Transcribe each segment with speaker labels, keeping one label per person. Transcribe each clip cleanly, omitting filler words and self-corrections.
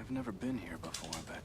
Speaker 1: I've never been here before, but...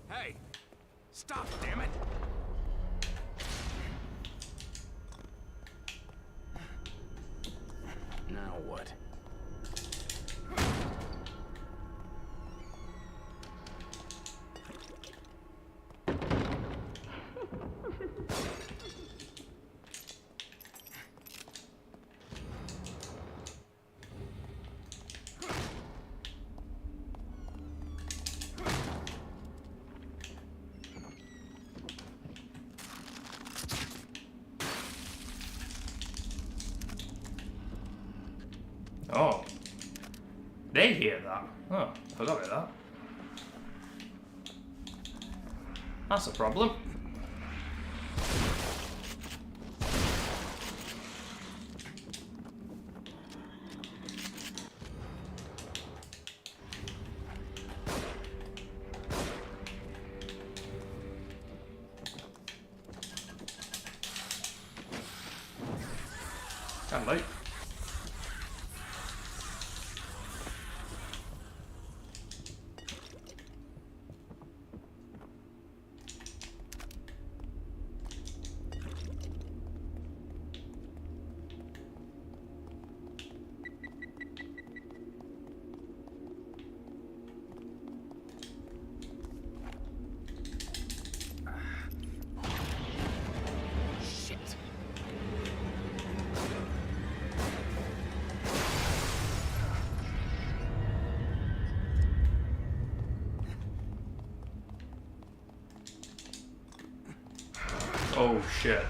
Speaker 1: Hey! Stop, damn it! Now what?
Speaker 2: Oh. They hear that. Oh, forgot about that. That's a problem. Hello. Oh shit.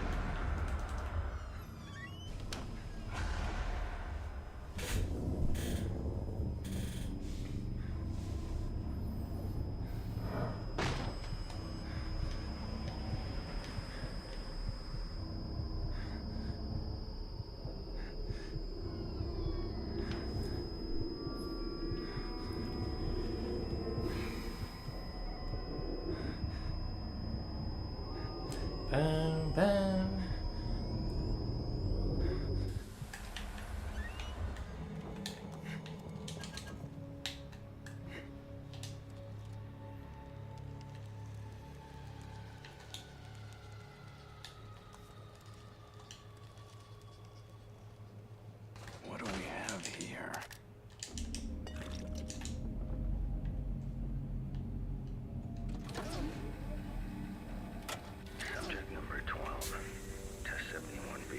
Speaker 2: Bam, bam.
Speaker 1: What do we have here?
Speaker 3: Subject number 12, test 71B.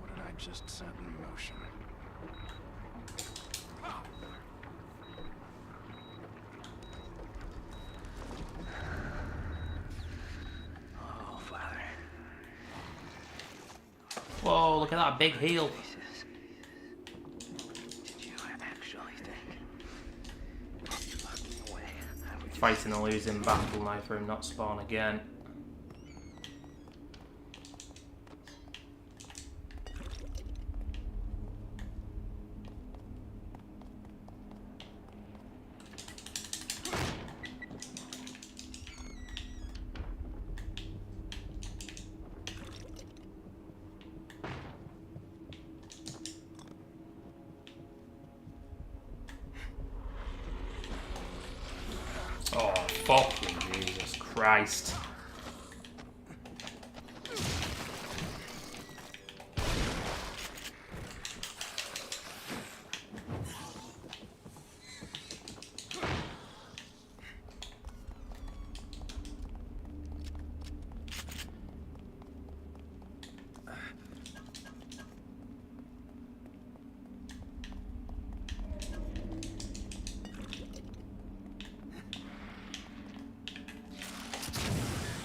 Speaker 1: What did I just set in motion? Oh, Father.
Speaker 2: Whoa, look at that big heel.
Speaker 3: Jesus. Did you actually think you locked me away? I would just...
Speaker 2: Fighting a losing battle now for him not spawn again. Fucking Jesus Christ.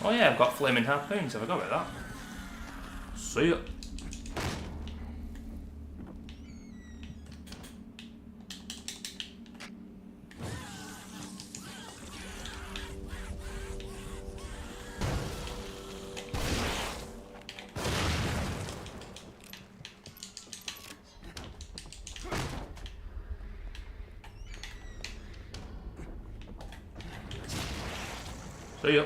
Speaker 2: Oh yeah, I've got flaming harpoons. Have I got rid of that? See ya. See ya.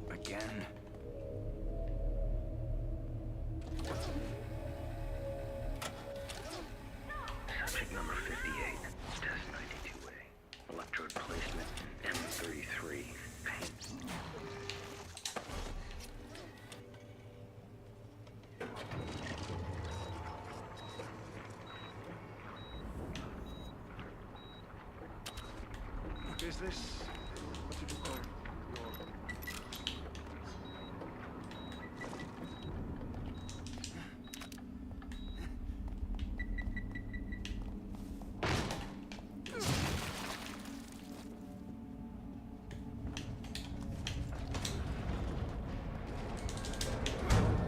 Speaker 1: Again.
Speaker 3: Subject number 58. Test 92A. Electrode placement M33. Pain.
Speaker 1: Is this... what did you call it?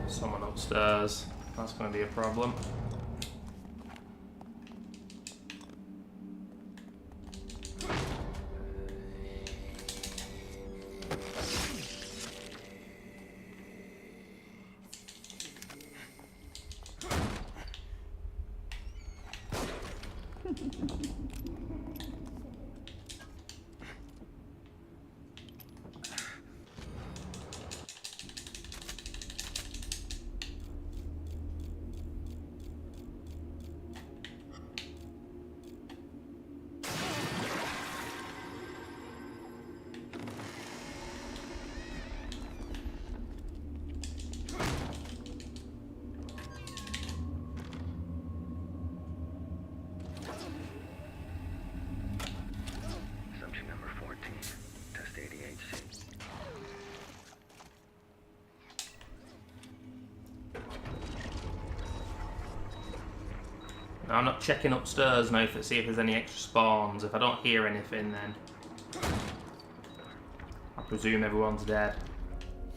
Speaker 2: Someone upstairs. That's going to be a problem.
Speaker 3: Subject number 14. Test 88C.
Speaker 2: Now, I'm not checking upstairs now to see if there's any extra spawns. If I don't hear anything, then I presume everyone's dead.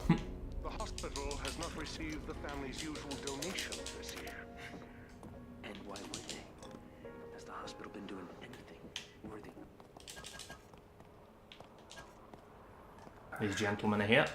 Speaker 4: The hospital has not received the family's usual donation this year.
Speaker 3: And why would they? Has the hospital been doing anything worthy?
Speaker 2: These gentlemen are here.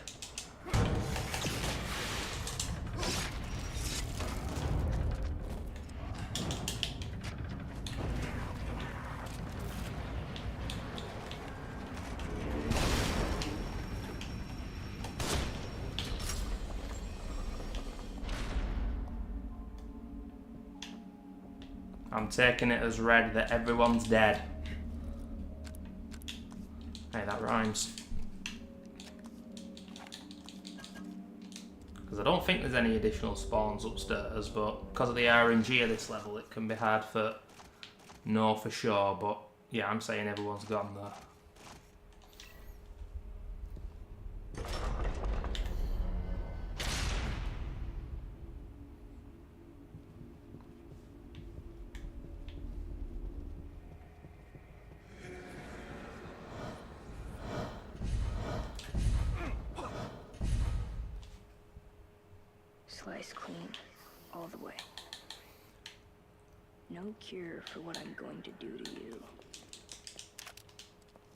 Speaker 2: I'm taking it as read that everyone's dead. Hey, that rhymes. Because I don't think there's any additional spawns upstairs, but because of the RNG of this level, it can be hard for know for sure. But yeah, I'm saying everyone's gone there.
Speaker 5: Slice clean, all the way. No cure for what I'm going to do to you.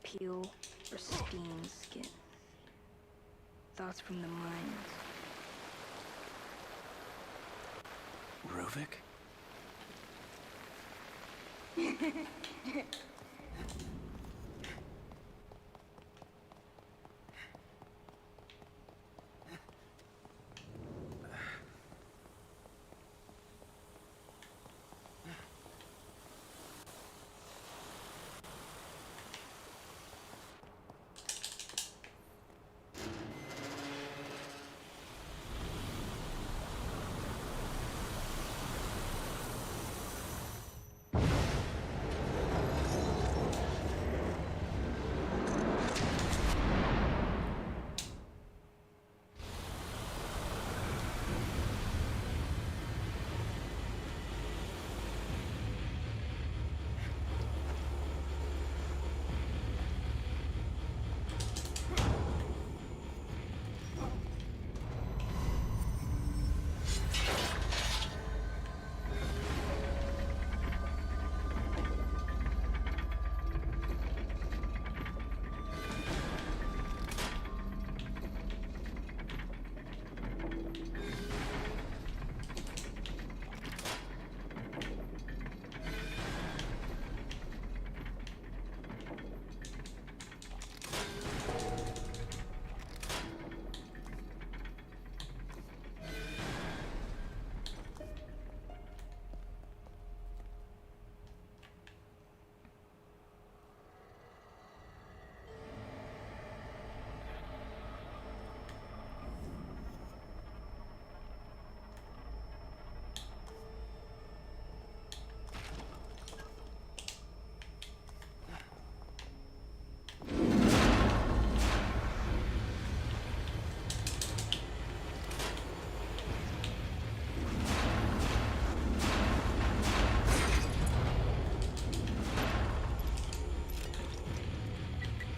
Speaker 5: Peel or steam skin. Thoughts from the mind.
Speaker 3: Ruvik?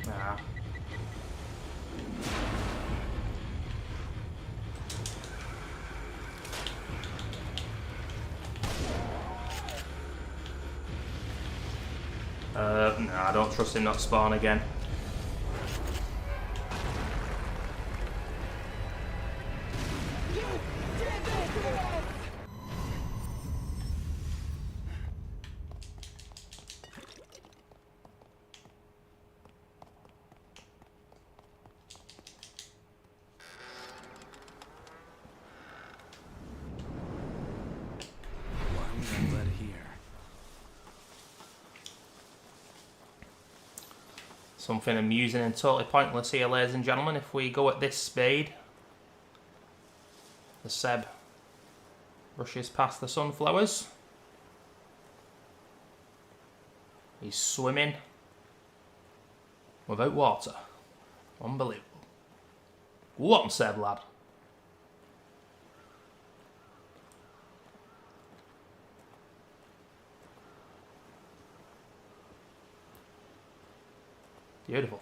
Speaker 2: Nah. Nah, I don't trust him not spawn again.
Speaker 3: Why would I let here?
Speaker 2: Something amusing and totally pointless here, ladies and gentlemen. If we go at this speed, the Seb rushes past the sunflowers. He's swimming without water. Unbelievable. Go on, Seb, lad. Beautiful.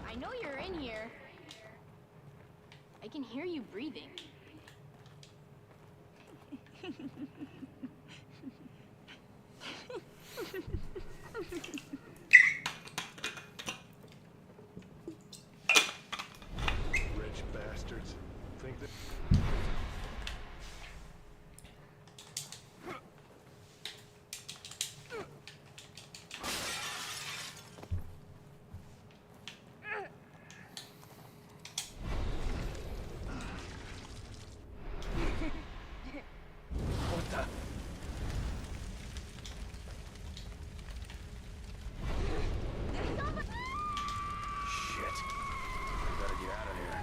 Speaker 5: I know you're in here. I can hear you breathing.
Speaker 4: Rich bastards. Think that... What the... Shit. We better get out of here.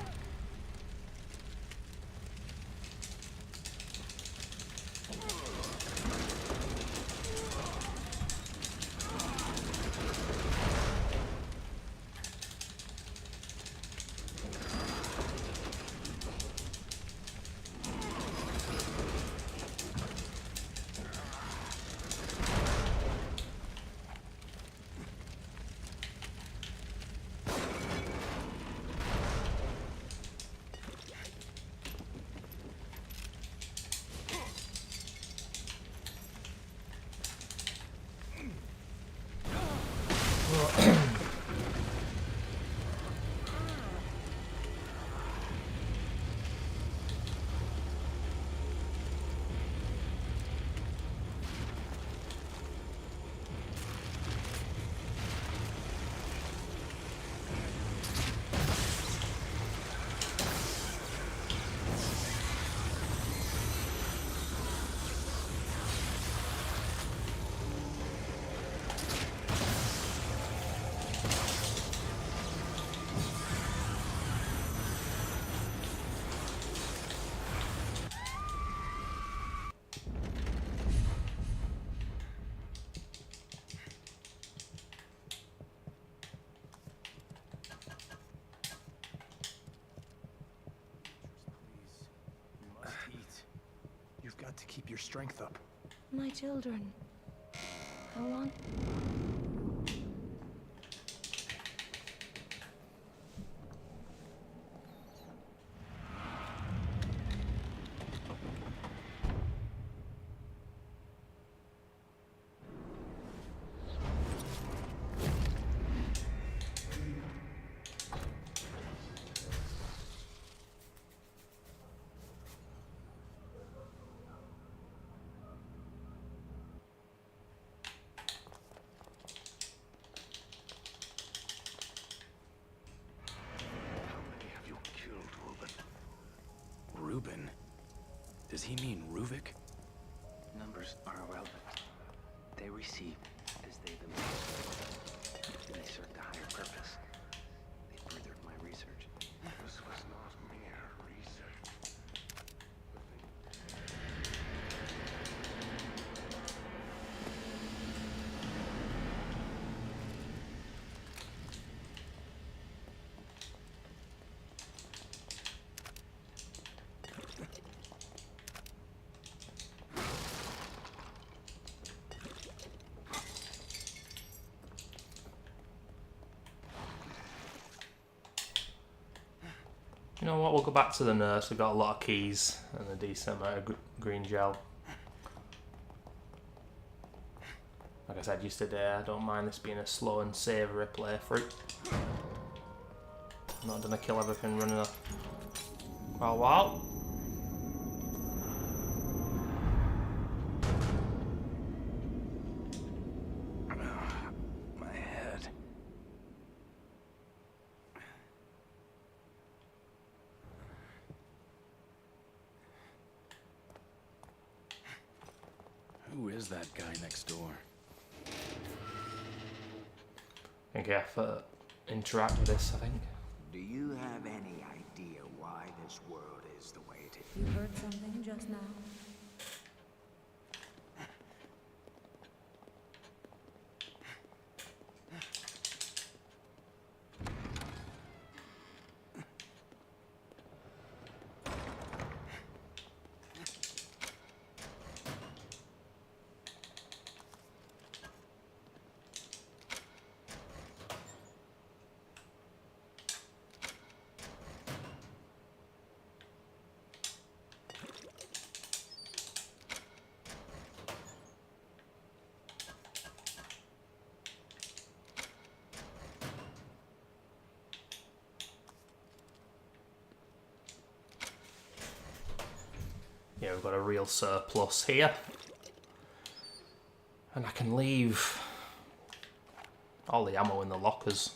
Speaker 1: Got to keep your strength up.
Speaker 5: My children. How long?
Speaker 4: How many have you killed, Reuben?
Speaker 1: Reuben? Does he mean Ruvik?
Speaker 3: Numbers are irrelevant. They receive as they themselves. And they serve a higher purpose. They furthered my research.
Speaker 4: This was not mere research.
Speaker 2: You know what? We'll go back to the nurse. We've got a lot of keys and a decent amount of green gel. Like I said yesterday, I don't mind this being a slow and savoury playthrough. I'm not gonna kill everything running off. Wow.
Speaker 1: My head. Who is that guy next door?
Speaker 2: I think I have to interact with this, I think.
Speaker 6: Do you have any idea why this world is the way it is?
Speaker 7: You heard something just now?
Speaker 2: Yeah, we've got a real surplus here. And I can leave all the ammo in the lockers.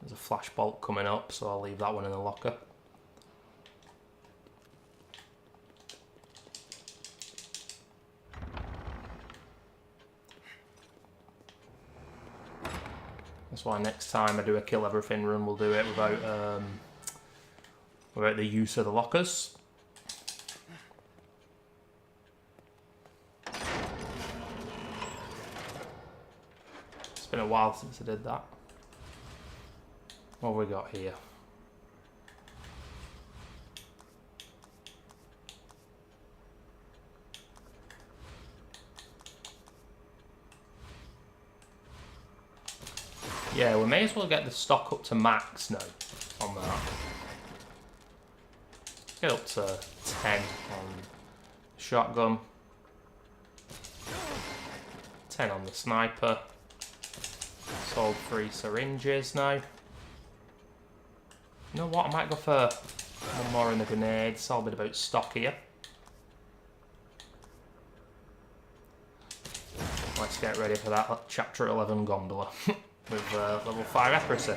Speaker 2: There's a flashbolt coming up, so I'll leave that one in the locker. That's why next time I do a kill everything run, we'll do it without the use of the lockers. It's been a while since I did that. What have we got here? Yeah, we may as well get the stock up to max now on that. Get up to 10 on the shotgun. 10 on the sniper. Sold 3 syringes now. You know what? I might go for one more in the grenade. It's all a bit about stock here. Let's get ready for that chapter 11 gondola with level 5 accuracy.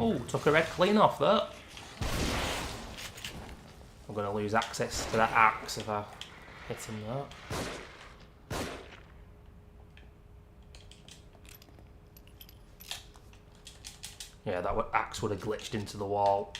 Speaker 2: Oh, took her head clean off that. I'm going to lose access to that axe if I hit him that. Yeah, that axe would have glitched into the wall.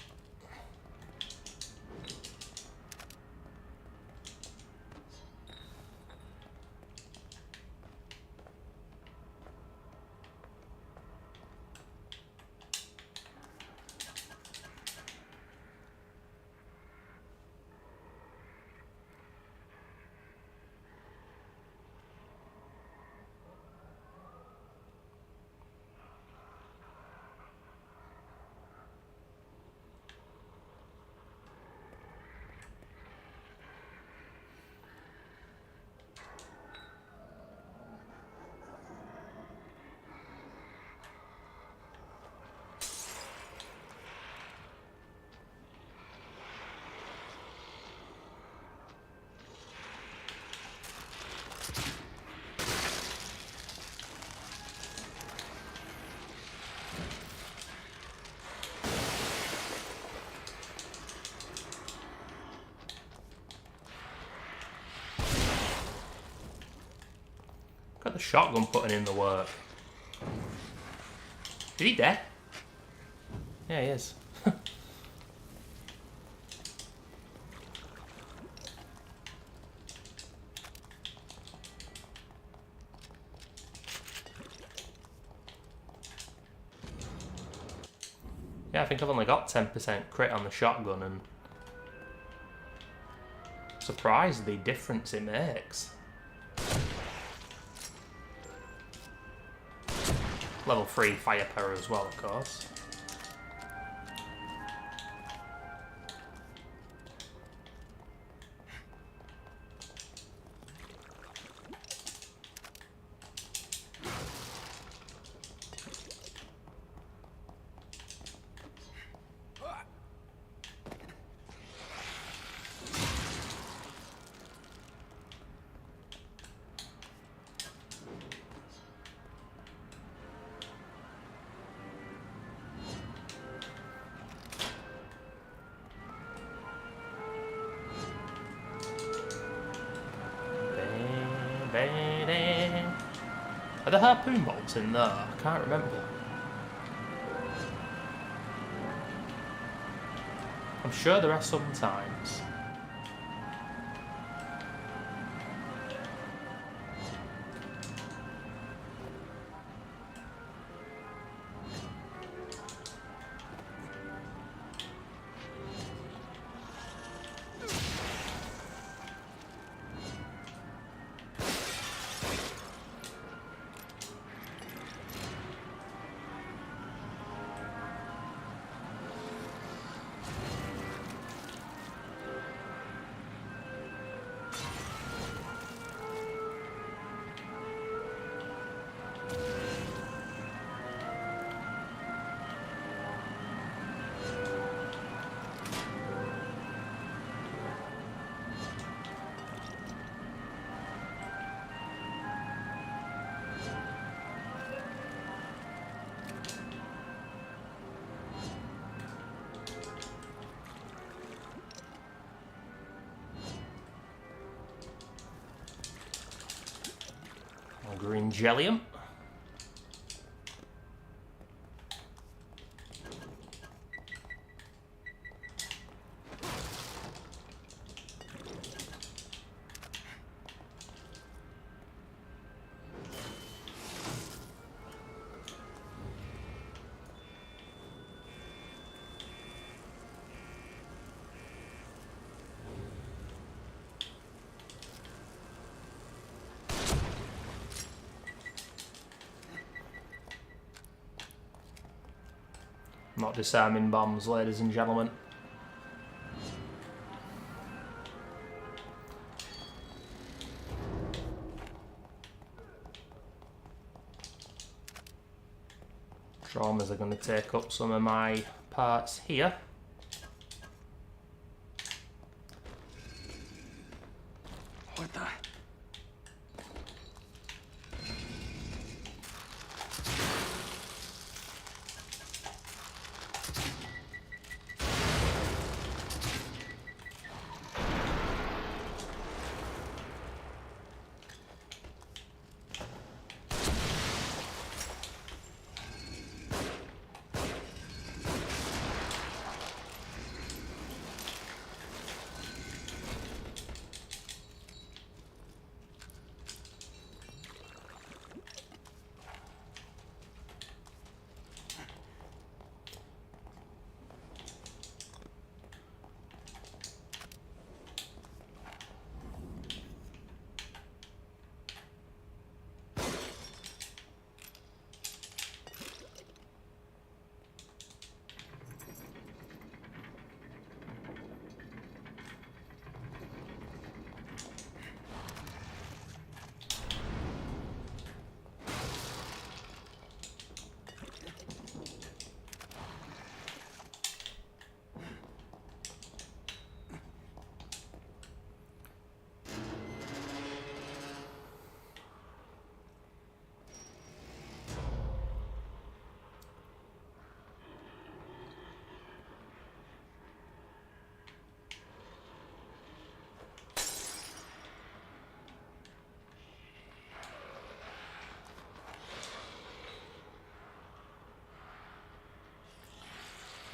Speaker 2: Got the shotgun putting in the work. Is he dead? Yeah, he is. Yeah, I think I've only got 10% crit on the shotgun, and surprised the difference it makes. Level 3 fire power as well, of course. Are there harpoon bolts in there? I can't remember. I'm sure there are sometimes. Green jellium. Not disarming bombs, ladies and gentlemen. Traumas are going to take up some of my parts here.
Speaker 3: What the?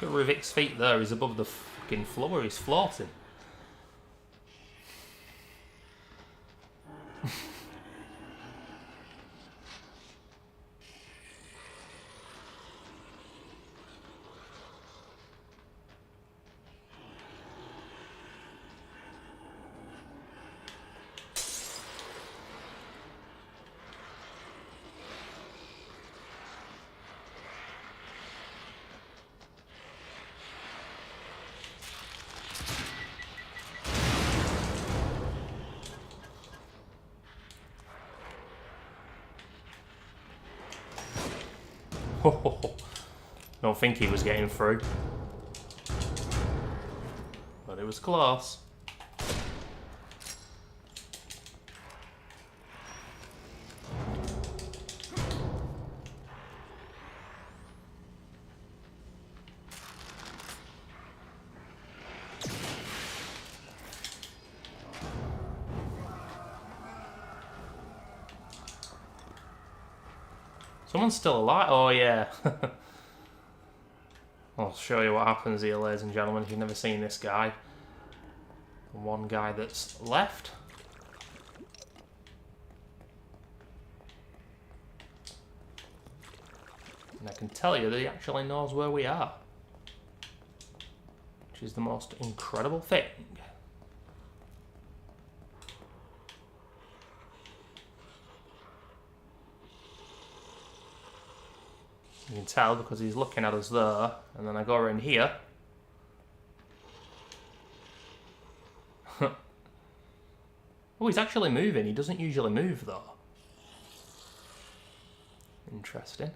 Speaker 2: Look at Ruvik's feet there. He's above the fucking floor. He's floating. Don't think he was getting through. But it was close. Someone's still alive. Oh, yeah. I'll show you what happens here, ladies and gentlemen, if you've never seen this guy. One guy that's left. And I can tell you that he actually knows where we are. Which is the most incredible thing. You can tell because he's looking at us there, and then I go in here. Oh, he's actually moving. He doesn't usually move though. Interesting.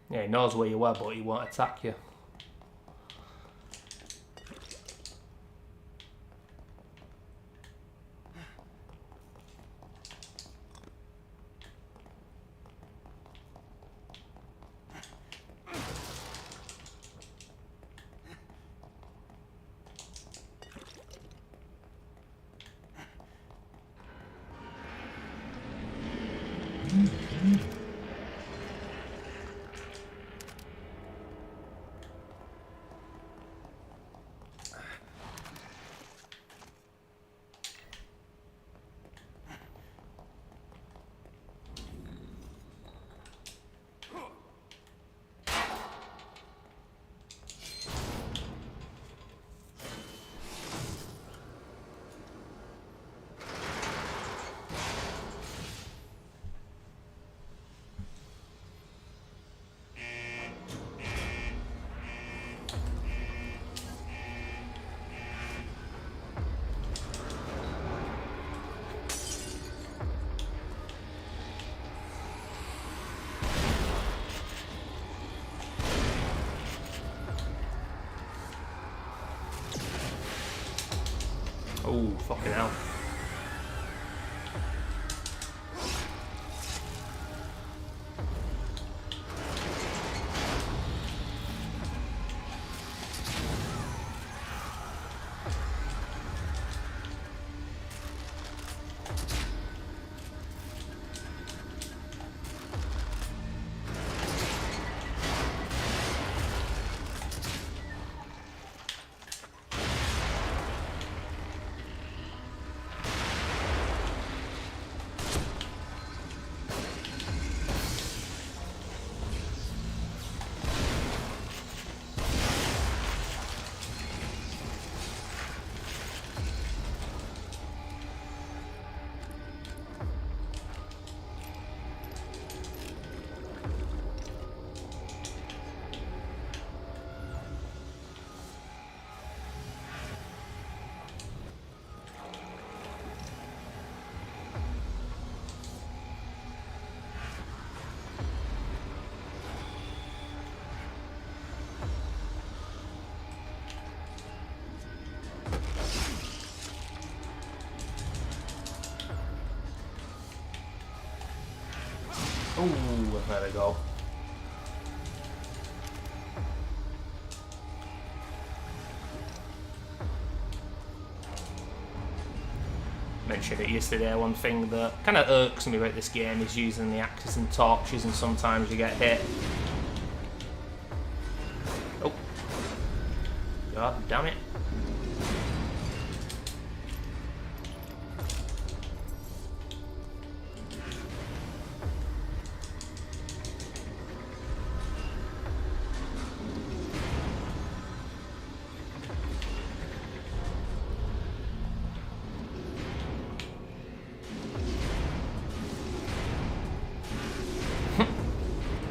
Speaker 2: Yeah, he knows where you are, but he won't attack you. Oh, fucking hell. Ooh, there we go. Mentioned it yesterday, one thing that kind of irks me about this game is using the axes and torches, and sometimes you get hit. Oh. God damn it.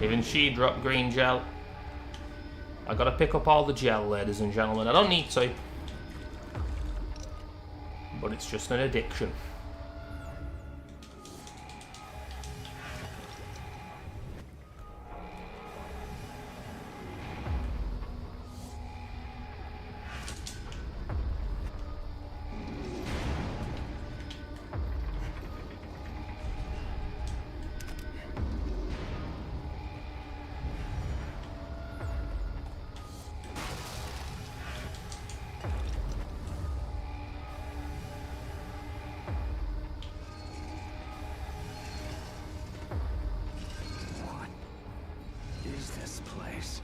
Speaker 2: Even she dropped green gel. I gotta pick up all the gel, ladies and gentlemen. I don't need to, but it's just an addiction.
Speaker 1: Is this place?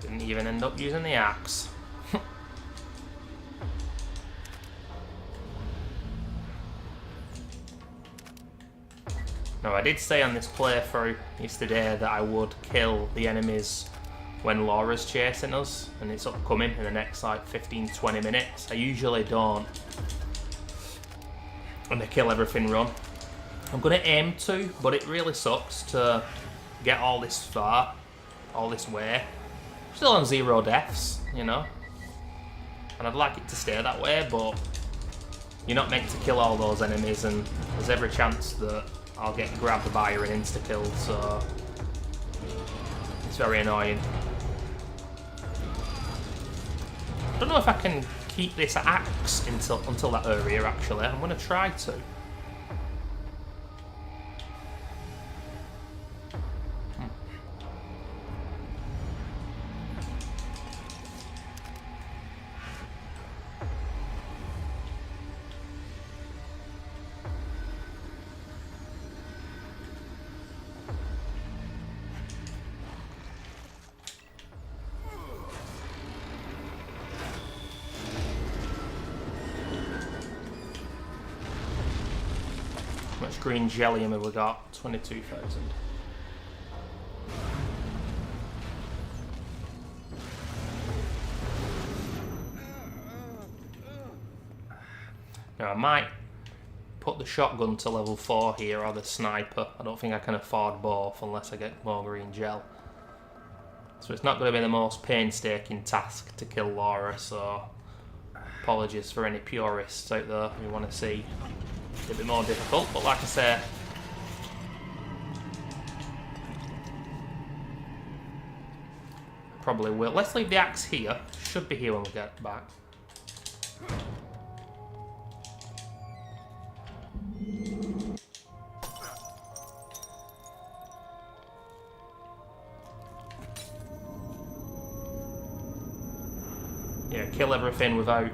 Speaker 2: Didn't even end up using the axe. Now, I did say on this playthrough yesterday that I would kill the enemies when Laura's chasing us, and it's upcoming in the next like 15-20 minutes. I usually don't. And I kill everything run. I'm gonna aim to, but it really sucks to get all this far, all this way. Still on 0 deaths, you know. And I'd like it to stay that way, but you're not meant to kill all those enemies, and there's every chance that I'll get grabbed by her and insta-killed, so it's very annoying. I don't know if I can keep this axe until that area, actually. I'm going to try to. How much green jelly have we got? 22,000. Now I might put the shotgun to level 4 here, or the sniper. I don't think I can afford both unless I get more green gel. So it's not going to be the most painstaking task to kill Laura, so apologies for any purists out there who want to see it a bit more difficult, but like I say, probably will. Let's leave the axe here. Should be here when we get back. Yeah, kill everything without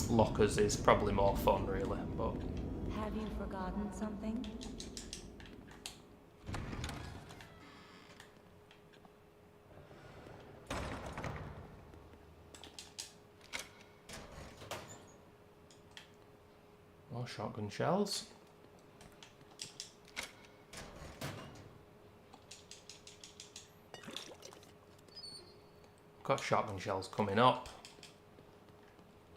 Speaker 2: lockers is probably more fun, really. But
Speaker 7: Have you forgotten something?
Speaker 2: more shotgun shells. Got shotgun shells coming up.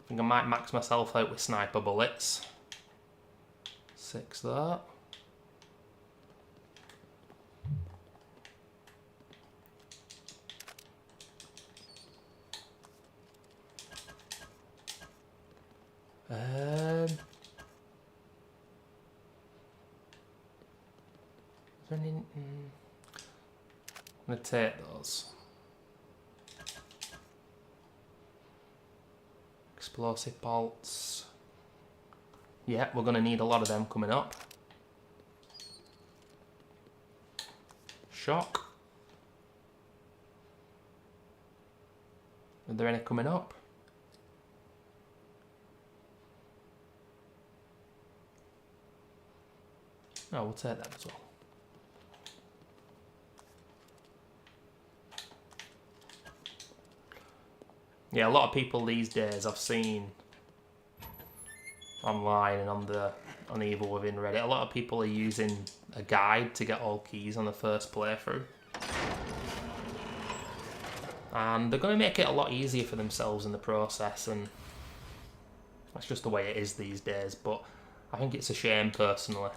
Speaker 2: I think I might max myself out with sniper bullets. 6 there. Is there any, I'm going to take those. Explosive bolts. Yeah, we're going to need a lot of them coming up. Shock. Are there any coming up? No, we'll take that as well. Yeah, a lot of people these days I've seen online and on the Evil Within Reddit, a lot of people are using a guide to get all keys on the first playthrough. And they're going to make it a lot easier for themselves in the process, and that's just the way it is these days, but I think it's a shame personally.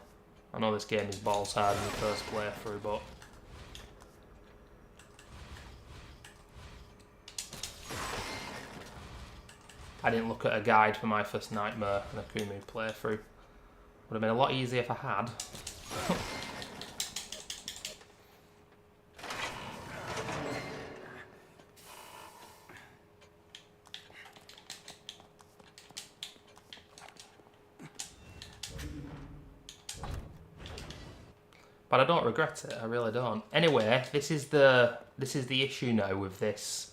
Speaker 2: I know this game is balls hard in the first playthrough, but I didn't look at a guide for my first Nightmare and Akumu playthrough. Would have been a lot easier if I had. But I don't regret it, I really don't. Anyway, this is the issue now with this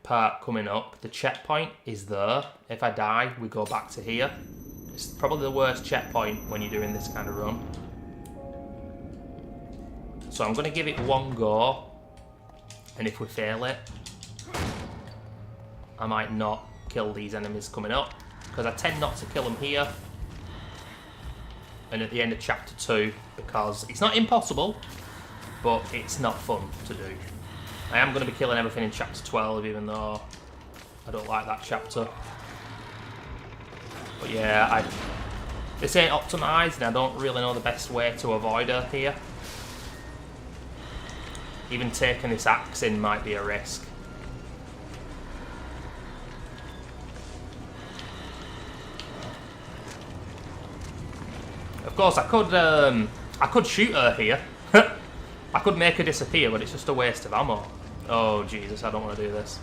Speaker 2: part coming up. The checkpoint is there. If I die, we go back to here. It's probably the worst checkpoint when you're doing this kind of run. So I'm going to give it one go, and if we fail it, I might not kill these enemies coming up, because I tend not to kill them here and at the end of chapter 2, because it's not impossible, but it's not fun to do. I am going to be killing everything in chapter 12, even though I don't like that chapter. But yeah, this ain't optimised, and I don't really know the best way to avoid her here. Even taking this axe in might be a risk. Of course, I could shoot her here. I could make her disappear, but it's just a waste of ammo. Oh, Jesus, I don't want to do this.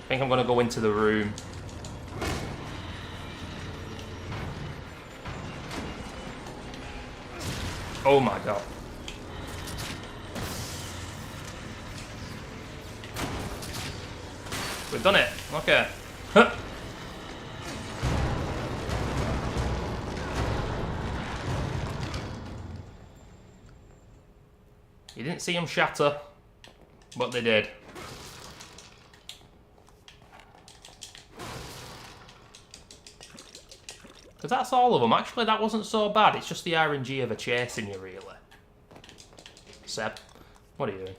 Speaker 2: I think I'm going to go into the room. Oh my God. We've done it. Okay. You didn't see them shatter, but they did. Because that's all of them. Actually, that wasn't so bad. It's just the RNG of a chasing you, really. Seb, what are you doing?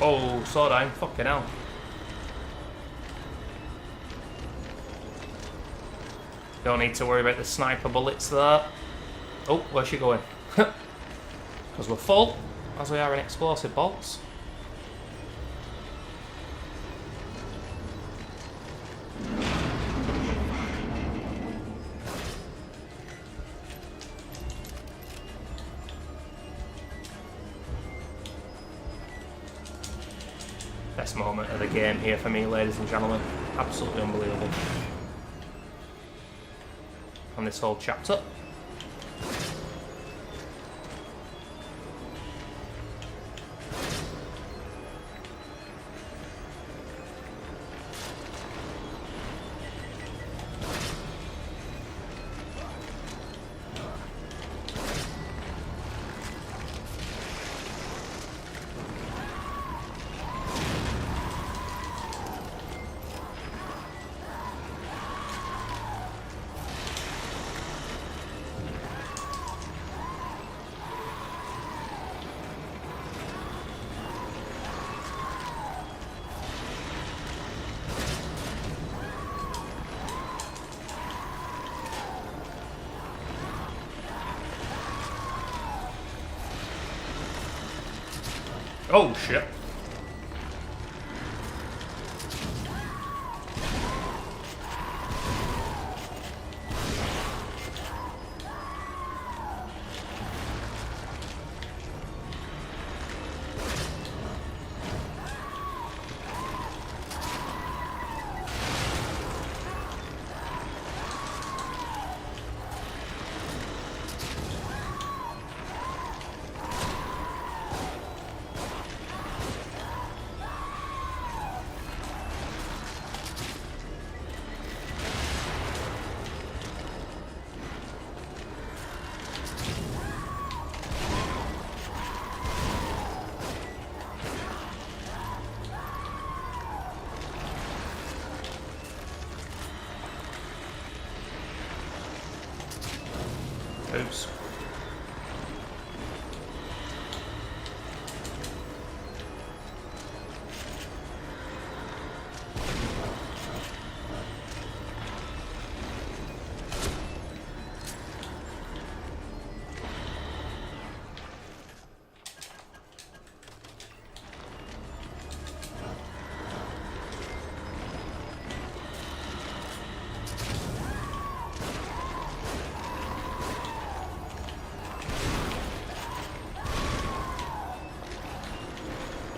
Speaker 2: Oh, slow down. Fucking hell. Don't need to worry about the sniper bullets there. Oh, where's she going? Because we're full, as we are in explosive bolts. Best moment of the game here for me, ladies and gentlemen. Absolutely unbelievable. On this whole chapter. Oh shit. Oops.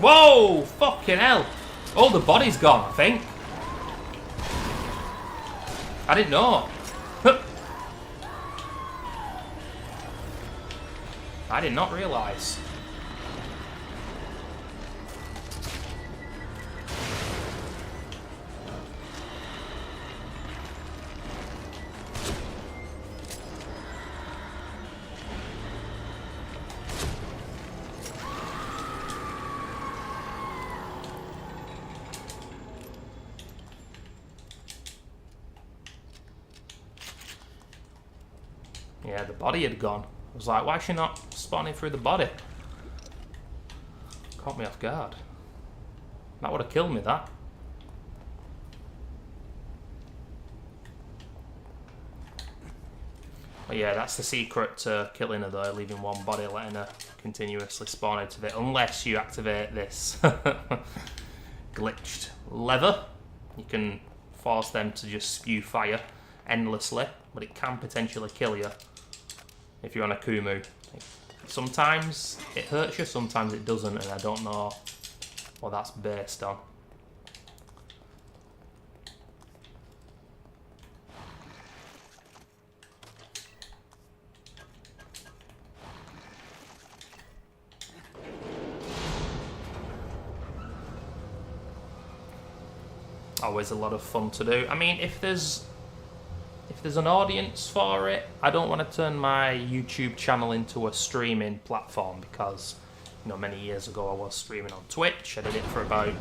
Speaker 2: Whoa! Fucking hell! Oh, the body's gone, I think. I didn't know. I did not realise. Yeah, the body had gone. I was like, why is she not spawning through the body? Caught me off guard. That would have killed me, that. But yeah, that's the secret to killing her though, leaving one body, letting her continuously spawn out of it, unless you activate this glitched lever. You can force them to just spew fire endlessly, but it can potentially kill you if you're on a Kumu. Sometimes it hurts you, sometimes it doesn't, and I don't know what that's based on. Always a lot of fun to do. I mean, if there's an audience for it, I don't want to turn my YouTube channel into a streaming platform because, you know, many years ago I was streaming on Twitch. I did it for about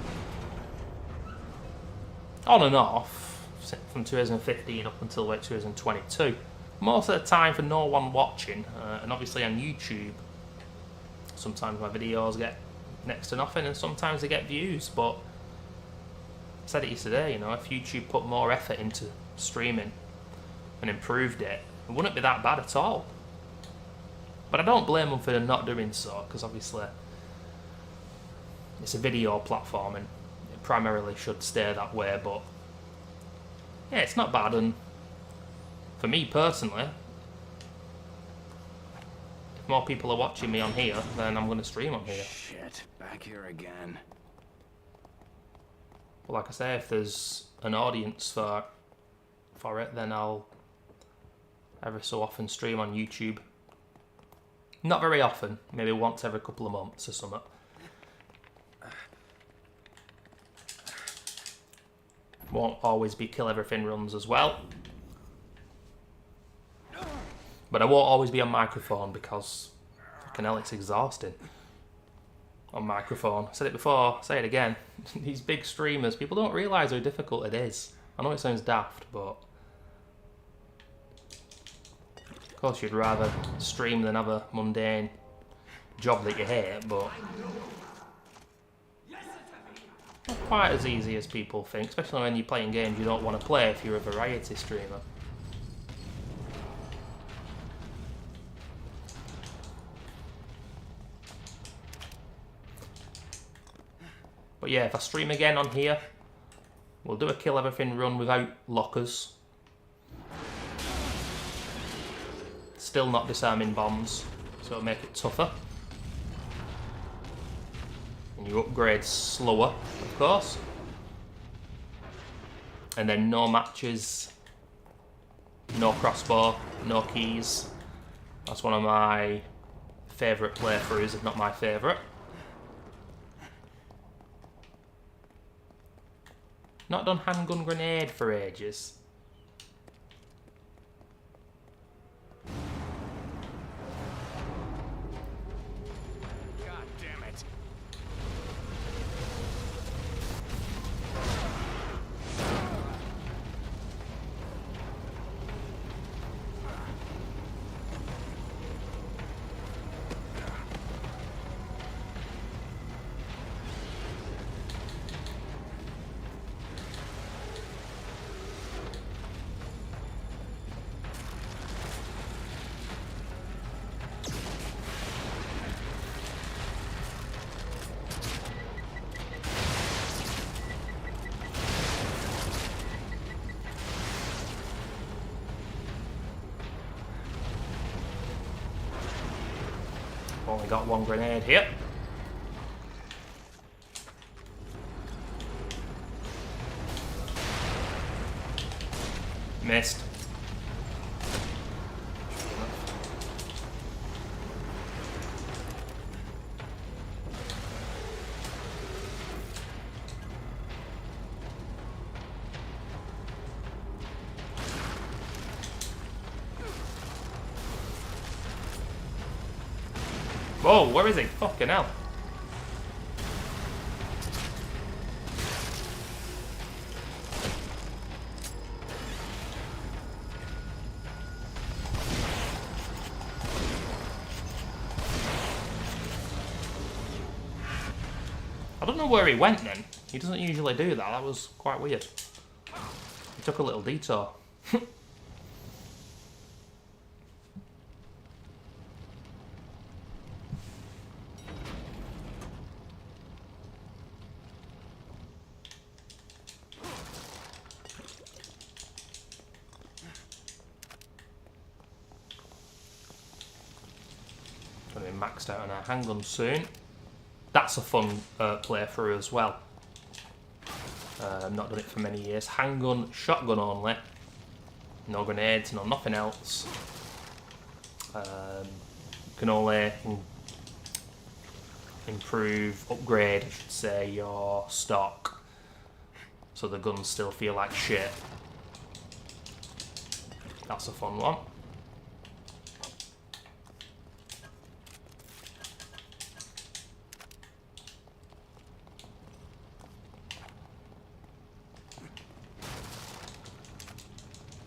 Speaker 2: on and off from 2015 up until about 2022. Most of the time for no one watching, and obviously on YouTube, sometimes my videos get next to nothing, and sometimes they get views, but I said it yesterday, you know, if YouTube put more effort into streaming and improved it, it wouldn't be that bad at all. But I don't blame them for not doing so, because obviously it's a video platform and it primarily should stay that way, but yeah, it's not bad. And for me personally, if more people are watching me on here, then I'm going to stream on here.
Speaker 1: Shit, back here again.
Speaker 2: But like I say, if there's an audience for it, then I'll every so often stream on YouTube. Not very often, maybe once every couple of months or something. Won't always be kill everything runs as well. But I won't always be on microphone because fucking hell, it's exhausting. On microphone. I said it before, I'll say it again. These big streamers, people don't realise how difficult it is. I know it sounds daft, but of course you'd rather stream than have a mundane job that you hate, but not quite as easy as people think, especially when you're playing games you don't want to play if you're a variety streamer. But yeah, if I stream again on here, we'll do a kill everything run without lockers. Still not disarming bombs, so it'll make it tougher. And you upgrade slower, of course. And then no matches, no crossbow, no keys. That's one of my favourite playthroughs, if not my favourite. Not done handgun grenade for ages.
Speaker 1: God damn it.
Speaker 2: Only got one grenade here. Missed. Whoa, where is he? Fucking hell. I don't know where he went then. He doesn't usually do that. That was quite weird. He took a little detour. Gonna be maxed out on our handgun soon. That's a fun playthrough as well. I've not done it for many years. Handgun, shotgun only. No grenades, no nothing else. You can only improve, upgrade, I should say, your stock. So the guns still feel like shit. That's a fun one.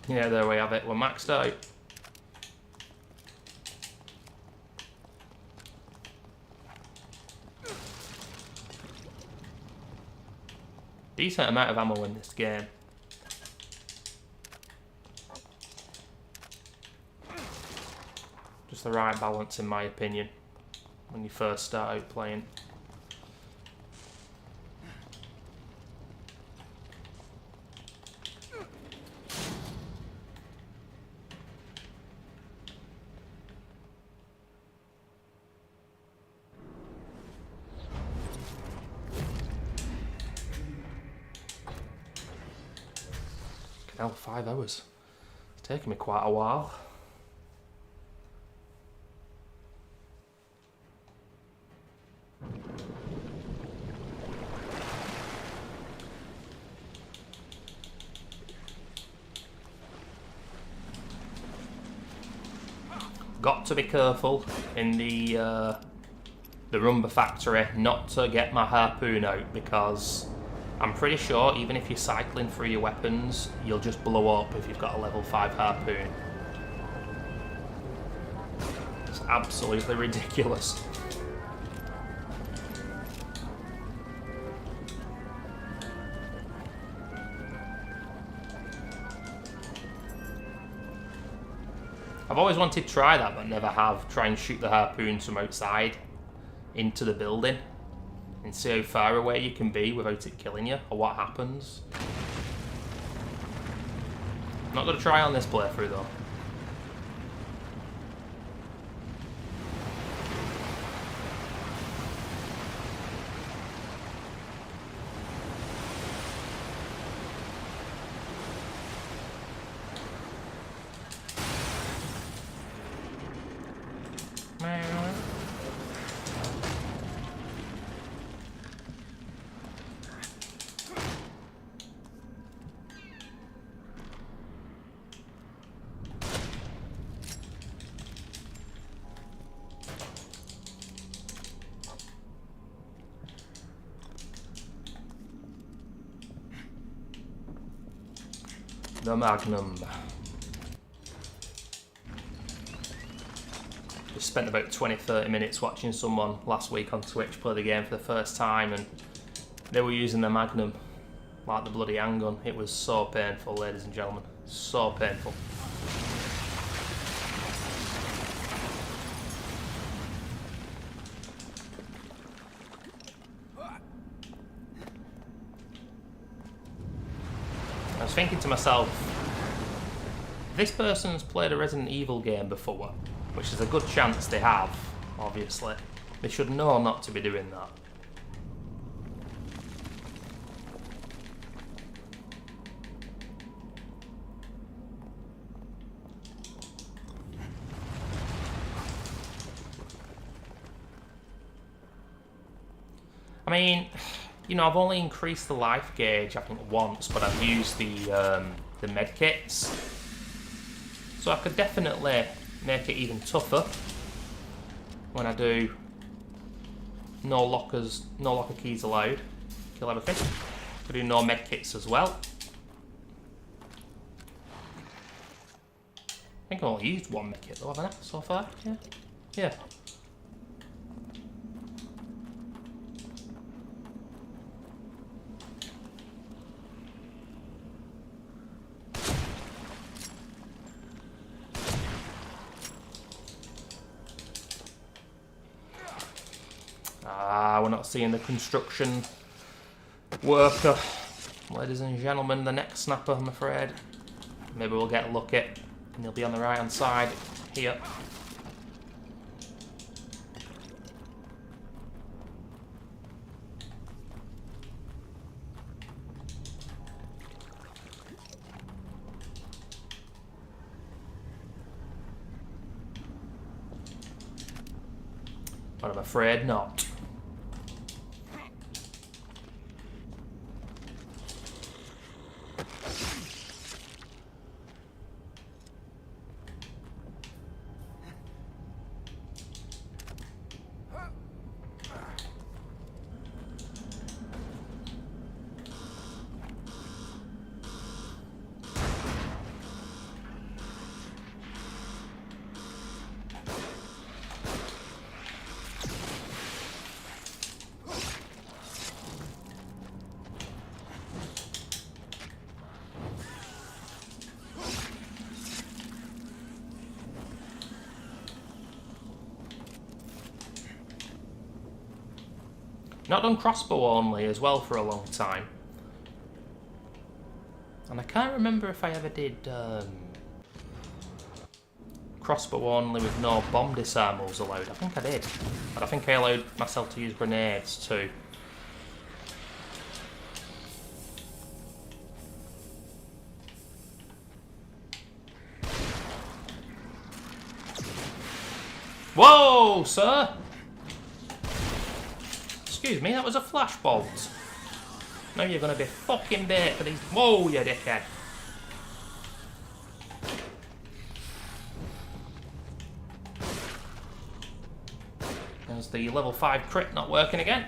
Speaker 2: Yeah, there we have it. We're maxed out. Decent amount of ammo in this game. Just the right balance in my opinion when you first start out playing. Hell, 5 hours. It's taken me quite a while. Got to be careful in the rumba factory not to get my harpoon out, because I'm pretty sure even if you're cycling through your weapons, you'll just blow up if you've got a level 5 harpoon. It's absolutely ridiculous. I've always wanted to try that, but never have. Try and shoot the harpoons from outside into the building and see how far away you can be without it killing you, or what happens. I'm not going to try on this playthrough though. The Magnum. Just spent about 20-30 minutes watching someone last week on Twitch play the game for the first time, and they were using the Magnum like the bloody handgun. It was so painful, ladies and gentlemen. So painful. I was thinking to myself, if this person's played a Resident Evil game before, which is a good chance they have, obviously, they should know not to be doing that. I mean, you know, I've only increased the life gauge, I think, once, but I've used the med kits. So I could definitely make it even tougher when I do no locker keys allowed. Kill everything. Could do no med kits as well. I think I've only used one med kit though, haven't I, so far? Yeah. Yeah. We're not seeing the construction worker. Ladies and gentlemen, the next snapper, I'm afraid. Maybe we'll get lucky and he'll be on the right hand side here. But I'm afraid not. Not done crossbow only as well for a long time. And I can't remember if I ever did crossbow only with no bomb disarmals allowed. I think I did. But I think I allowed myself to use grenades too. Whoa, sir! Excuse me, that was a flashbolt. Now you're gonna be fucking bait for these. Whoa, you dickhead. There's the level 5 crit not working again.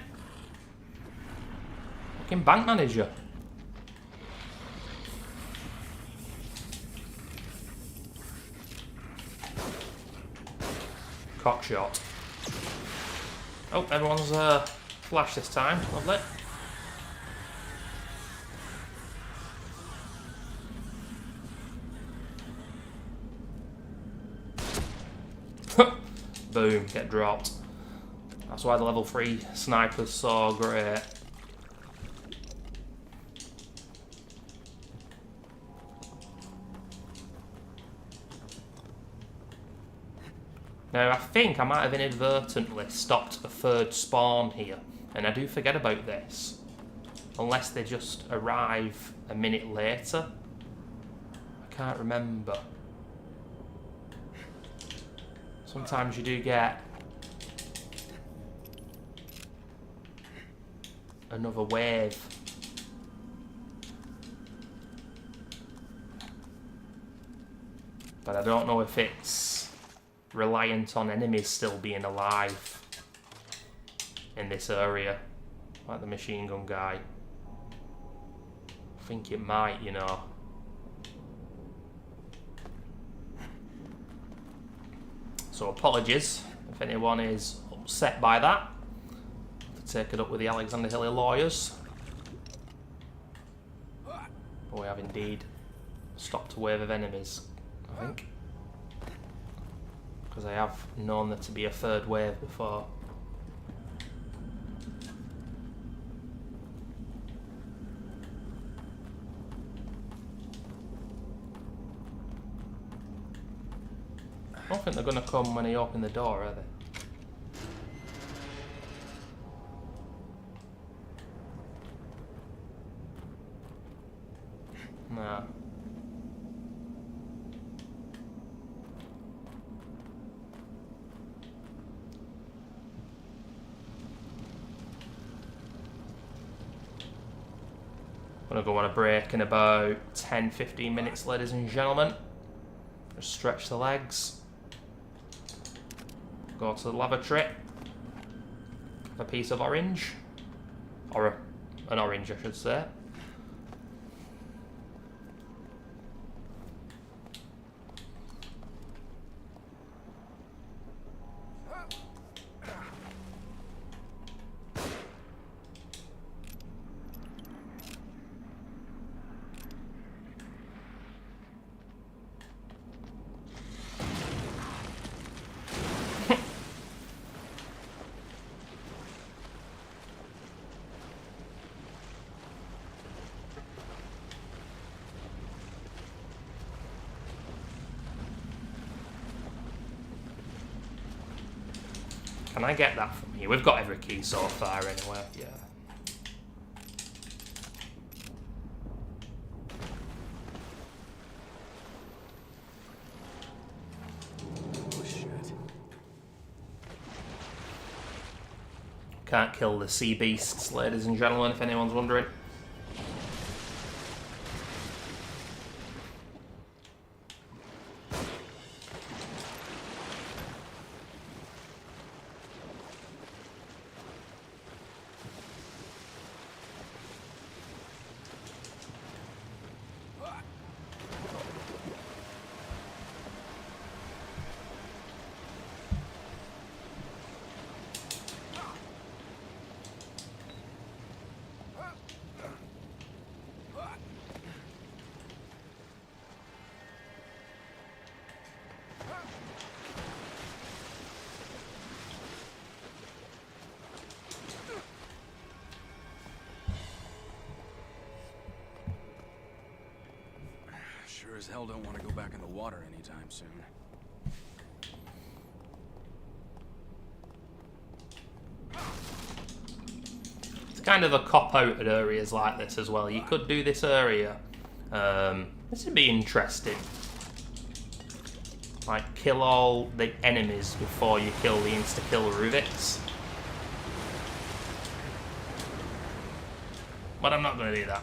Speaker 2: Fucking bank manager. Cockshot. Oh, everyone's flash this time. Lovely. Boom, get dropped. That's why the level 3 sniper's so great. Now, I think I might have inadvertently stopped a third spawn here, and I do forget about this. Unless they just arrive a minute later. I can't remember. Sometimes you do get another wave. But I don't know if it's reliant on enemies still being alive in this area, like the machine gun guy. I think it might, you know. So apologies if anyone is upset by that. To take it up with the Alexander Hilly lawyers. But we have indeed stopped a wave of enemies, I think. Because I have known there to be a third wave before. I don't think they're going to come when I open the door, are they? Nah. Gonna go on a break in about 10-15 minutes, ladies and gentlemen. Just stretch the legs. Go to the lavatory. Have a piece of orange. Or an orange, I should say. Can I get that from here? We've got every key so far anyway, yeah.
Speaker 1: Oh shit.
Speaker 2: Can't kill the sea beasts, ladies and gentlemen, if anyone's wondering.
Speaker 1: Sure as hell don't want to go back in the water anytime soon.
Speaker 2: It's kind of a cop-out at areas like this as well. You could do this area. This would be interesting. Like, kill all the enemies before you kill the insta-kill Ruviks. But I'm not going to do that.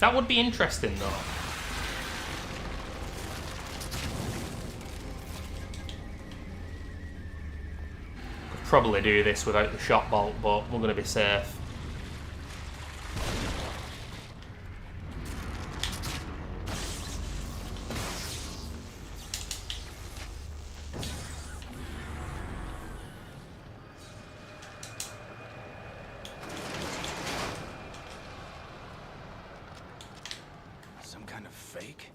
Speaker 2: That would be interesting, though. Could probably do this without the shot bolt, but we're going to be safe.
Speaker 1: Some kind of fake?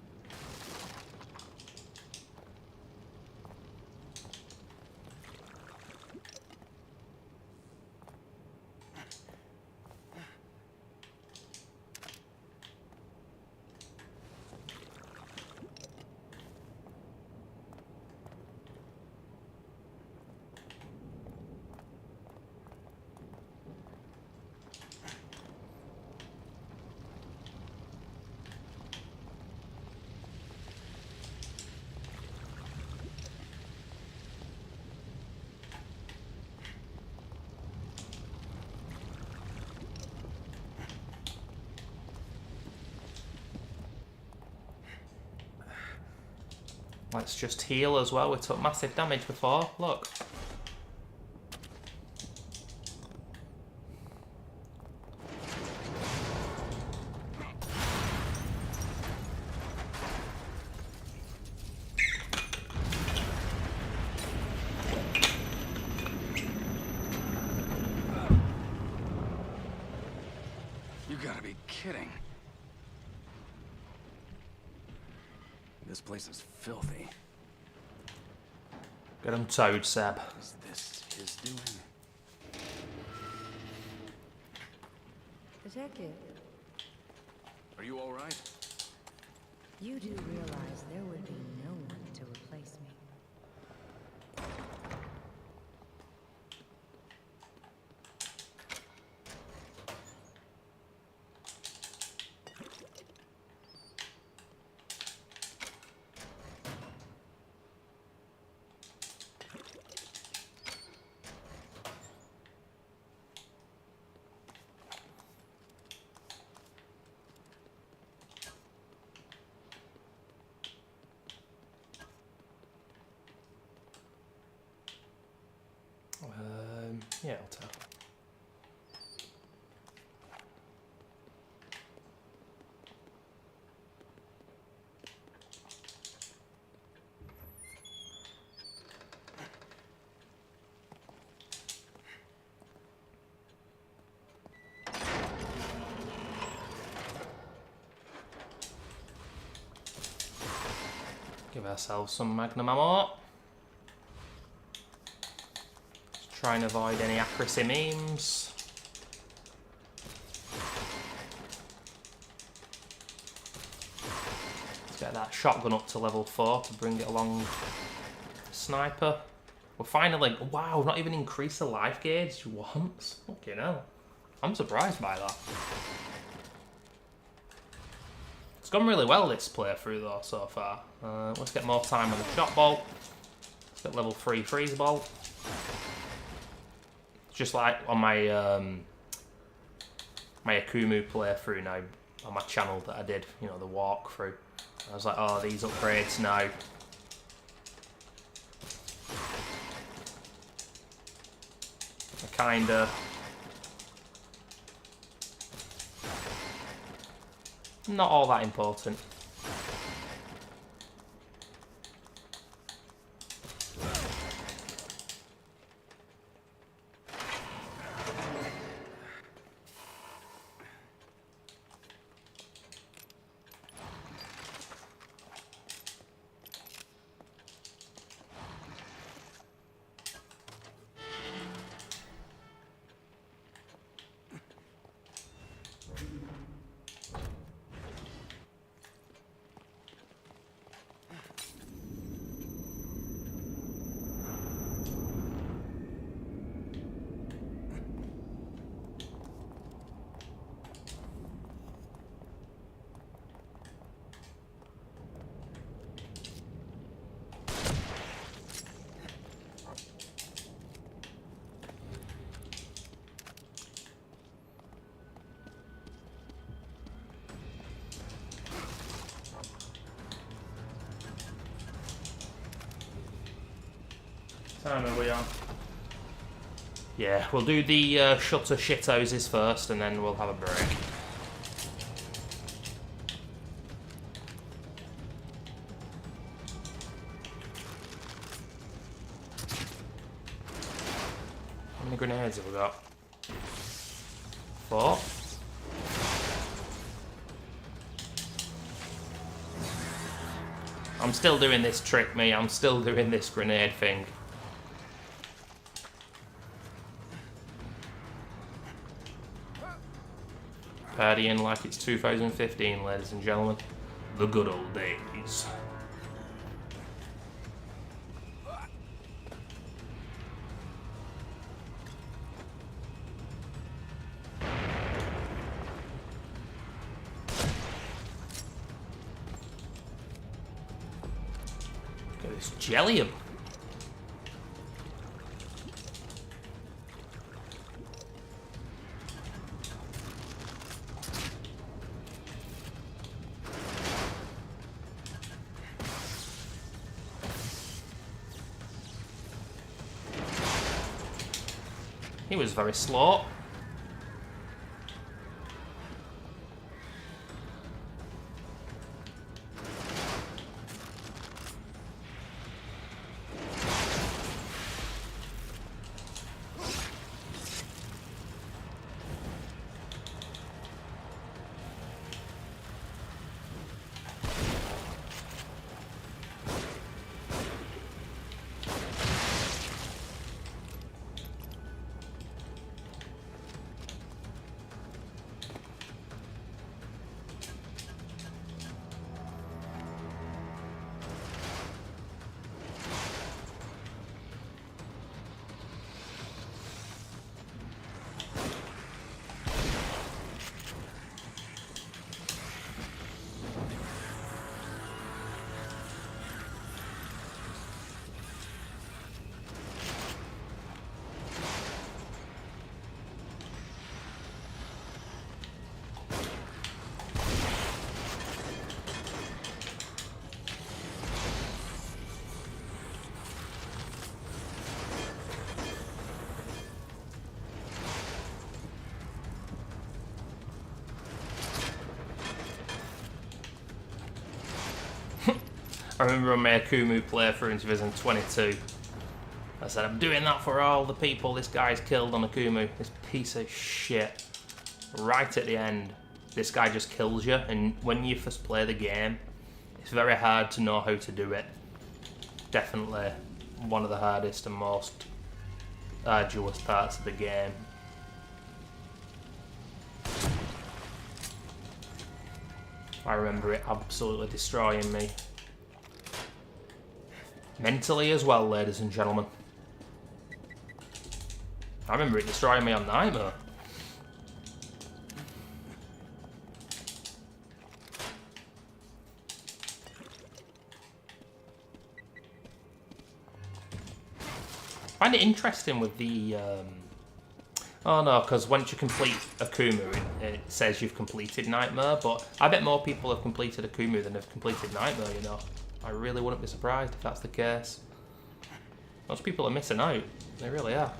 Speaker 2: Let's just heal as well. We took massive damage before. Look.
Speaker 1: You gotta be kidding. This place is filthy.
Speaker 2: Get him towed, Seb.
Speaker 1: Is this his doing?
Speaker 7: Detective,
Speaker 1: Are you all right?
Speaker 7: you do realize there would be no one to replace me.
Speaker 2: Yeah, I'll tell. Give ourselves some magnum ammo. Try and avoid any accuracy memes. Let's get that shotgun up to level 4 to bring it along the sniper. We're finally... Wow, we've not even increased the life gauge once. Fucking hell. I'm surprised by that. It's gone really well, this playthrough, though, so far. Let's get more time on the shot bolt. Let's get level 3 freeze bolt. Just like on my my Akumu playthrough now on my channel that I did, you know, the walkthrough. I was like, oh, these upgrades now. Are kinda not all that important. time are we on? Yeah, we'll do the shutter shithouses first, and then we'll have a break. How many grenades have we got? 4. I'm still doing this trick, me. I'm still doing this grenade thing. Partying like it's 2015, ladies and gentlemen. The good old days. Look at this jellium. He was very slow. I remember on my Akumu playthrough in 2022, I said, I'm doing that for all the people this guy's killed on Akumu. This piece of shit. Right at the end, this guy just kills you, and when you first play the game, it's very hard to know how to do it. Definitely one of the hardest and most arduous parts of the game. I remember it absolutely destroying me. Mentally as well, ladies and gentlemen. I remember it destroying me on Nightmare. I find it interesting with the... Oh no, because once you complete Akumu, it says you've completed Nightmare, but I bet more people have completed Akumu than have completed Nightmare, you know. I really wouldn't be surprised if that's the case. Most people are missing out. They really are.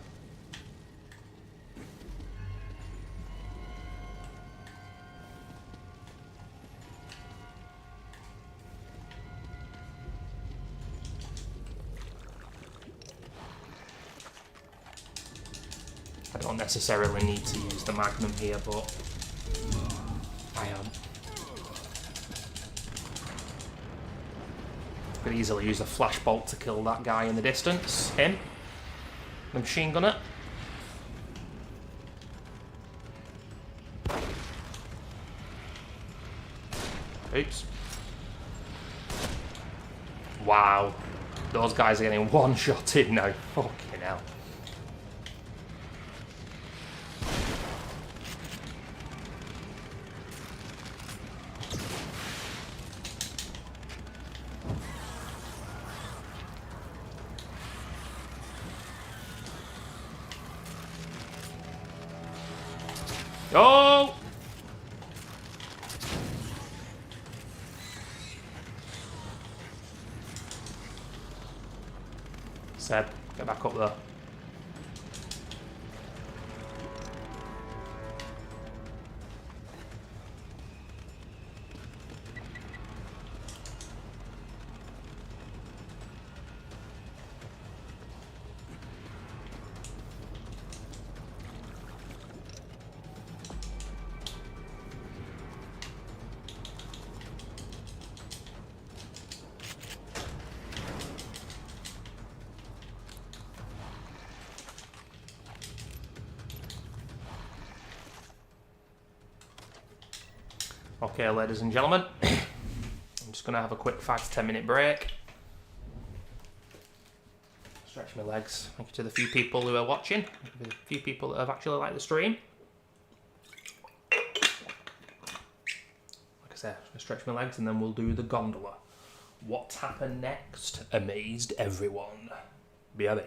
Speaker 2: I don't necessarily need to use the Magnum here, but I am. Could easily use a flashbolt to kill that guy in the distance. Him. The machine gunner. Oops. Wow. Those guys are getting one-shotted now. Fucking hell. Oh! Seb, Get back up there. Okay, ladies and gentlemen, I'm just going to have a quick 5 to 10 minute break. Stretch my legs. Thank you to the few people who are watching, the few people that have actually liked the stream. Like I said, I'm going to stretch my legs and then we'll do the gondola. What happened next amazed everyone. BRB.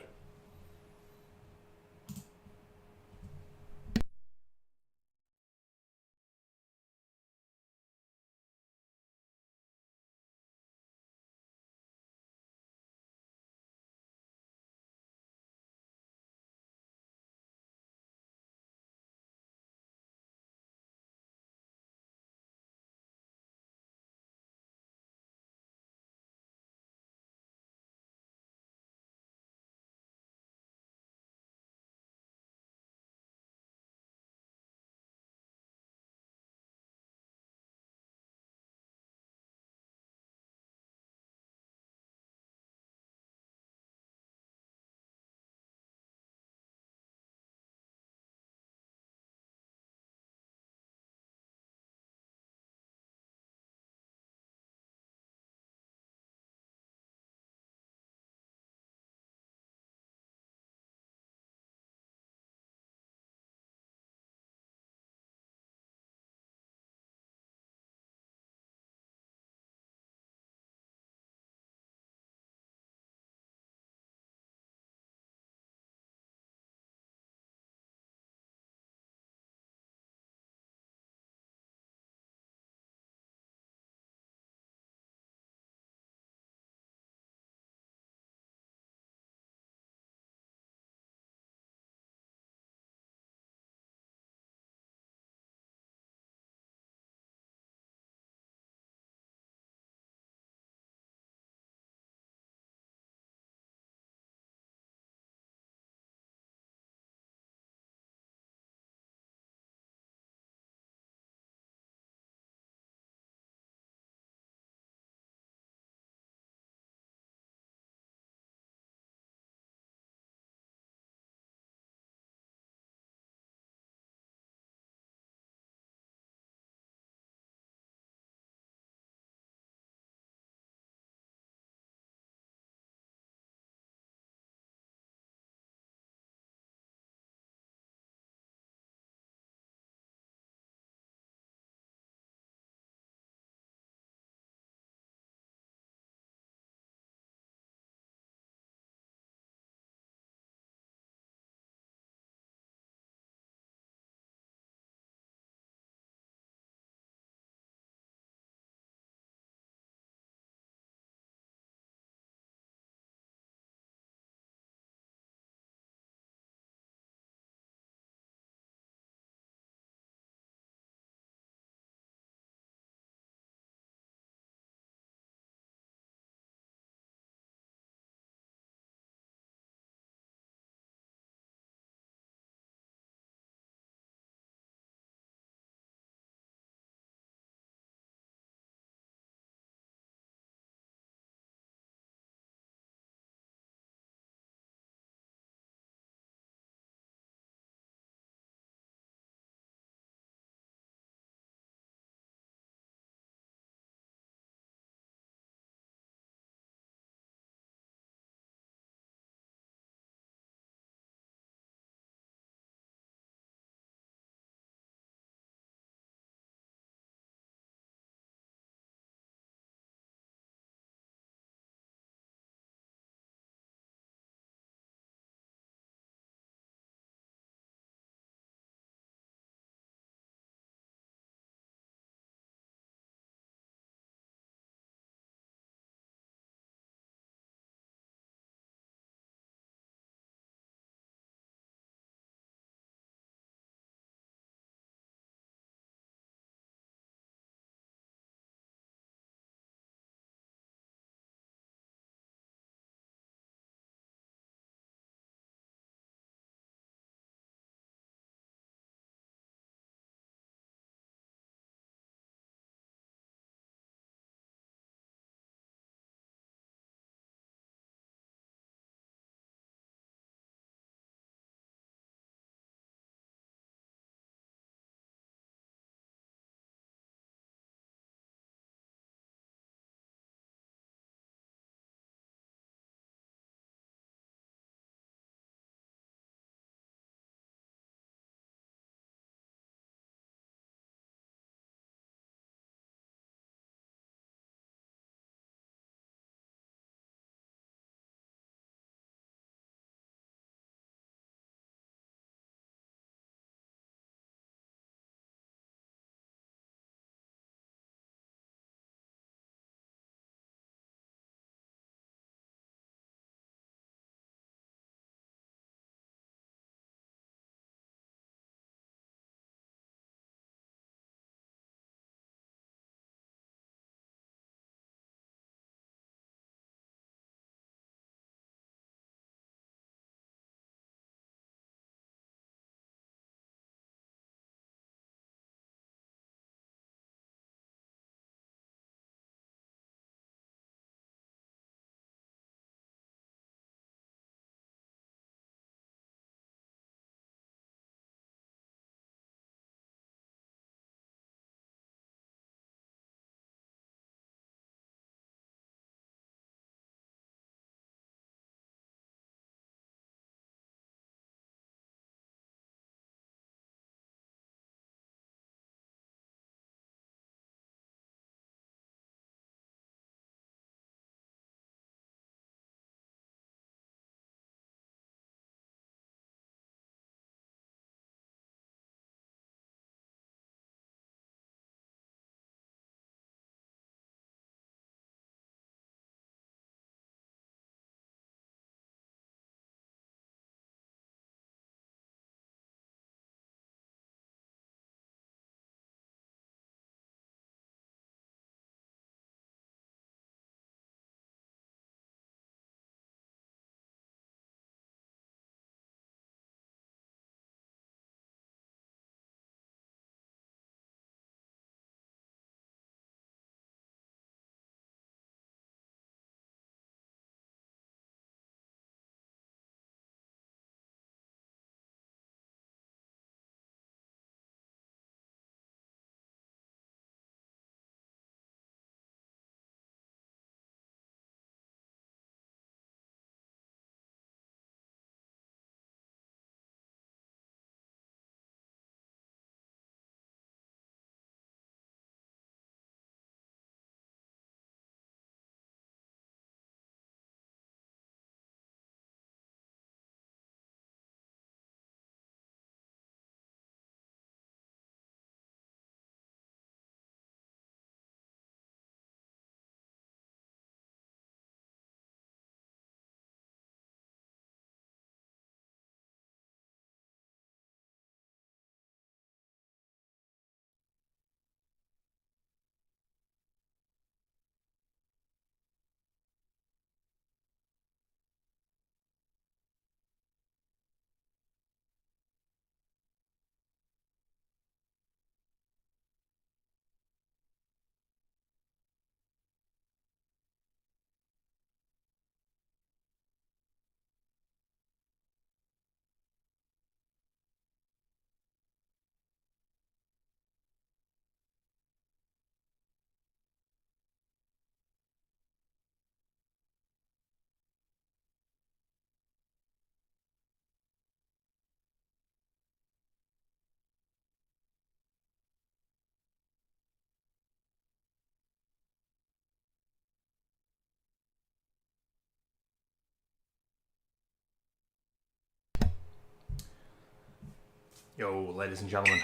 Speaker 2: Yo, ladies and gentlemen,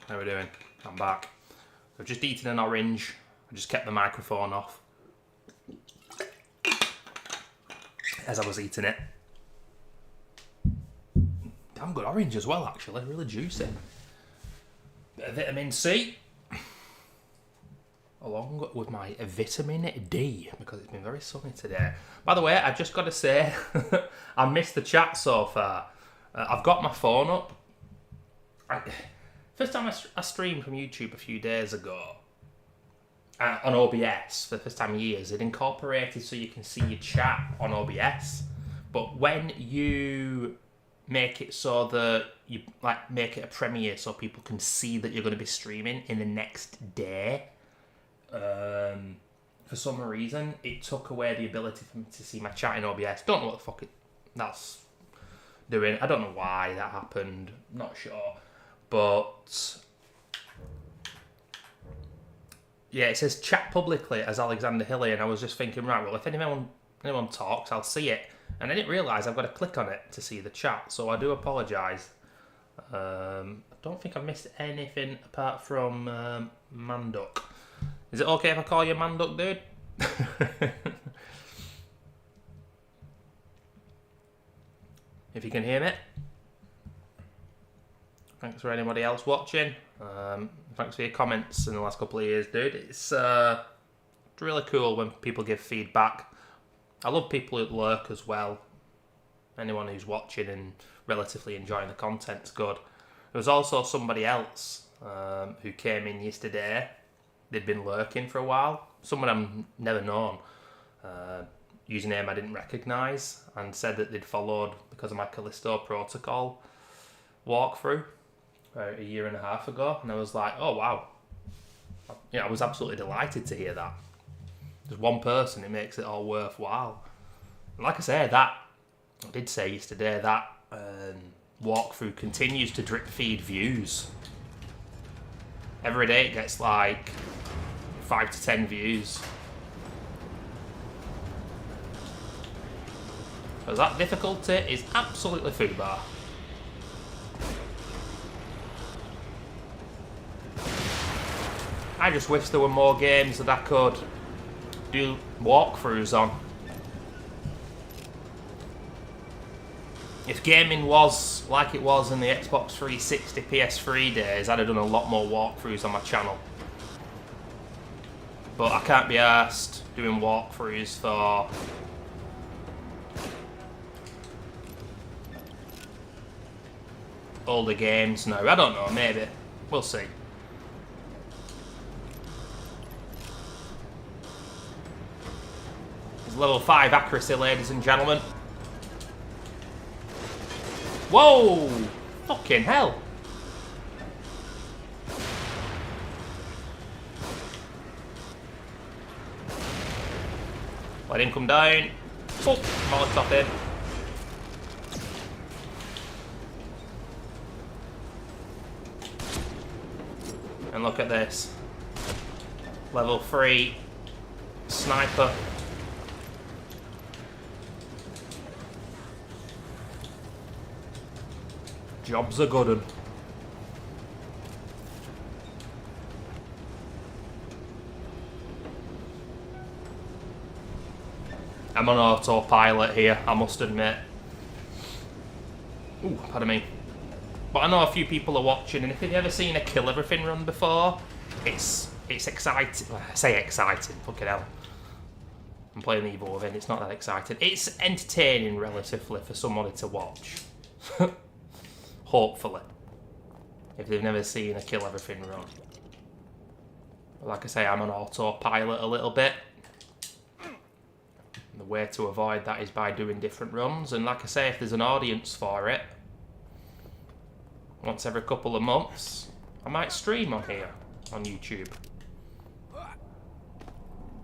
Speaker 2: how are we doing? I'm back. I've just eaten an orange. I just kept the microphone off as I was eating it. Damn good orange as well, actually. Really juicy. Bit of vitamin C. Along with my vitamin D, because it's been very sunny today. By the way, I've just got to say, I missed the chat so far. I've got my phone up. First time I streamed from YouTube a few days ago, on OBS, for the first time in years, it incorporated so you can see your chat on OBS. But when you make it so that you make it a premiere so people can see that you're going to be streaming in the next day, for some reason it took away the ability for me to see my chat in OBS. Don't know what the fuck that's doing. I don't know why that happened. Not sure. But yeah, it says chat publicly as Alexander Hilly, and I was just thinking, right, well, if anyone talks, I'll see it. And I didn't realise I've got to click on it to see the chat, so I do apologise. I don't think I've missed anything apart from Manduk. Is it okay if I call you Manduk, dude? If you can hear me. Thanks for anybody else watching. Thanks for your comments in the last couple of years, dude. It's really cool when people give feedback. I love people who lurk as well. Anyone who's watching and relatively enjoying the content's good. There was also somebody else who came in yesterday. They'd been lurking for a while. Someone I've never known. Username I didn't recognise, and said that they'd followed because of my Callisto Protocol walkthrough about a year and a half ago, and I was like, oh wow. I was absolutely delighted to hear that. There's one person, it makes it all worthwhile. And like I say, I did say yesterday, that walkthrough continues to drip feed views. Every day it gets like 5 to 10 views. So that difficulty is absolutely foobar. I just wish there were more games that I could do walkthroughs on. If gaming was like it was in the Xbox 360 PS3 days, I'd have done a lot more walkthroughs on my channel. But I can't be arsed doing walkthroughs for older games now. I don't know, maybe. We'll see. It's level 5 accuracy, ladies and gentlemen. Whoa! Fucking hell. Let him come down. Oh, Molotov in. And look at this. Level 3 sniper. Job's a good one. I'm on autopilot here, I must admit. Ooh, pardon me. But I know a few people are watching, and if you've ever seen a Kill Everything run before, it's exciting. Well, I say exciting, fucking hell. I'm playing the Evo Within, it's not that exciting. It's entertaining, relatively, for somebody to watch. Hopefully. If they've never seen a Kill Everything run. But like I say, I'm on autopilot a little bit. And the way to avoid that is by doing different runs. And like I say, if there's an audience for it, once every couple of months, I might stream on here, on YouTube.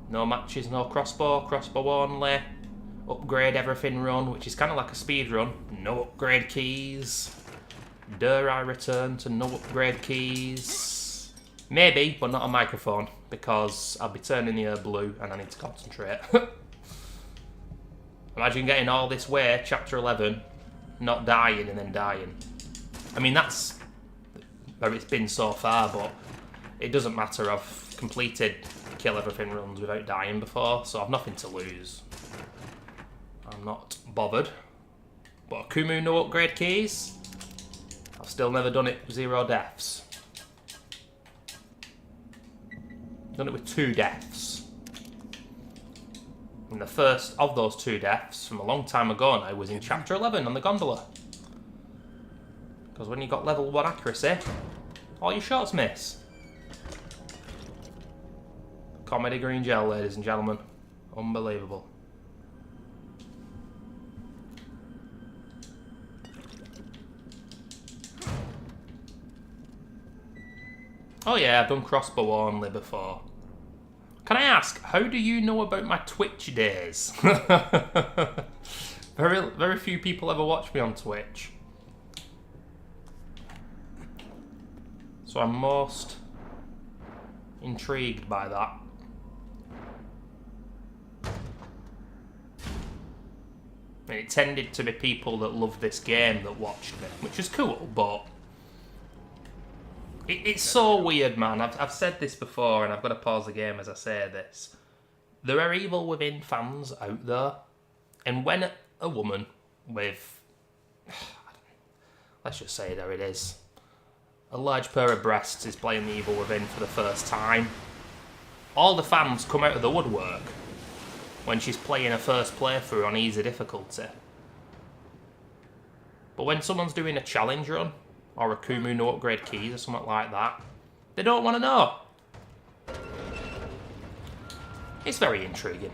Speaker 2: No matches, no crossbow only. Upgrade everything run, which is kind of like a speed run. No upgrade keys. Dare I return to no upgrade keys? Maybe, but not a microphone, because I'll be turning the air blue and I need to concentrate. Imagine getting all this way, chapter 11, not dying and then dying. I mean, that's where it's been so far, but it doesn't matter. I've completed kill everything runs without dying before, so I've nothing to lose. I'm not bothered. But Akumu no upgrade keys? I've still never done it with 0 deaths. Done it with 2 deaths. And the first of those 2 deaths from a long time ago now was in chapter 11 on the gondola. Because when you got level 1 accuracy, all your shots miss. Comedy green gel, ladies and gentlemen. Unbelievable. Oh yeah, I've done crossbow only before. Can I ask, how do you know about my Twitch days? Very few people ever watch me on Twitch. So I'm most intrigued by that. And it tended to be people that loved this game that watched me, which is cool, but it's so weird, man. I've said this before, and I've got to pause the game as I say this. There are evil within fans out there, and when a woman with, let's just say there it is, a large pair of breasts is playing the evil within for the first time, all the fans come out of the woodwork when she's playing her first playthrough on easy difficulty. But when someone's doing a challenge run, or a Kumu no upgrade keys or something like that, they don't want to know. It's very intriguing.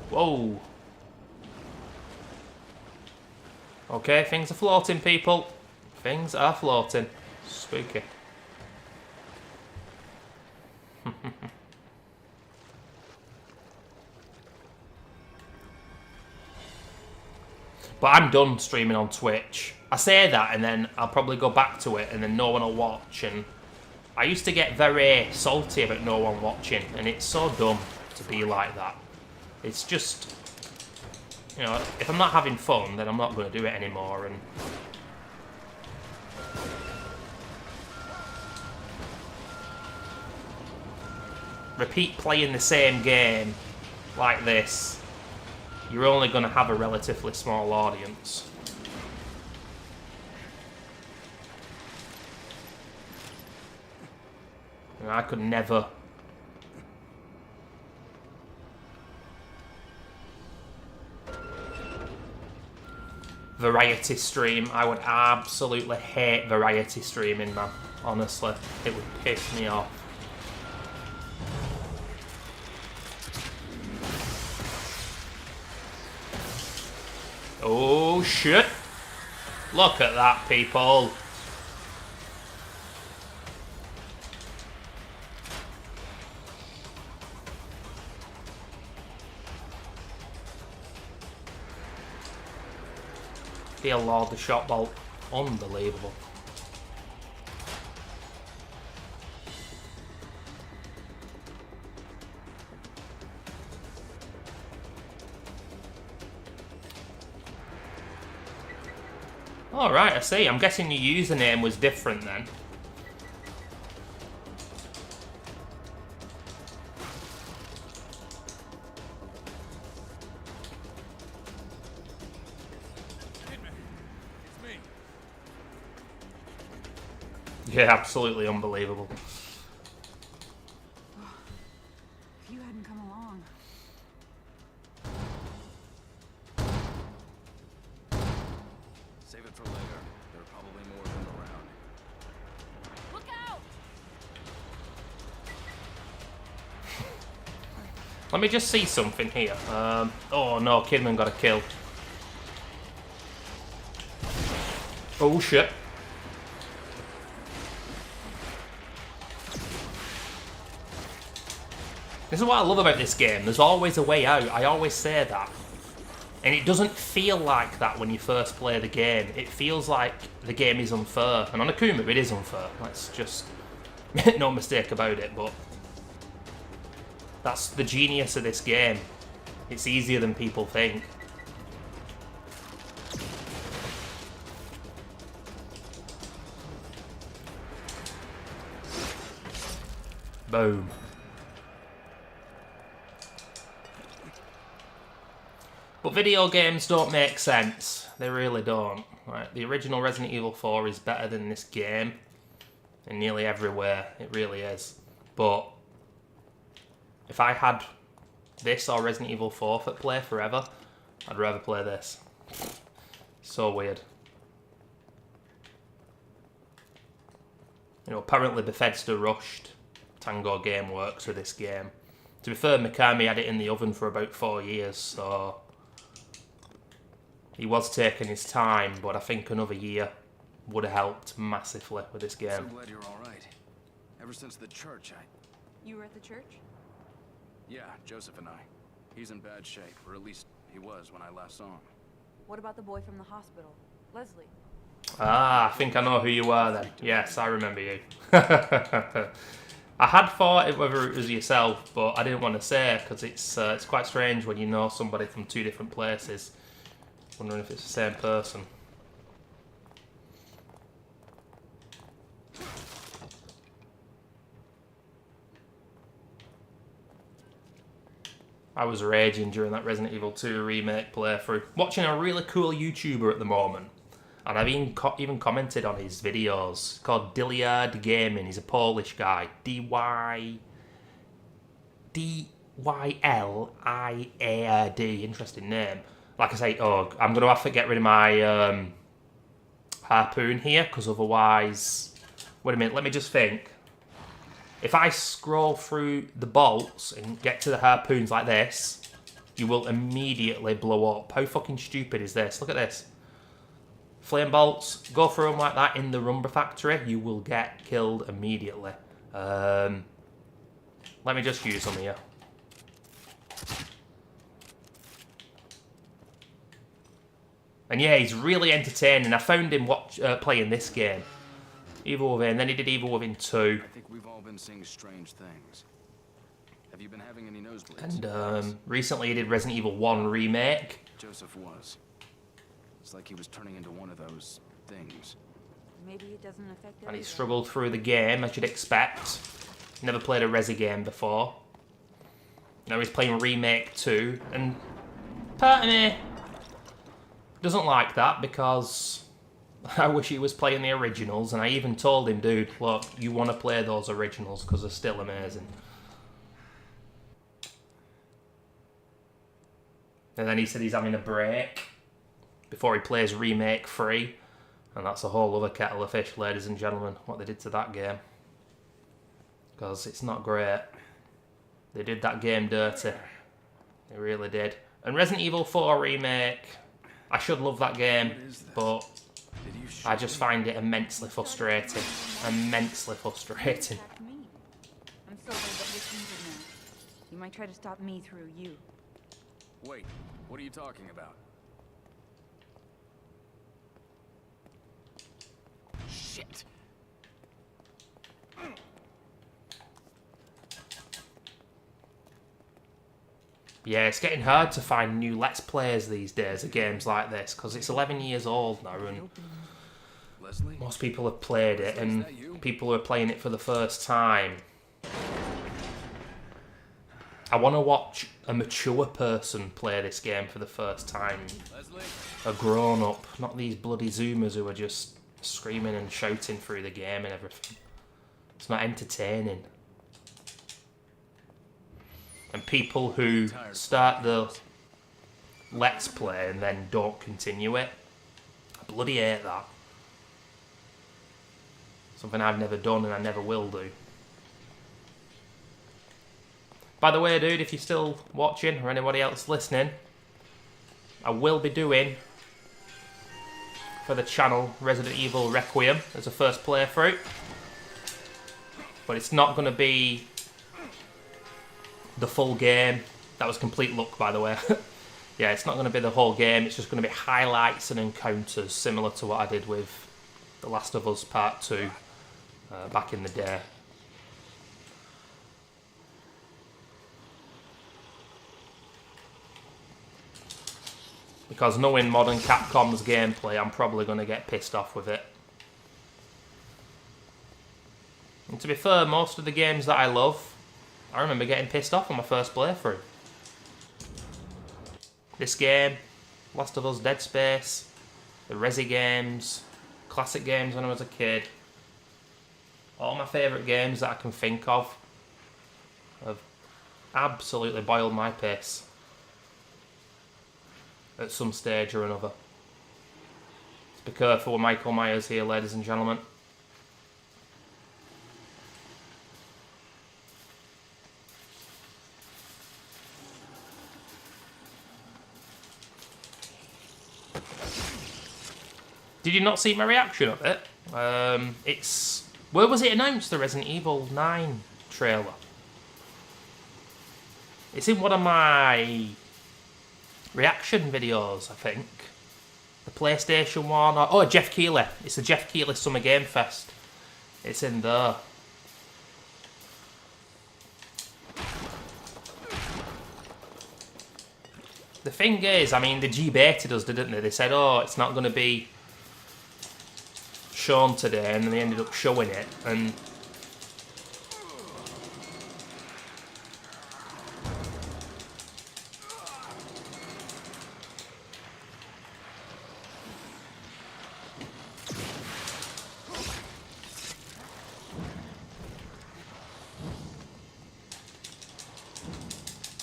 Speaker 2: Whoa. Okay, things are floating, people. Things are floating. Spooky. But I'm done streaming on Twitch. I say that and then I'll probably go back to it and then no one will watch. And I used to get very salty about no one watching, and it's so dumb to be like that. It's just, you know, if I'm not having fun, then I'm not going to do it anymore. And repeat playing the same game like this, you're only going to have a relatively small audience. And I could never. Variety stream. I would absolutely hate variety streaming, man. Honestly, it would piss me off. Oh shit! Look at that, people. Dear Lord, the shot bolt. Unbelievable. Alright, I see. I'm guessing your username was different then. Yeah, absolutely unbelievable.
Speaker 7: If you hadn't come along.
Speaker 1: Save it for later. There are probably more of them around.
Speaker 5: Look out!
Speaker 2: Let me just see something here. Oh no, Kidman got a kill. Oh shit. This is what I love about this game. There's always a way out. I always say that. And it doesn't feel like that when you first play the game. It feels like the game is unfair. And on Akuma, it is unfair. Let's just make no mistake about it. But that's the genius of this game. It's easier than people think. Boom. But video games don't make sense. They really don't. Right? The original Resident Evil 4 is better than this game in nearly everywhere. It really is. But if I had this or Resident Evil 4 for play forever, I'd rather play this. So weird. You know, apparently Bethesda rushed Tango Gameworks with this game. To be fair, Mikami had it in the oven for about 4 years, so he was taking his time, but I think another year would have helped massively with this
Speaker 1: So
Speaker 2: game.
Speaker 1: glad you're all right. Ever since the church,
Speaker 8: You were at the church?
Speaker 1: Yeah, Joseph and I. He's in bad shape, or at least he was when I last saw him.
Speaker 8: What about the boy from the hospital? Leslie.
Speaker 2: Ah, I think I know who you are then. Yes, I remember you. I had thought whether it was yourself, but I didn't want to say because it's quite strange when you know somebody from two different places. Wondering if it's the same person. I was raging during that Resident Evil 2 remake playthrough, watching a really cool YouTuber at the moment. And I've even commented on his videos. Called Dilliard Gaming. He's a Polish guy. D-Y-L-I-A-R-D. Interesting name. Like I say, I'm going to have to get rid of my harpoon here, because otherwise... Wait a minute, let me just think. If I scroll through the bolts and get to the harpoons like this, you will immediately blow up. How fucking stupid is this? Look at this. Flame bolts, go through them like that in the Rumba Factory, you will get killed immediately. Let me just use them here. And yeah, he's really entertaining. I found him playing this game. Evil Within, then he did Evil Within 2.
Speaker 1: I think we've all been seeing strange things. Have you been having any nosebleeds?
Speaker 2: And recently he did Resident Evil 1 Remake.
Speaker 1: Joseph was. It's like he was turning into one of those things.
Speaker 8: Maybe it doesn't affect
Speaker 2: And he
Speaker 8: everyone.
Speaker 2: struggled through the game, as you'd expect. Never played a Resi game before. Now he's playing Remake 2, and part of me doesn't like that because I wish he was playing the originals, and I even told him, dude, look, you want to play those originals because they're still amazing. And then he said he's having a break before he plays Remake 3, and that's a whole other kettle of fish, ladies and gentlemen, what they did to that game. Because it's not great. They did that game dirty. They really did. And Resident Evil 4 Remake, I should love that game, but I just find it immensely frustrating. Immensely frustrating.
Speaker 8: Attack me. I'm so worried that you're injured now. You might try to stop me through you.
Speaker 1: Wait, what are you talking about? Shit!
Speaker 2: Yeah, it's getting hard to find new Let's Plays these days of games like this, because it's 11 years old now, and
Speaker 1: Leslie?
Speaker 2: most people have played it, and people who are playing it for the first time. I want to watch a mature person play this game for the first time.
Speaker 1: Leslie?
Speaker 2: A grown-up, not these bloody Zoomers who are just screaming and shouting through the game and everything. It's not entertaining. And people who start the Let's Play and then don't continue it, I bloody hate that. Something I've never done and I never will do. By the way, dude, if you're still watching or anybody else listening, I will be doing for the channel Resident Evil Requiem as a first playthrough. But it's not going to be the full game. That was complete luck, by the way. Yeah, it's not going to be the whole game. It's just going to be highlights and encounters, similar to what I did with The Last of Us Part 2 back in the day. because knowing modern Capcom's gameplay, I'm probably going to get pissed off with it. And to be fair, most of the games that I love, I remember getting pissed off on my first playthrough. This game, Last of Us, Dead Space, the Resi games, classic games when I was a kid. All my favourite games that I can think of have absolutely boiled my piss at some stage or another. Let's be careful with Michael Myers here, ladies and gentlemen. Did you not see my reaction of it? Where was it announced, the Resident Evil 9 trailer? It's in one of my reaction videos, I think. The PlayStation one. Oh, Jeff Keighley. It's the Jeff Keighley Summer Game Fest. It's in there. The thing is, I mean, they G-baited us, didn't they? They said, oh, it's not going to be shown today, and then they ended up showing it, and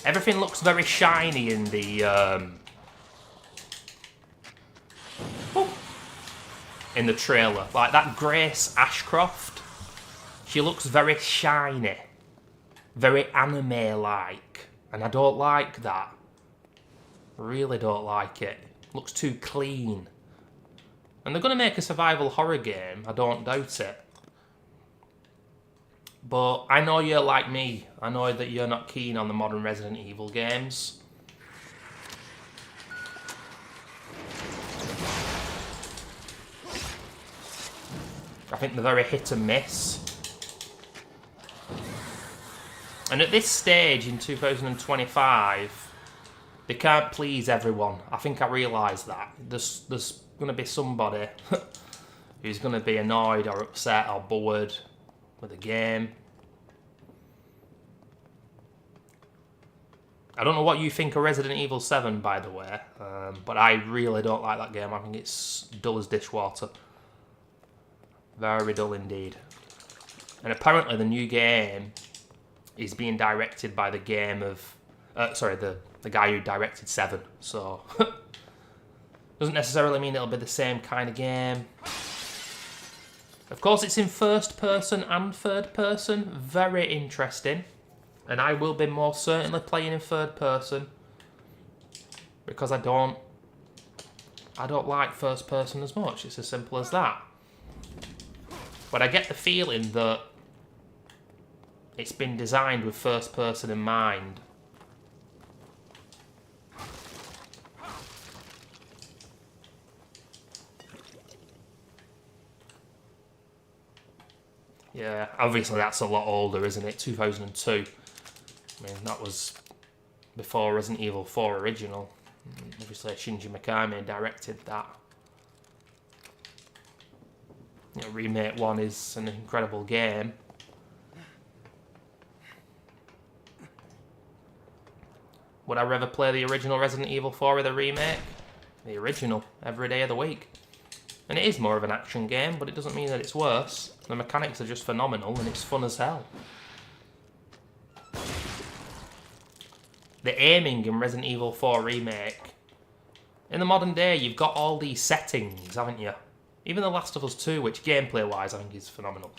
Speaker 2: everything looks very shiny in the trailer. Like that Grace Ashcroft, she looks very shiny, very anime-like, and I don't like that. Really don't like it. Looks too clean. And they're going to make a survival horror game, I don't doubt it. But I know you're like me. I know that you're not keen on the modern Resident Evil games. I think they're very hit and miss. And at this stage in 2025, they can't please everyone. I think I realise that. There's going to be somebody who's going to be annoyed or upset or bored with the game. I don't know what you think of Resident Evil 7, by the way, but I really don't like that game. I think it's dull as dishwater. Very dull indeed. And apparently the new game is being directed by the game of... the guy who directed 7, so... doesn't necessarily mean it'll be the same kind of game. Of course, it's in first person and third person. Very interesting. And I will be more certainly playing in third person. Because I don't like first person as much. It's as simple as that. But I get the feeling that it's been designed with first person in mind. Yeah, obviously that's a lot older, isn't it? 2002. I mean, that was before Resident Evil 4 original. Obviously Shinji Mikami directed that. You know, Remake 1 is an incredible game. Would I rather play the original Resident Evil 4 or the remake? The original, every day of the week. And it is more of an action game, but it doesn't mean that it's worse. The mechanics are just phenomenal and it's fun as hell. The aiming in Resident Evil 4 Remake. In the modern day, you've got all these settings, haven't you? Even The Last of Us 2, which gameplay-wise I think is phenomenal.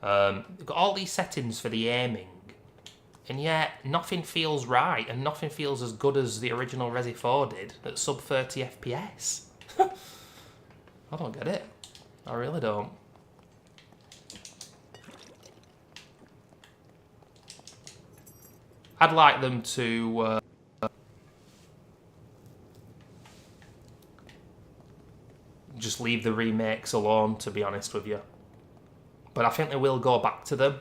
Speaker 2: You've got all these settings for the aiming. And yet, nothing feels right, and nothing feels as good as the original Resi 4 did at sub 30 FPS. I don't get it. I really don't. I'd like them to just leave the remakes alone, to be honest with you. But I think they will go back to them.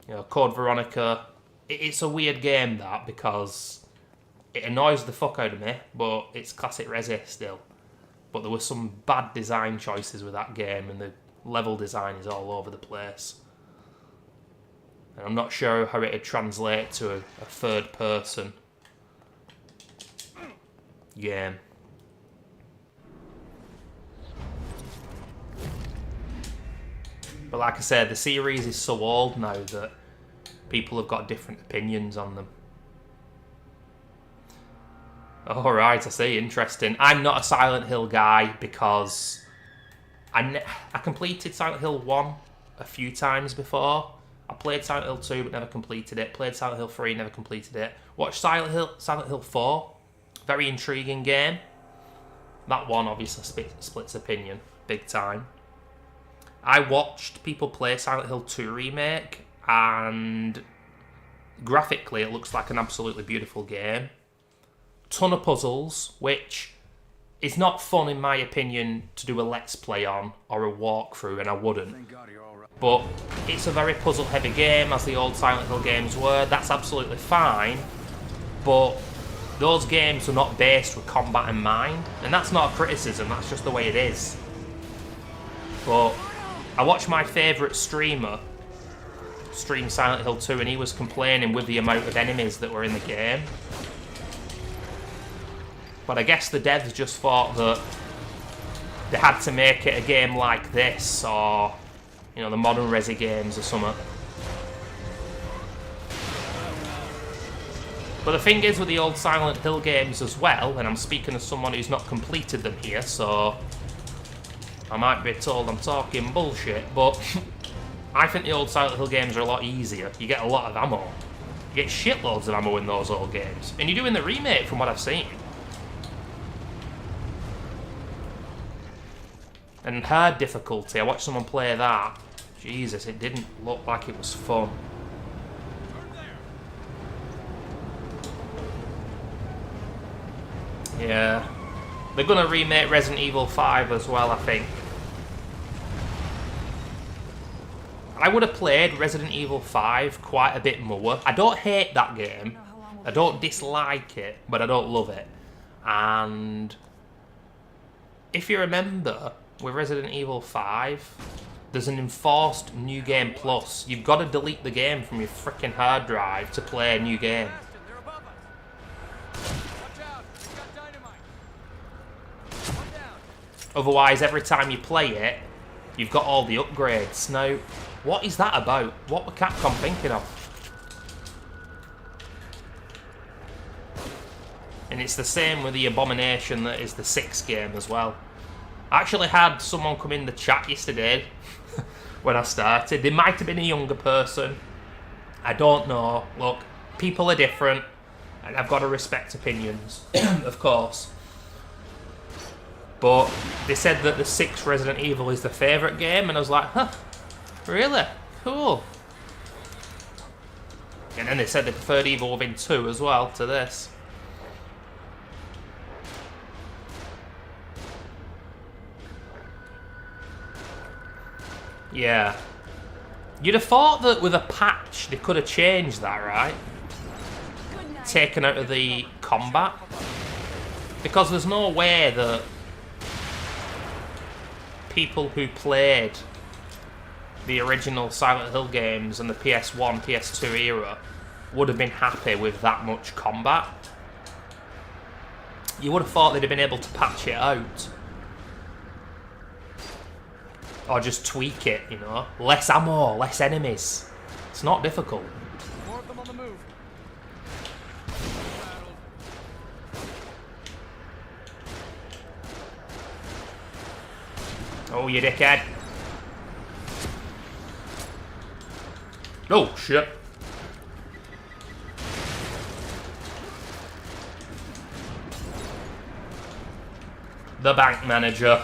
Speaker 2: You know, Code Veronica, it's a weird game, that, because it annoys the fuck out of me, but it's classic Resi still. But there were some bad design choices with that game, and the level design is all over the place. And I'm not sure how it would translate to a third person game. But like I said, the series is so old now that people have got different opinions on them. Alright, I see, interesting. I'm not a Silent Hill guy because I completed Silent Hill 1 a few times before. I played Silent Hill 2 but never completed it. Played Silent Hill 3, never completed it. Watched Silent Hill 4. Very intriguing game. That one obviously splits opinion, big time. I watched people play Silent Hill 2 Remake, and graphically it looks like an absolutely beautiful game. Ton of puzzles, which is not fun in my opinion to do a let's play on or a walkthrough, and I wouldn't. But it's a very puzzle heavy game, as the old Silent Hill games were. That's absolutely fine, but those games are not based with combat in mind, and that's not a criticism, that's just the way it is. But I watched my favourite streamer stream Silent Hill 2, and he was complaining with the amount of enemies that were in the game. But I guess the devs just thought that they had to make it a game like this, or, you know, the modern Resi games or something. But the thing is with the old Silent Hill games as well, and I'm speaking as someone who's not completed them here, so I might be told I'm talking bullshit, but I think the old Silent Hill games are a lot easier. You get a lot of ammo. You get shitloads of ammo in those old games. And you do in the remake, from what I've seen. And hard difficulty, I watched someone play that. Jesus, it didn't look like it was fun. Yeah. They're gonna remake Resident Evil 5 as well, I think. I would have played Resident Evil 5 quite a bit more. I don't hate that game. I don't dislike it, but I don't love it. And if you remember, with Resident Evil 5, there's an enforced New Game Plus. You've got to delete the game from your freaking hard drive to play a new game. Otherwise, every time you play it, you've got all the upgrades. Now, what is that about? What were Capcom thinking of? And it's the same with the abomination that is the 6th game as well. I actually had someone come in the chat yesterday when I started. They might have been a younger person. I don't know. Look, people are different, and I've got to respect opinions, of course. But they said that the 6th Resident Evil is their favourite game, and I was like, huh, really? Cool. And then they said they preferred Evil Within 2 as well to this. Yeah. You'd have thought that with a patch they could have changed that, right? Taken out of the combat. Because there's no way that people who played the original Silent Hill games and the PS1, PS2 era would have been happy with that much combat. You would have thought they'd have been able to patch it out. Or just tweak it, you know. Less ammo, less enemies. It's not difficult.
Speaker 1: More of them on the move.
Speaker 2: Oh, you dickhead. Oh, shit. The bank manager.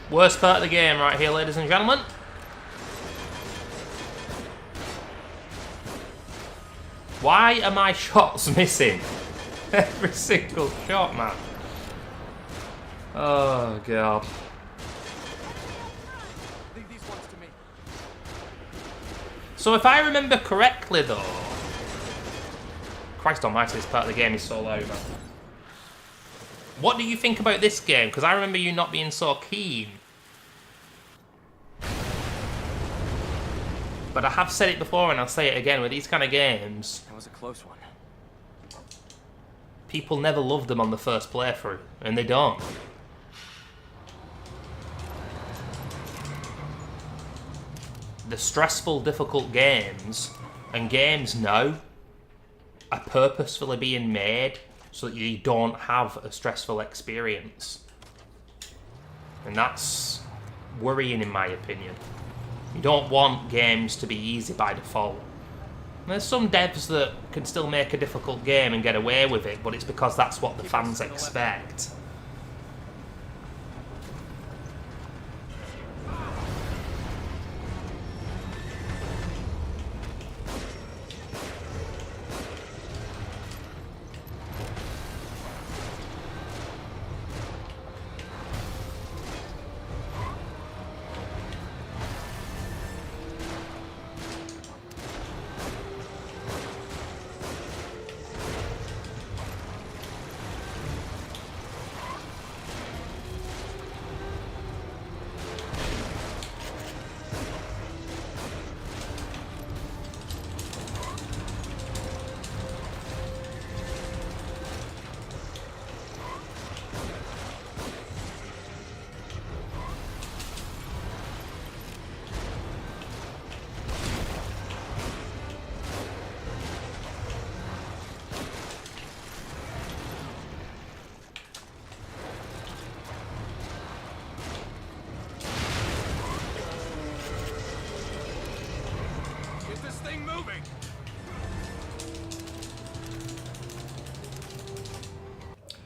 Speaker 2: Worst part of the game right here, ladies and gentlemen. Why are my shots missing? Every single shot, man. Oh, God. So if I remember correctly, though... Christ almighty, this part of the game is so loud, man. What do you think about this game? Because I remember you not being so keen. But I have said it before and I'll say it again, with these kind of games...
Speaker 1: That was a close one.
Speaker 2: People never love them on the first playthrough, and they don't. The stressful, difficult games, and games now, are purposefully being made so that you don't have a stressful experience. And that's worrying in my opinion. You don't want games to be easy by default. And there's some devs that can still make a difficult game and get away with it, but it's because that's what the fans expect.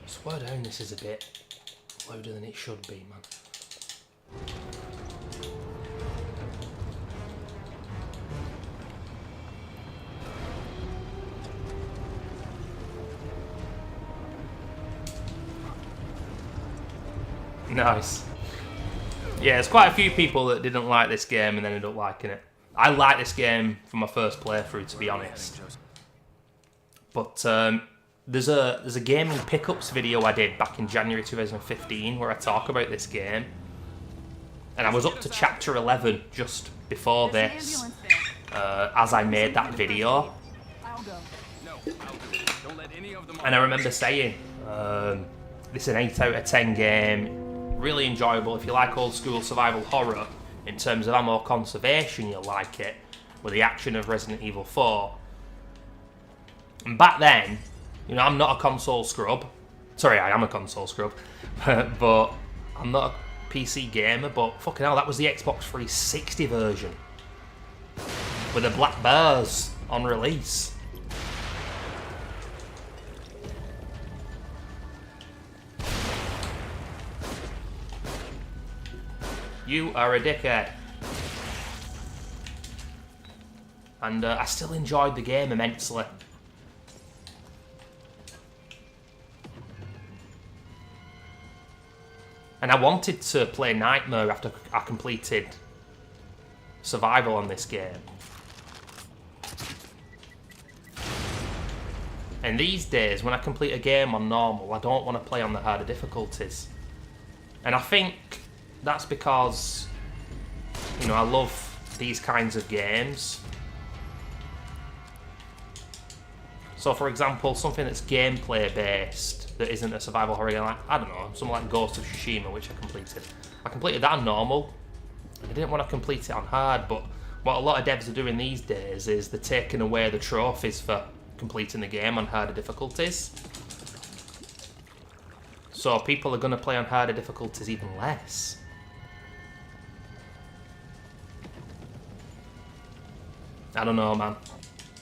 Speaker 2: Swear down, this is a bit louder than it should be, man. Nice. Yeah, there's quite a few people that didn't like this game and then ended up liking it. I like this game from my first playthrough, to be honest. But there's a gaming pickups video I did back in January 2015 where I talk about this game, and I was up to chapter 11 just before this as I made that video. And I remember saying this is an 8 out of 10 game, really enjoyable. If you like old school survival horror, in terms of ammo conservation, you'll like it, with the action of Resident Evil 4. And back then, you know, I'm not a console scrub. Sorry, I am a console scrub. But I'm not a PC gamer, but fucking hell, that was the Xbox 360 version. With the black bars on release. You are a dickhead. And I still enjoyed the game immensely. And I wanted to play Nightmare after I completed Survival on this game. And these days, when I complete a game on normal, I don't want to play on the harder difficulties. And I think that's because, you know, I love these kinds of games. So, for example, something that's gameplay based, that isn't a survival horror game, like, I don't know, something like Ghost of Tsushima, which I completed. I completed that on normal. I didn't want to complete it on hard, but what a lot of devs are doing these days is they're taking away the trophies for completing the game on harder difficulties. So people are going to play on harder difficulties even less. I don't know, man.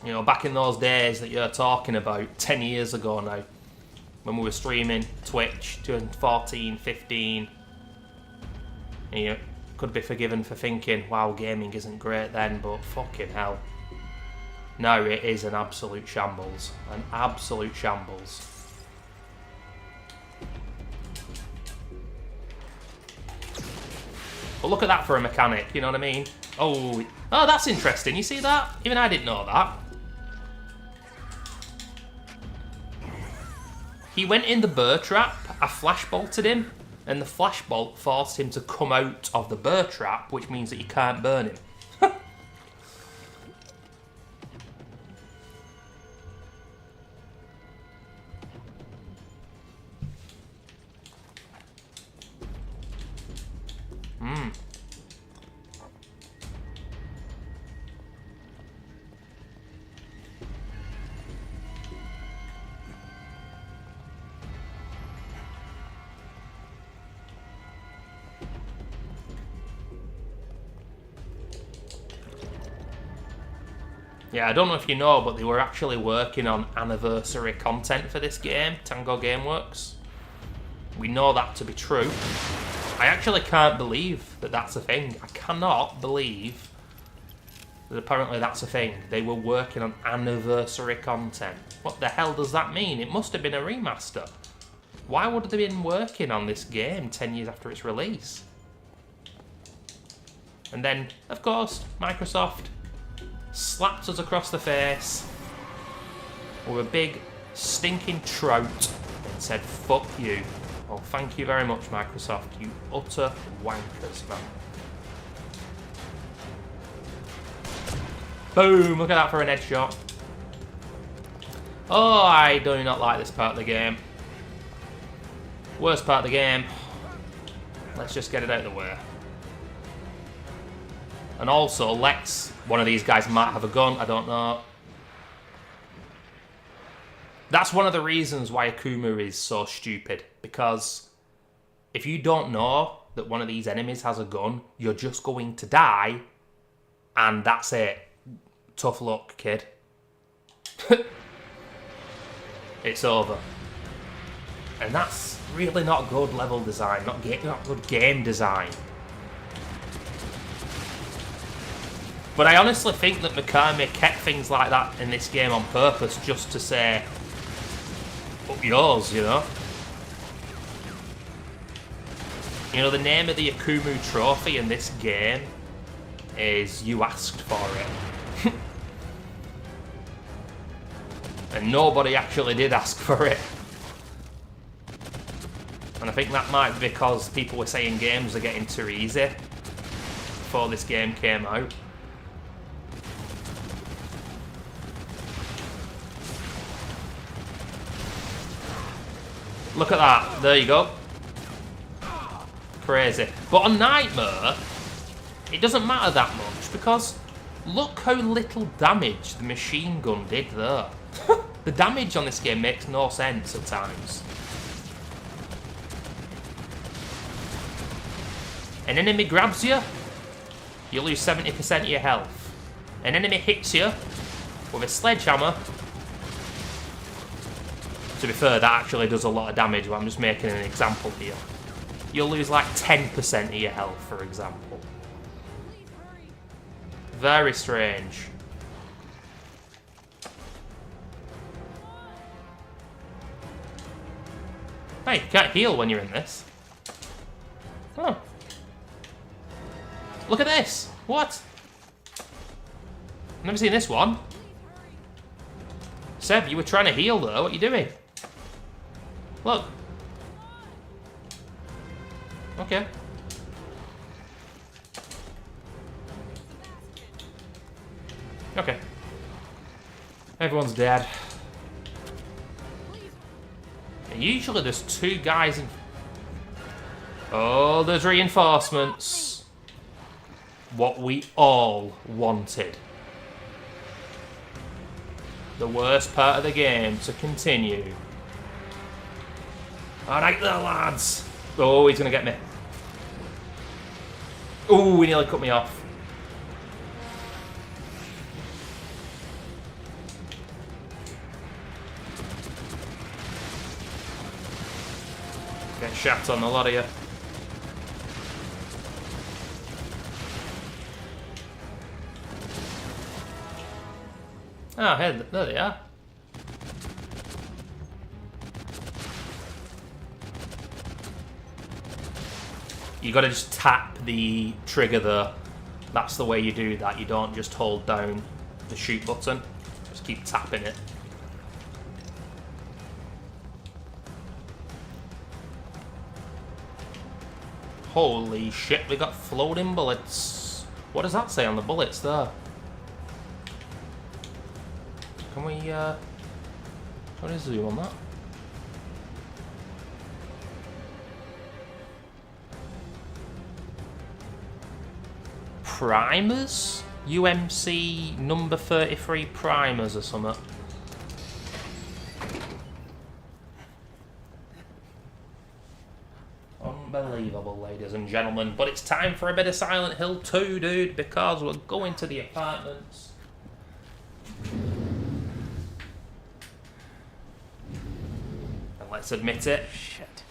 Speaker 2: You know, back in those days that you're talking about, 10 years ago now, when we were streaming Twitch, 2014, 15, You could be forgiven for thinking, wow, gaming isn't great then, but fucking hell. No, it is an absolute shambles. An absolute shambles. But look at that for a mechanic, you know what I mean? Oh, that's interesting. You see that? Even I didn't know that. He went in the burr trap, I flashbolted him, and the flashbolt forced him to come out of the burr trap, which means that you can't burn him. Yeah, I don't know if you know, but they were actually working on anniversary content for this game, Tango Gameworks. We know that to be true. I actually can't believe that that's a thing. I cannot believe that apparently that's a thing. They were working on anniversary content. What the hell does that mean? It must have been a remaster. Why would they have been working on this game 10 years after its release? And then, of course, Microsoft slapped us across the face with a big stinking trout and said, fuck you. Well, thank you very much, Microsoft, you utter wankers, man. Boom, look at that for an headshot. Oh, I do not like this part of the game. Worst part of the game. Let's just get it out of the way. And also, one of these guys might have a gun, I don't know. That's one of the reasons why Akuma is so stupid. Because if you don't know that one of these enemies has a gun, you're just going to die. And that's it. Tough luck, kid. It's over. And that's really not good level design, not good game design. But I honestly think that Mikami kept things like that in this game on purpose, just to say, up yours, you know? You know, the name of the Akumu trophy in this game is You Asked For It. And nobody actually did ask for it. And I think that might be because people were saying games are getting too easy before this game came out. Look at that. There you go. Crazy. But on Nightmare, it doesn't matter that much because look how little damage the machine gun did there. The damage on this game makes no sense at times. An enemy grabs you, you lose 70% of your health. An enemy hits you with a sledgehammer. To be fair, that actually does a lot of damage, but I'm just making an example here. You'll lose like 10% of your health, for example. Very strange. Hey, you can't heal when you're in this. Huh. Look at this! What? Never seen this one. Seb, you were trying to heal though, what are you doing? Look. Okay. Okay. Everyone's dead. And usually there's two guys in... Oh, there's reinforcements. What we all wanted. The worst part of the game to continue. Alright there, lads. Oh, he's gonna get me. Oh, he nearly cut me off. Get shat on, a lot of you. Oh, hey, there they are. You gotta just tap the trigger there. That's the way you do that. You don't just hold down the shoot button. Just keep tapping it. Holy shit, we got floating bullets. What does that say on the bullets there? Can we, what is zoom on that? Primers? UMC number 33 primers or something. Unbelievable, ladies and gentlemen. But it's time for a bit of Silent Hill 2, dude, because we're going to the apartments. And let's admit it,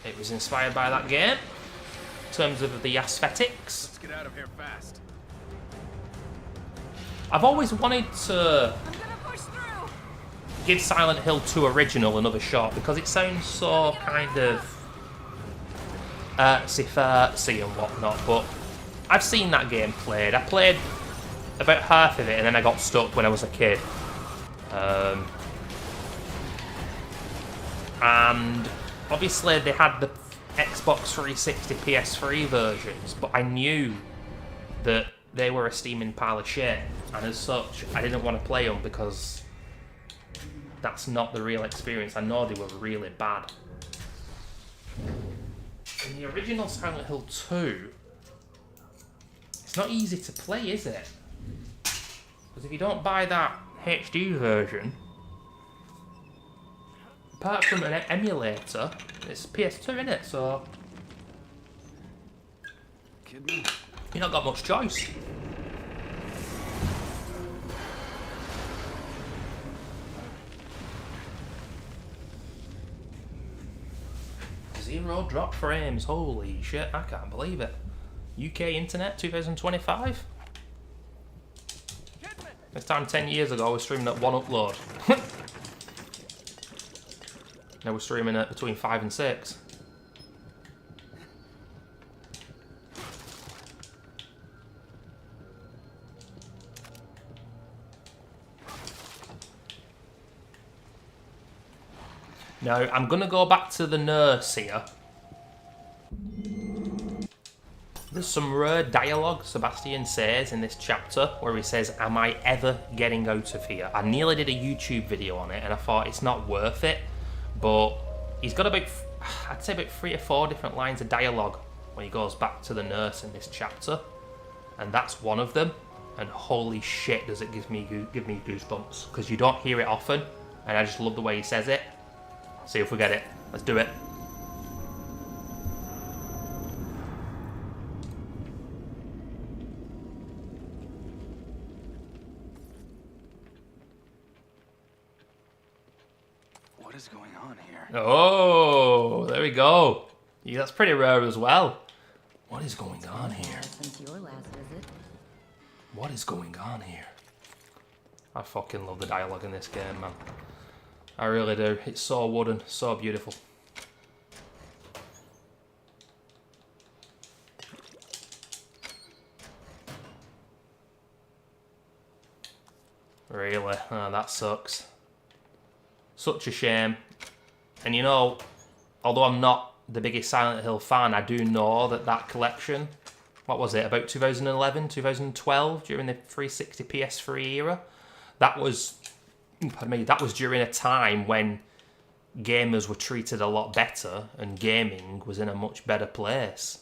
Speaker 2: it was inspired by that game, in terms of the aesthetics.
Speaker 1: Let's get out of here fast.
Speaker 2: I've always wanted to
Speaker 8: I'm gonna push through.
Speaker 2: give Silent Hill 2 Original another shot because it sounds so kind of artsy and whatnot, but I've seen that game played. I played about half of it and then I got stuck when I was a kid. And obviously they had the Xbox 360 PS3 versions, but I knew that they were a steaming pile of shit, and as such, I didn't want to play them because that's not the real experience. I know they were really bad. In the original Silent Hill 2, it's not easy to play, is it? Because if you don't buy that HD version, apart from an emulator, it's PS2, innit? So
Speaker 1: Kid me?
Speaker 2: you've not got much choice. Zero drop frames, holy shit, I can't believe it. UK internet 2025? This time 10 years ago I was streaming at 1 upload. Now we're streaming at between 5 and 6. Now, I'm going to go back to the nurse here. There's some rare dialogue Sebastian says in this chapter where he says, "Am I ever getting out of here?" I nearly did a YouTube video on it and I thought it's not worth it, but he's got about, I'd say about 3 or 4 different lines of dialogue when he goes back to the nurse in this chapter, and that's one of them. And holy shit, does it give me goosebumps, because you don't hear it often, and I just love the way he says it. See if we get it. Let's do it.
Speaker 1: What is going on here?
Speaker 2: Oh, there we go. Yeah, that's pretty rare as well. What is going on here?
Speaker 7: Since your last visit.
Speaker 2: What is going on here? I fucking love the dialogue in this game, man. I really do. It's so wooden, so beautiful. Really? Oh, that sucks. Such a shame. And you know, although I'm not the biggest Silent Hill fan, I do know that that collection, what was it, about 2011, 2012, during the 360 PS3 era, that was, pardon me, that was during a time when gamers were treated a lot better and gaming was in a much better place.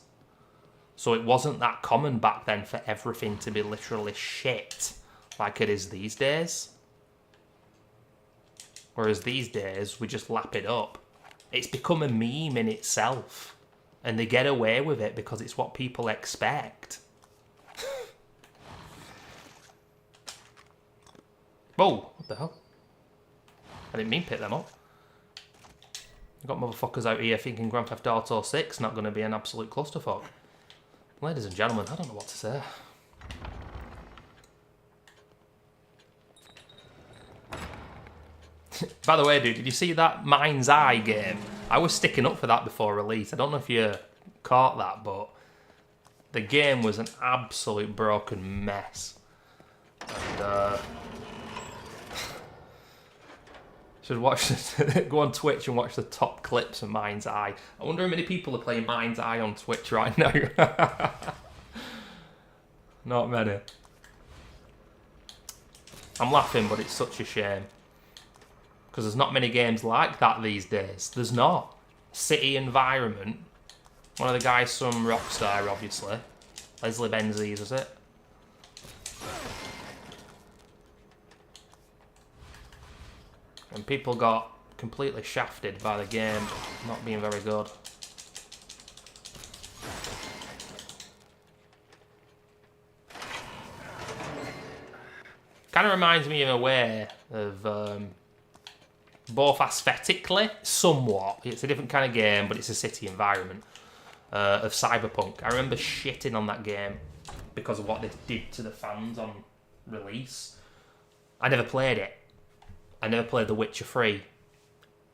Speaker 2: So it wasn't that common back then for everything to be literally shit like it is these days. Whereas these days, we just lap it up. It's become a meme in itself. And they get away with it because it's what people expect. Whoa, what the hell? I didn't mean pick them up. I've got motherfuckers out here thinking Grand Theft Auto 6 not going to be an absolute clusterfuck. Ladies and gentlemen, I don't know what to say. By the way, dude, did you see that Mind's Eye game? I was sticking up for that before release. I don't know if you caught that, but the game was an absolute broken mess. And, should watch go on Twitch and watch the top clips of Mind's Eye. I wonder how many people are playing Mind's Eye on Twitch right now. Not many. I'm laughing, but it's such a shame. Because there's not many games like that these days. There's not. City environment. One of the guys from Rockstar, obviously. Leslie Benzies, is it? And people got completely shafted by the game not being very good. Kind of reminds me in a way of both aesthetically, somewhat. It's a different kind of game, but it's a city environment of Cyberpunk. I remember shitting on that game because of what they did to the fans on release. I never played it. I never played The Witcher 3.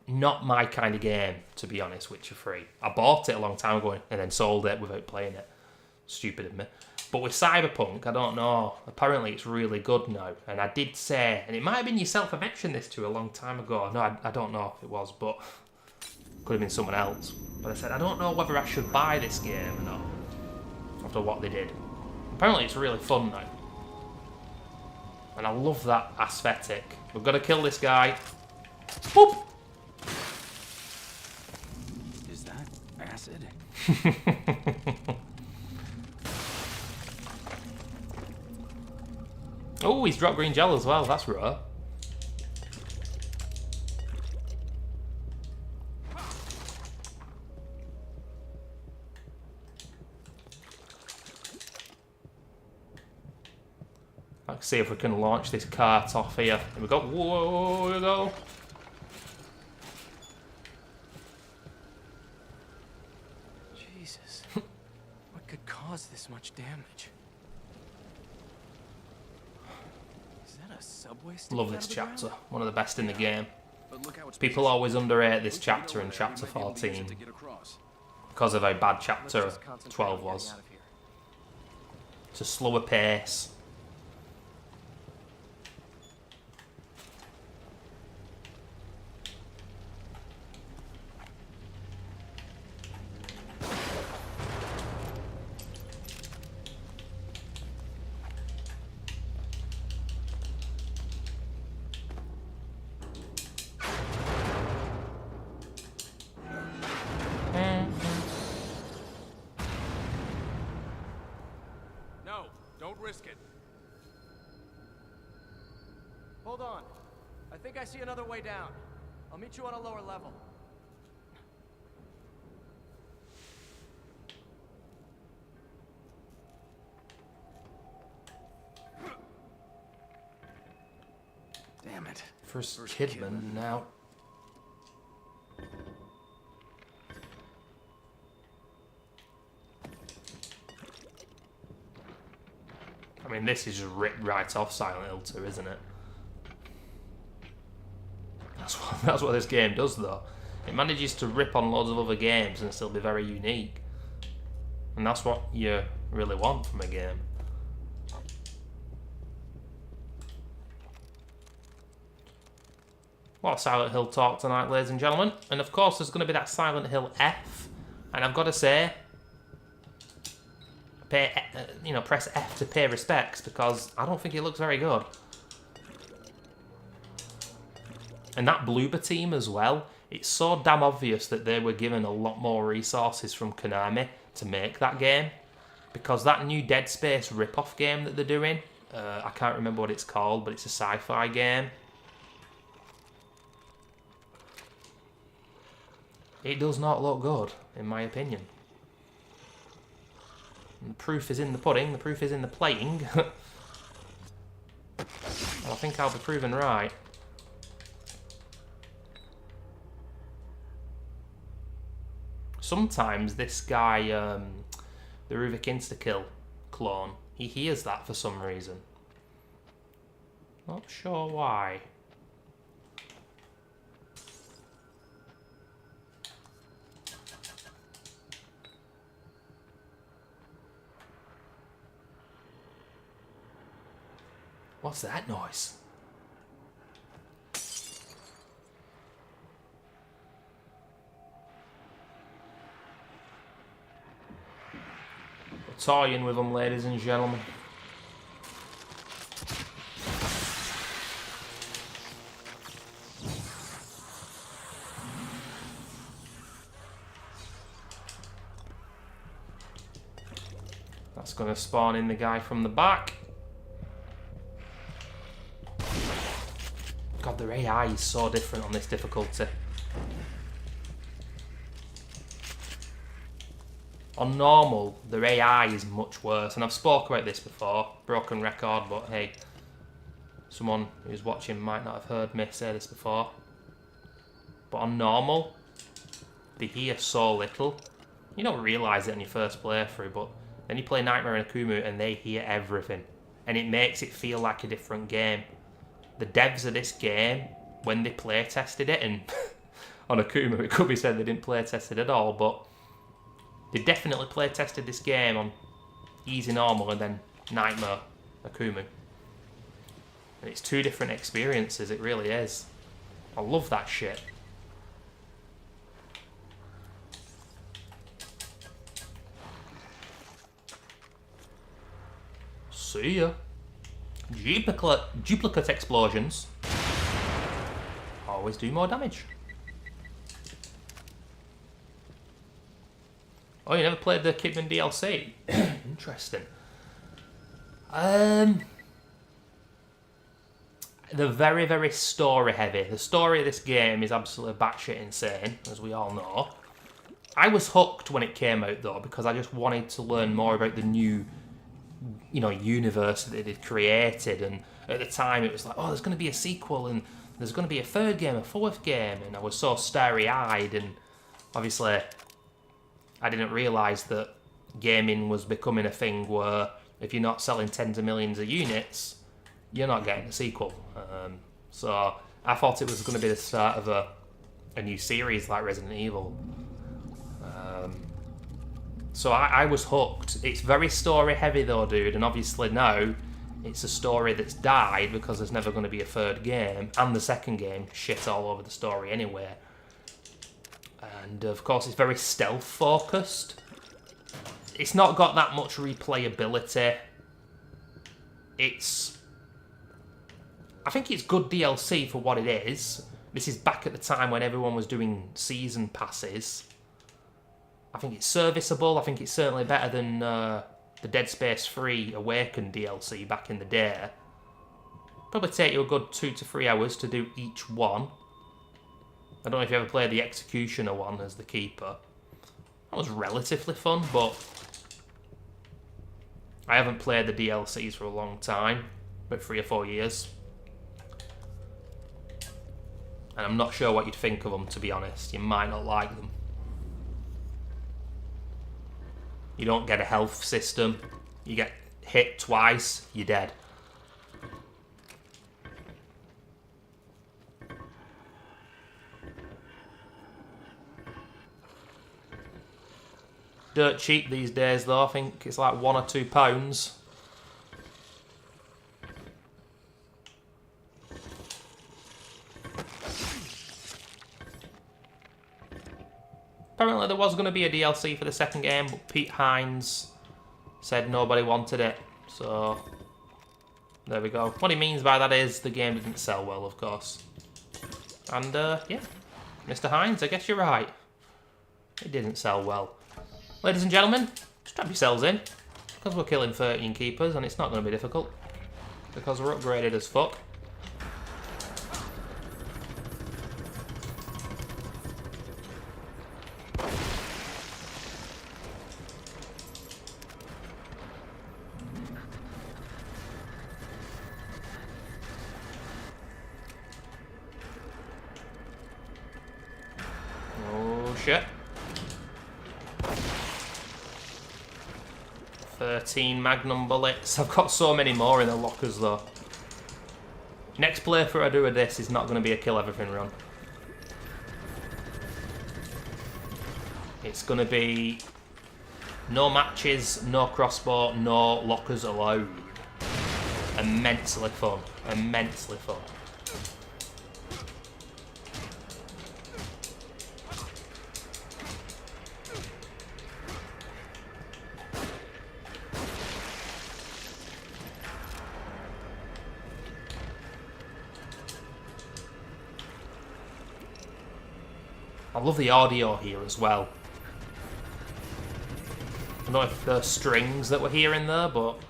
Speaker 2: Not my kind of game, to be honest, Witcher 3. I bought it a long time ago and then sold it without playing it. Stupid of me. But with Cyberpunk, I don't know. Apparently it's really good now. And I did say, and it might have been yourself I mentioned this to a long time ago. No, I don't know if it was, but could have been someone else. But I said, I don't know whether I should buy this game or not. After what they did. Apparently it's really fun now. And I love that aesthetic. We've got to kill this guy. Boop!
Speaker 3: Is that acid?
Speaker 2: Oh, he's dropped green gel as well. That's rare. Let's see if we can launch this cart off here. Here we go. Whoa, here we go.
Speaker 1: Jesus. What could cause this much damage? Is that a subway sticking
Speaker 2: Love
Speaker 1: out
Speaker 2: this
Speaker 1: of the
Speaker 2: chapter.
Speaker 1: ground?
Speaker 2: One of the best in the game.
Speaker 1: But look how it's
Speaker 2: People
Speaker 1: positioned.
Speaker 2: always underrate this
Speaker 1: Once you get
Speaker 2: chapter
Speaker 1: over
Speaker 2: in
Speaker 1: there,
Speaker 2: chapter
Speaker 1: you might be able to use it
Speaker 2: 14
Speaker 1: to get across.
Speaker 2: because of how bad
Speaker 1: Let's
Speaker 2: chapter
Speaker 1: just concentrate
Speaker 2: 12
Speaker 1: on getting
Speaker 2: was.
Speaker 1: out of here.
Speaker 2: It's a slower pace.
Speaker 1: No, don't risk it. Hold on. I think I see another way down. I'll meet you on a lower level. Damn it.
Speaker 2: First
Speaker 1: First
Speaker 2: Kidman now. I mean, this is just ripped right off Silent Hill 2, isn't it? That's what this game does, though. It manages to rip on loads of other games and still be very unique. And that's what you really want from a game. A lot of Silent Hill talk tonight, ladies and gentlemen. And of course, there's going to be that Silent Hill F. And I've got to say, press F to pay respects because I don't think it looks very good. And that Bloober team as well, it's so damn obvious that they were given a lot more resources from Konami to make that game. Because that new Dead Space rip-off game that they're doing, I can't remember what it's called, but it's a sci-fi game. It does not look good, in my opinion. And the proof is in the pudding, the proof is in the playing. Well, I think I'll be proven right. Sometimes this guy, the Ruvik Instakill clone, he hears that for some reason. Not sure why. What's that noise? We're toying with them, ladies and gentlemen. That's going to spawn in the guy from the back. God, their AI is so different on this difficulty. On normal, their AI is much worse, and I've spoke about this before, broken record, but hey, someone who's watching might not have heard me say this before. But on normal, they hear so little. You don't realise it on your first playthrough, but then you play Nightmare and Akumu and they hear everything. And it makes it feel like a different game. The devs of this game, when they play tested it, and on Akumu it could be said they didn't play test it at all, but they definitely play tested this game on easy normal and then Nightmare Akumu. And it's two different experiences, it really is. I love that shit. See ya. Duplicate explosions always do more damage. Oh, you never played the Kidman DLC? Interesting. They're very, very story heavy. The story of this game is absolutely batshit insane, as we all know. I was hooked when it came out though, because I just wanted to learn more about the new, you know, universe that they'd created, and at the time it was like, oh, there's going to be a sequel, and there's going to be a third game, a fourth game, and I was so starry-eyed, and obviously I didn't realise that gaming was becoming a thing where if you're not selling tens of millions of units, you're not getting a sequel. So I thought it was going to be the start of a new series like Resident Evil. So I was hooked. It's very story heavy though, dude, and obviously now it's a story that's died because there's never going to be a third game, and the second game shit all over the story anyway. And of course it's very stealth focused. It's not got that much replayability. I think it's good DLC for what it is. This is back at the time when everyone was doing season passes. I think it's serviceable. I think it's certainly better than the Dead Space 3 Awakened DLC back in the day. Probably take you a good 2 to 3 hours to do each one. I don't know if you ever played the Executioner one as the Keeper. That was relatively fun, but I haven't played the DLCs for a long time, about 3 or 4 years. And I'm not sure what you'd think of them, to be honest. You might not like them. You don't get a health system. You get hit twice, you're dead. Dirt cheap these days though, I think it's like £1 or £2. Apparently there was going to be a DLC for the second game, but Pete Hines said nobody wanted it, so there we go. What he means by that is the game didn't sell well, of course. And yeah, Mr. Hines, I guess you're right. It didn't sell well. Ladies and gentlemen, strap yourselves in, because we're killing 13 keepers and it's not going to be difficult, because we're upgraded as fuck. Oh shit. 13 magnum bullets. I've got so many more in the lockers though. Next playthrough I do of this is not going to be a kill everything run. It's going to be no matches, no crossbow, no lockers allowed. immensely fun. Immensely fun. I love the audio here as well. I don't know if the strings that we're hearing there, but...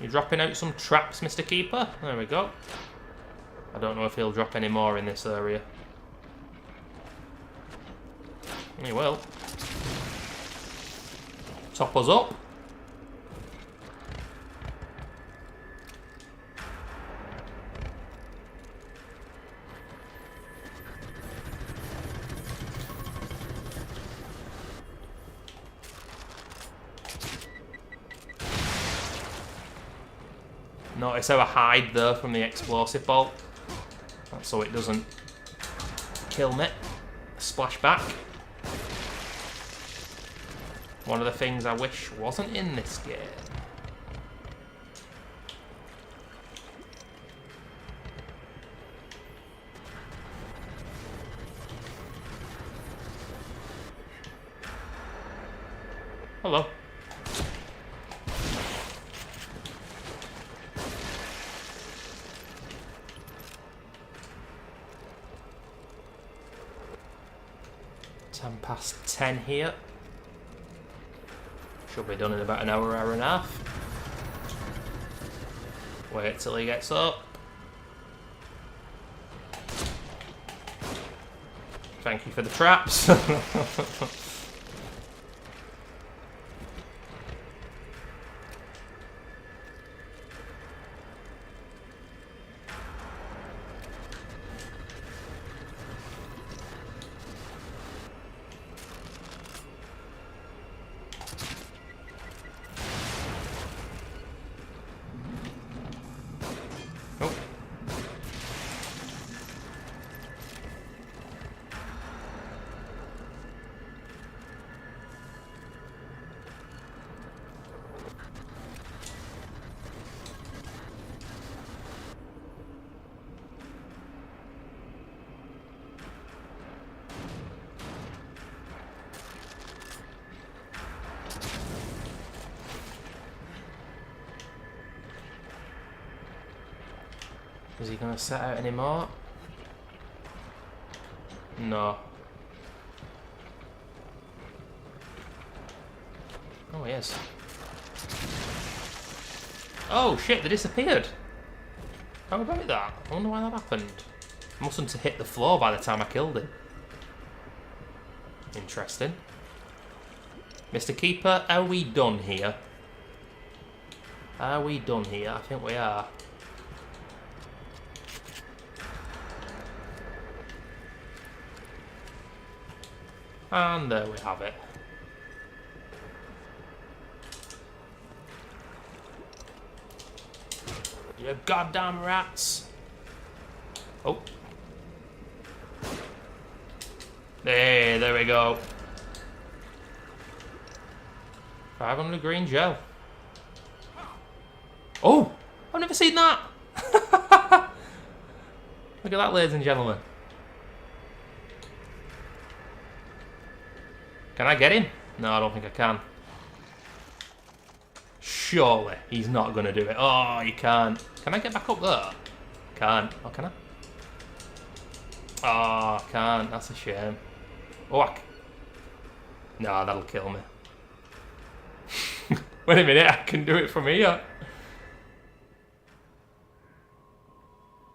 Speaker 2: You're dropping out some traps, Mr. Keeper? There we go. I don't know if he'll drop any more in this area. He will. Top us up. Notice how I hide there from the explosive bolt. That's so it doesn't kill me. Splash back. One of the things I wish wasn't in this game. Hello. Past 10 here. Should be done in about an hour, hour and a half. Wait till he gets up. Thank you for the traps. Is he going to set out any more? No. Oh, he is. Oh shit, they disappeared. How about that? I wonder why that happened. Mustn't have hit the floor by the time I killed him. Interesting. Mr. Keeper, are we done here? Are we done here? I think we are. And there we have it. You goddamn rats! Oh. Hey, there we go. 500 green gel. Oh! I've never seen that! Look at that, ladies and gentlemen. Can I get him? No, I don't think I can. Surely he's not going to do it. Oh, you can't. Can I get back up there? Can't. Oh, can I? Oh, I can't. That's a shame. Oh, no, that'll kill me. Wait a minute, I can do it from here.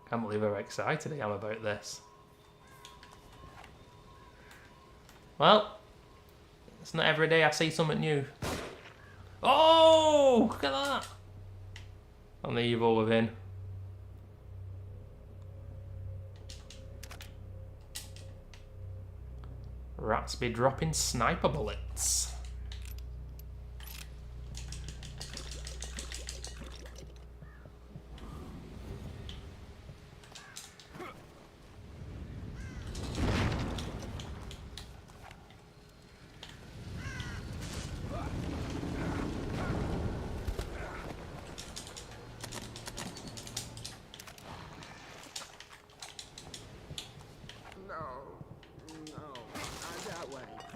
Speaker 2: Can't believe how excited I am about this. Well, it's not every day I see something new. Oh, look at that. On the evil within. Rats be dropping sniper bullets.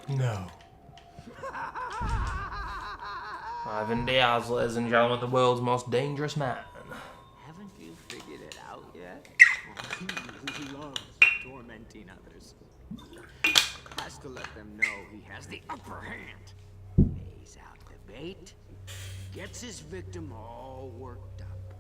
Speaker 2: No. Ivan Diaz, ladies and gentlemen, the world's most dangerous man.
Speaker 6: Haven't you figured it out yet? He loves tormenting others. Has to let them know he has the upper hand. Lays out the bait, gets his victim all worked up.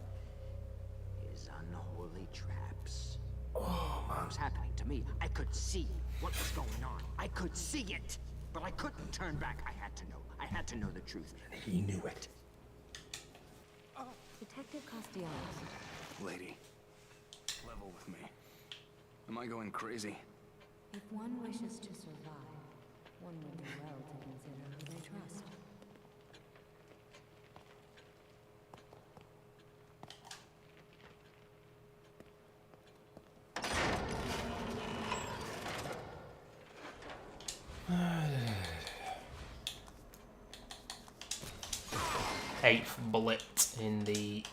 Speaker 6: His unholy traps.
Speaker 2: Oh,
Speaker 6: What was happening to me? I could see what was going on. I could see it, but I couldn't turn back. I had to know. I had to know the truth.
Speaker 2: He knew it.
Speaker 7: Detective Castellanos.
Speaker 1: Lady, level with me. Am I going crazy?
Speaker 7: If one wishes to survive, one would do well to consider who they trust.
Speaker 2: Eighth bullet in the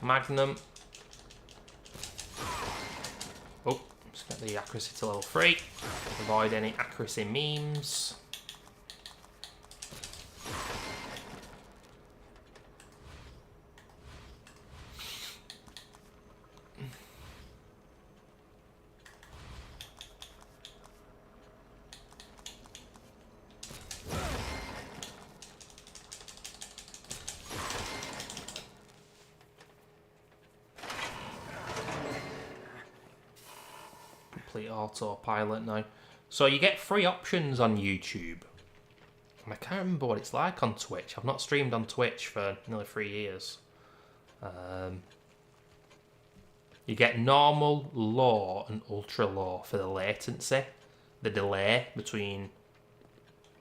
Speaker 2: Magnum. Oh, just get the accuracy to level 3. Avoid any accuracy memes. Complete autopilot now. So you get 3 options on YouTube. And I can't remember what it's like on Twitch. I've not streamed on Twitch for nearly 3 years. You get normal, low and ultra low for the latency. The delay between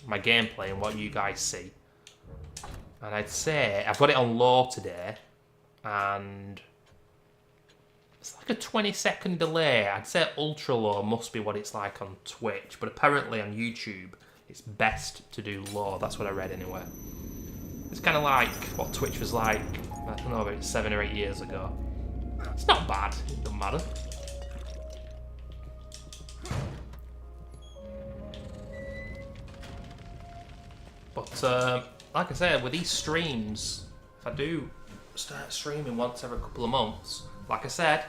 Speaker 2: my gameplay and what you guys see. And I'd say, I've got it on low today. And it's like a 20-second delay. I'd say ultra low must be what it's like on Twitch, but apparently on YouTube it's best to do low. That's what I read anyway. It's kind of like what Twitch was like, I don't know, about 7 or 8 years ago. It's not bad, it doesn't matter. But like I said, with these streams, if I do start streaming once every couple of months, like I said,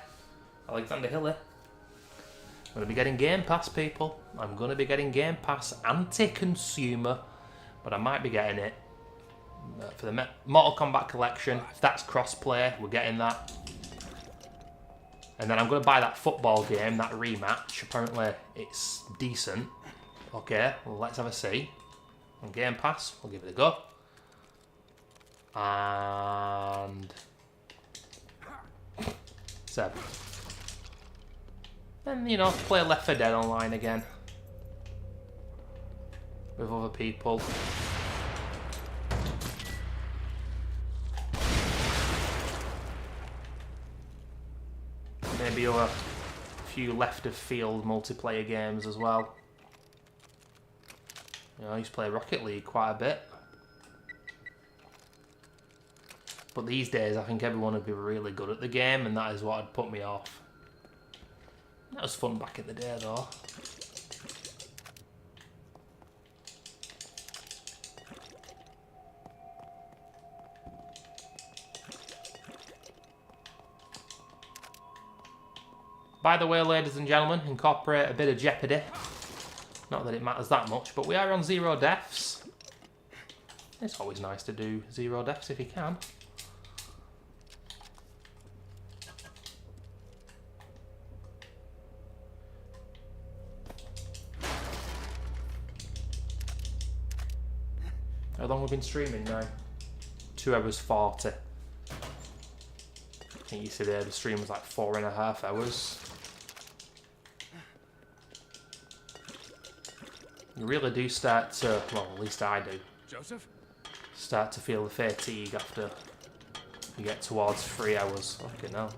Speaker 2: Alexander Hilly, I'm going to be getting Game Pass, people. I'm going to be getting Game Pass anti-consumer, but I might be getting it for the Mortal Kombat collection. If that's cross-play, we're getting that. And then I'm going to buy that football game, that rematch. Apparently it's decent. Okay, well, let's have a see. On Game Pass, we'll give it a go. And 7. Then, you know, play Left 4 Dead online again. With other people. Maybe a few left of field multiplayer games as well. You know, I used to play Rocket League quite a bit. But these days I think everyone would be really good at the game, and that is what would put me off. That was fun back in the day though. By the way, ladies and gentlemen, incorporate a bit of Jeopardy. Not that it matters that much, but we are on 0 deaths. It's always nice to do 0 deaths if you can. How long have we been streaming now? 2 hours 40. I think you said the stream was like 4.5 hours. You really do start to, well, at least I do.
Speaker 1: Joseph?
Speaker 2: Start to feel the fatigue after you get towards 3 hours. Fucking hell.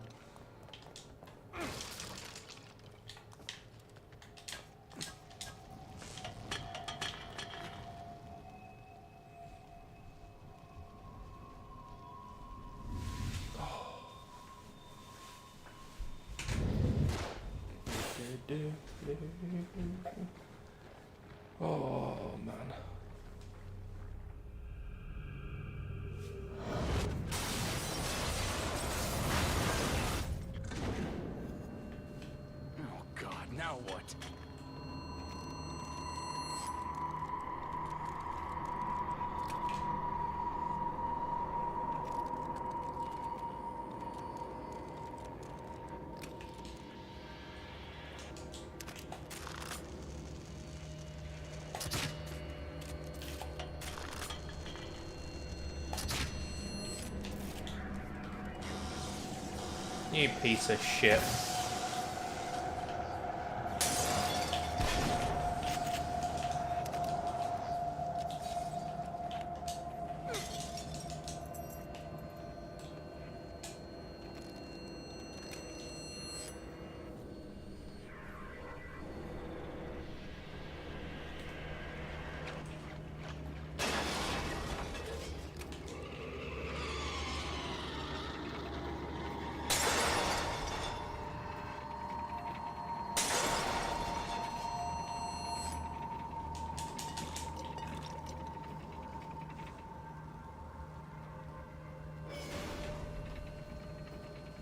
Speaker 2: Oh, man.
Speaker 1: Oh God, now what?
Speaker 2: You piece of shit.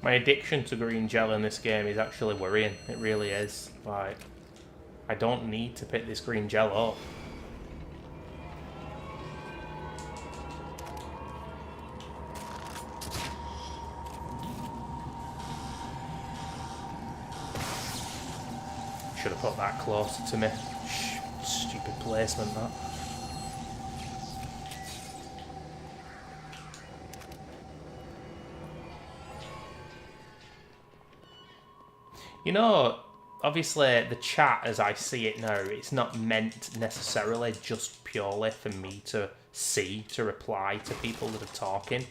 Speaker 2: My addiction to green gel in this game is actually worrying. It really is. Like, I don't need to pick this green gel up. Should have put that closer to me. Stupid placement, that. You know, obviously the chat as I see it now, it's not meant necessarily just purely for me to see, to reply to people that are talking.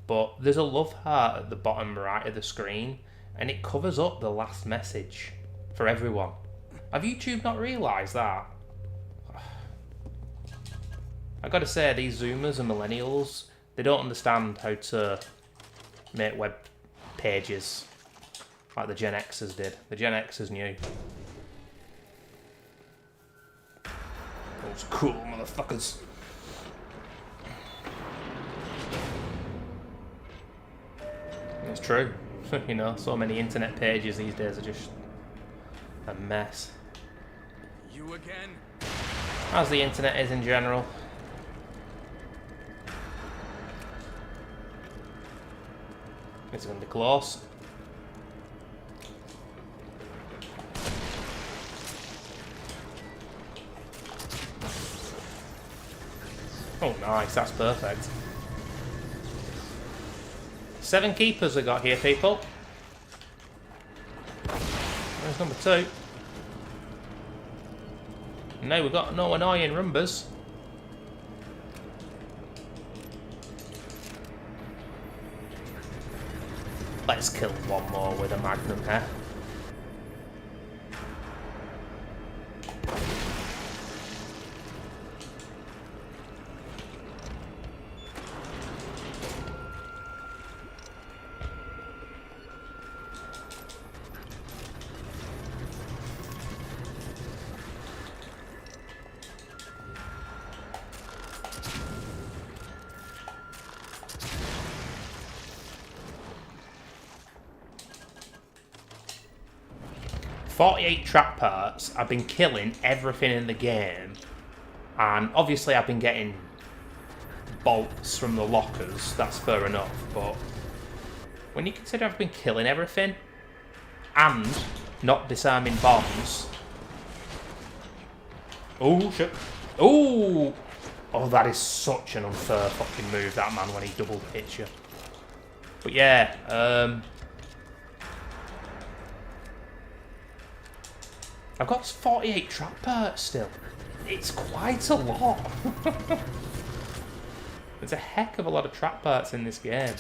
Speaker 2: But there's a love heart at the bottom right of the screen, and it covers up the last message for everyone. Have YouTube not realised that? I gotta say, these Zoomers and Millennials, they don't understand how to make web pages like the Gen Xers did. The Gen Xers knew. Those cool motherfuckers. It's true. You know, so many internet pages these days are just a mess.
Speaker 1: You again?
Speaker 2: As the internet is in general. It's going to be close. Oh, nice. That's perfect. 7 keepers I got here, people. There's number 2. No, we've got no annoying rumbers. Let's kill one more with a magnum here. .48 trap parts. I've been killing everything in the game, and obviously I've been getting bolts from the lockers. That's fair enough, but when you consider I've been killing everything and not disarming bombs. Oh shit! Oh, that is such an unfair fucking move, that man, when he double hits you. But yeah, I've got 48 trap parts still. It's quite a lot. There's a heck of a lot of trap parts in this game.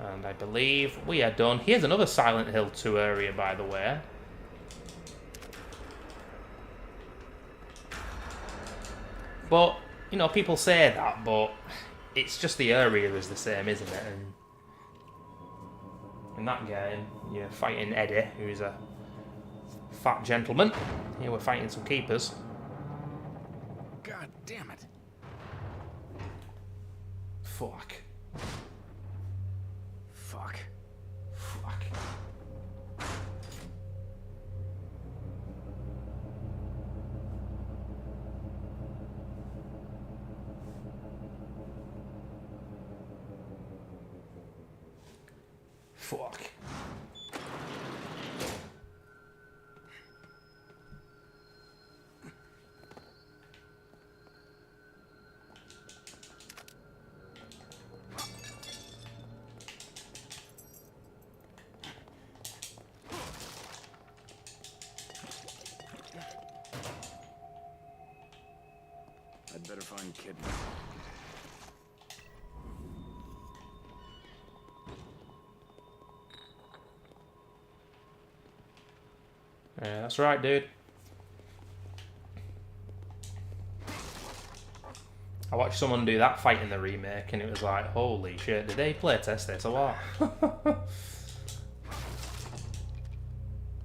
Speaker 2: And I believe we are done. Here's another Silent Hill 2 area, by the way. But, you know, people say that, but it's just the area is the same, isn't it? And in that game, you're fighting Eddie, who's a fat gentleman. Here we're fighting some keepers.
Speaker 1: God damn it.
Speaker 2: Fuck.
Speaker 1: Fuck.
Speaker 2: Fuck. Fuck.
Speaker 1: I'd better find Kid.
Speaker 2: Yeah, that's right, dude. I watched someone do that fight in the remake, and it was like, holy shit, did they playtest this or what?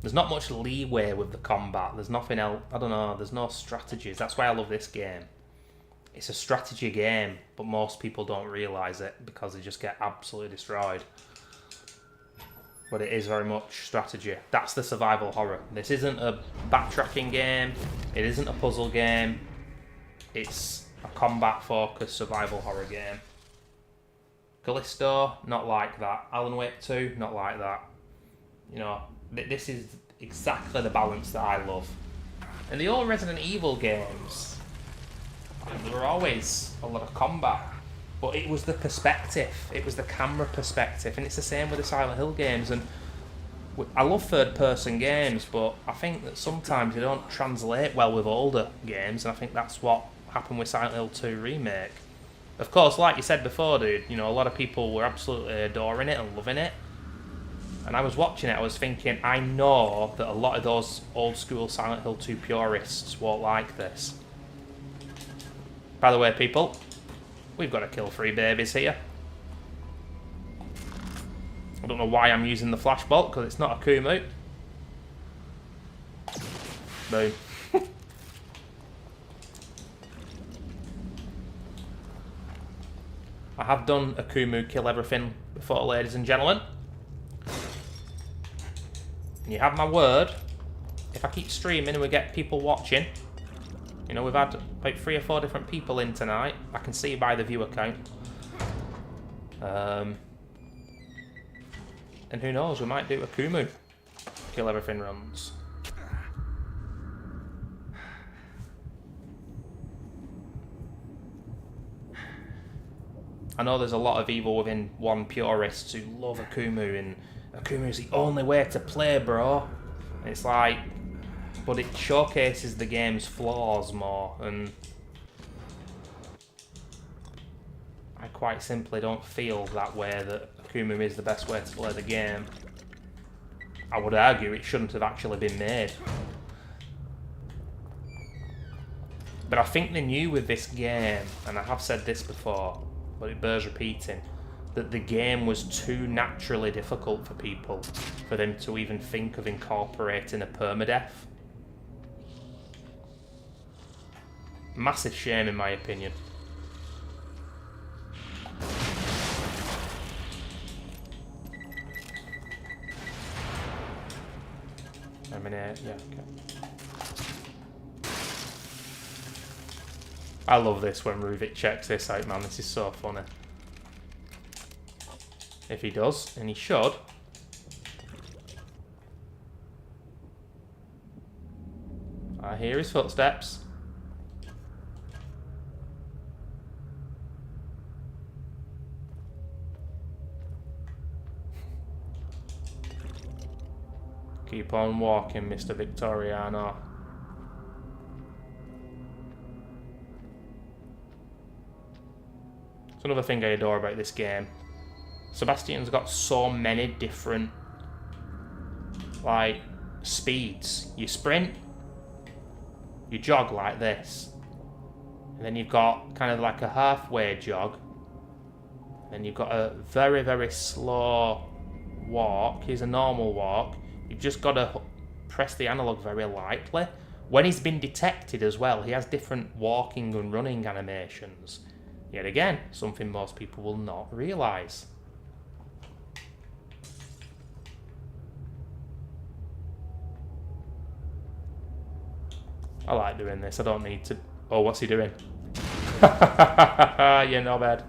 Speaker 2: There's not much leeway with the combat. There's nothing else. I don't know. There's no strategies. That's why I love this game. It's a strategy game, but most people don't realise it because they just get absolutely destroyed. But it is very much strategy. That's the survival horror. This isn't a backtracking game. It isn't a puzzle game. It's a combat-focused survival horror game. Callisto, not like that. Alan Wake 2, not like that. You know, this is exactly the balance that I love. In the old Resident Evil games, there were always a lot of combat. But it was the perspective, it was the camera perspective, and it's the same with the Silent Hill games. And I love third-person games, but I think that sometimes they don't translate well with older games, and I think that's what happened with Silent Hill 2 Remake. Of course, like you said before, dude, you know, a lot of people were absolutely adoring it and loving it. And I was watching it, I was thinking, I know that a lot of those old-school Silent Hill 2 purists won't like this. By the way, people, we've got to kill 3 babies here. I don't know why I'm using the flashbolt, because it's not a Kumu. Boom. I have done a Kumu kill everything before, ladies and gentlemen. And you have my word, if I keep streaming and we get people watching, you know, we've had about 3 or 4 different people in tonight. I can see by the viewer count. And who knows, we might do a Kumu kill everything runs. I know there's a lot of Evil Within 1 purists who love Akumu, and Akumu is the only way to play, bro. And it's like, but it showcases the game's flaws more, and I quite simply don't feel that way, that Akumu is the best way to play the game. I would argue it shouldn't have actually been made. But I think they knew with this game, and I have said this before, but it bears repeating, that the game was too naturally difficult for people for them to even think of incorporating a permadeath. Massive shame, in my opinion. Yeah, okay. I love this when Ruvik checks this out, man. This is so funny. If he does, and he should. I hear his footsteps. Keep on walking, Mr. Victoriano. It's another thing I adore about this game. Sebastian's got so many different, like, speeds. You sprint, you jog like this. And then you've got kind of like a halfway jog. Then you've got a very, very slow walk. Here's a normal walk. You've just got to press the analog very lightly. When he's been detected as well, he has different walking and running animations. Yet again, something most people will not realise. I like doing this. I don't need to... Oh, what's he doing? You're not bad.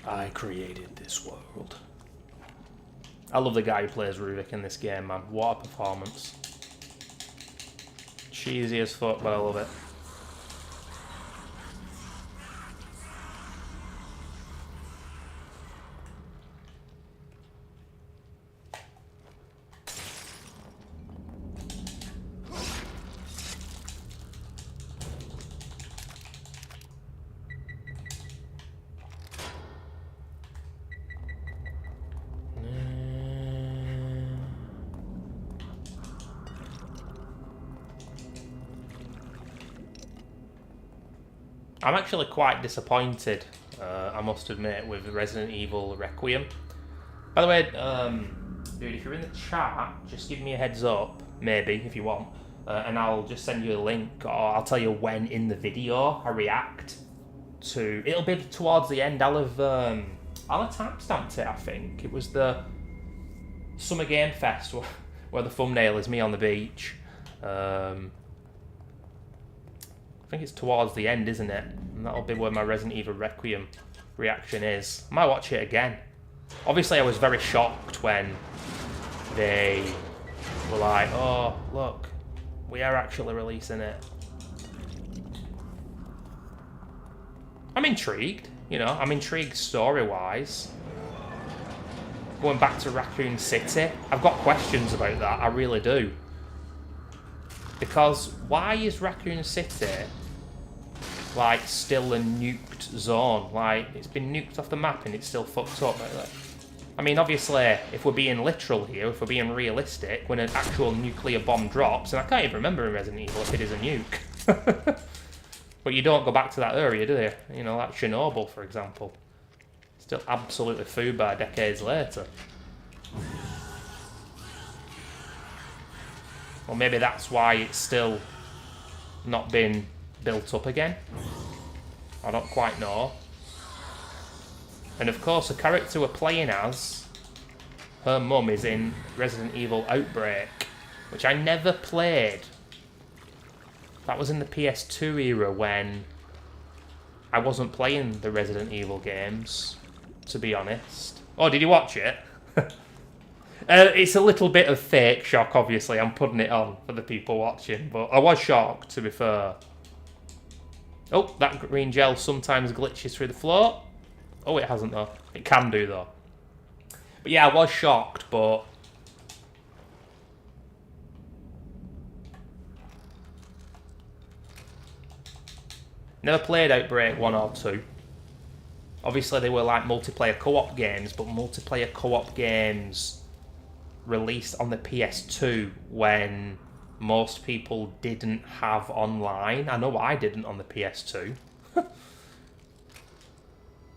Speaker 2: I created this world. I love the guy who plays Ruvik in this game, man. What a performance. Cheesy as fuck, but I love it. I'm actually quite disappointed, I must admit, with Resident Evil Requiem. By the way, dude, if you're in the chat, just give me a heads up, maybe, if you want, and I'll just send you a link, or I'll tell you when in the video I react to... It'll be towards the end. I'll have timestamped it, I think. It was the Summer Game Fest, where the thumbnail is me on the beach. I think it's towards the end, isn't it? And that'll be where my Resident Evil Requiem reaction is. I might watch it again. Obviously, I was very shocked when they were like, oh, look, we are actually releasing it. I'm intrigued, you know, I'm intrigued story-wise. Going back to Raccoon City, I've got questions about that, I really do. Because why is Raccoon City like still a nuked zone? Like, it's been nuked off the map and it's still fucked up like that. I mean, obviously, if we're being literal here, if we're being realistic, when an actual nuclear bomb drops, and I can't even remember in Resident Evil if it is a nuke. But you don't go back to that area, do you? You know, like Chernobyl, for example. Still absolutely FUBAR decades later. Or maybe that's why it's still not been built up again. I don't quite know. And of course, the character we're playing as, her mum is in Resident Evil Outbreak, which I never played. That was in the PS2 era when I wasn't playing the Resident Evil games, to be honest. Oh, did you watch it? It's a little bit of fake shock, obviously. I'm putting it on for the people watching, but I was shocked, to be fair. Oh, that green gel sometimes glitches through the floor. Oh, it hasn't, though. It can do, though. But yeah, I was shocked, but... Never played Outbreak 1 or 2. Obviously, they were like multiplayer co-op games, but multiplayer co-op games released on the PS2 when most people didn't have online. I know I didn't on the PS2.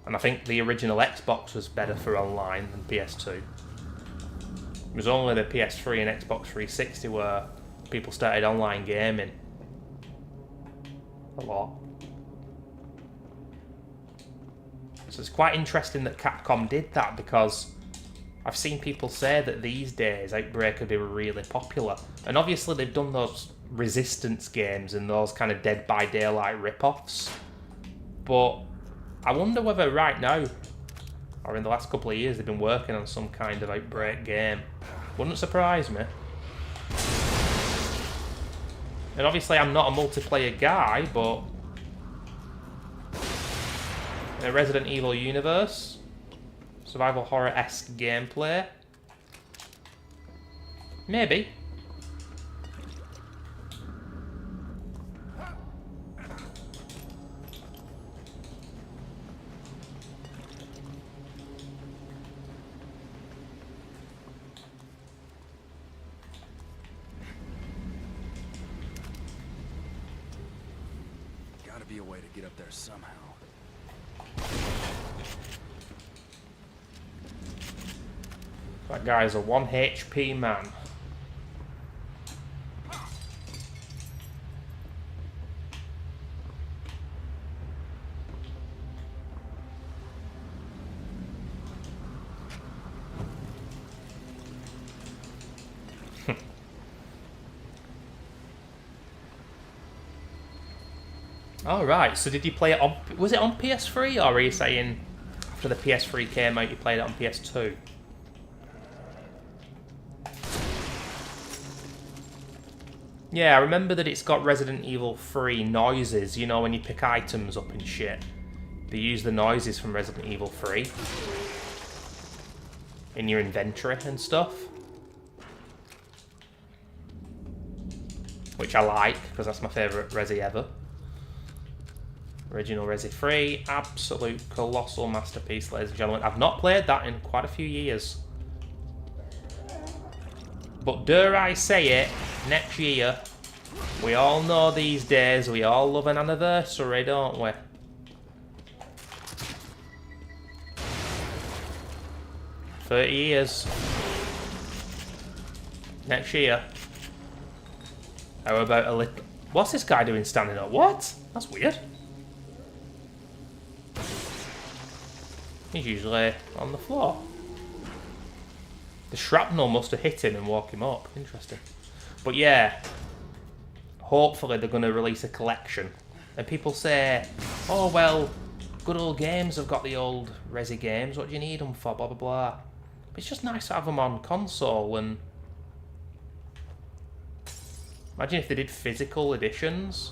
Speaker 2: And I think the original Xbox was better for online than PS2. It was only the PS3 and Xbox 360 where people started online gaming. A lot. So it's quite interesting that Capcom did that, because I've seen people say that these days Outbreak would be really popular. And obviously they've done those Resistance games and those kind of Dead by Daylight rip-offs. But I wonder whether right now, or in the last couple of years, they've been working on some kind of Outbreak game. Wouldn't surprise me. And obviously I'm not a multiplayer guy, but in a Resident Evil universe, survival horror-esque gameplay, maybe.
Speaker 1: be a way to get up there somehow.
Speaker 2: That guy's a 1 HP man. All right. So did you play it on? Was it on PS3, or are you saying after the PS3 came out, you played it on PS2? Yeah, I remember that it's got Resident Evil 3 noises. You know, when you pick items up and shit, they use the noises from Resident Evil 3 in your inventory and stuff, which I like because that's my favourite Resi ever. Original Resi 3, absolute colossal masterpiece, ladies and gentlemen. I've not played that in quite a few years. But dare I say it, next year, we all know these days, we all love an anniversary, don't we? "30 years. Next year. How about a little... What's this guy doing standing up? What? That's weird. He's usually on the floor. The shrapnel must have hit him and woke him up. Interesting. But yeah, hopefully they're going to release a collection. And people say, oh well, good old games have got the old Resi games. What do you need them for? Blah, blah, blah. But it's just nice to have them on console. And imagine if they did physical editions.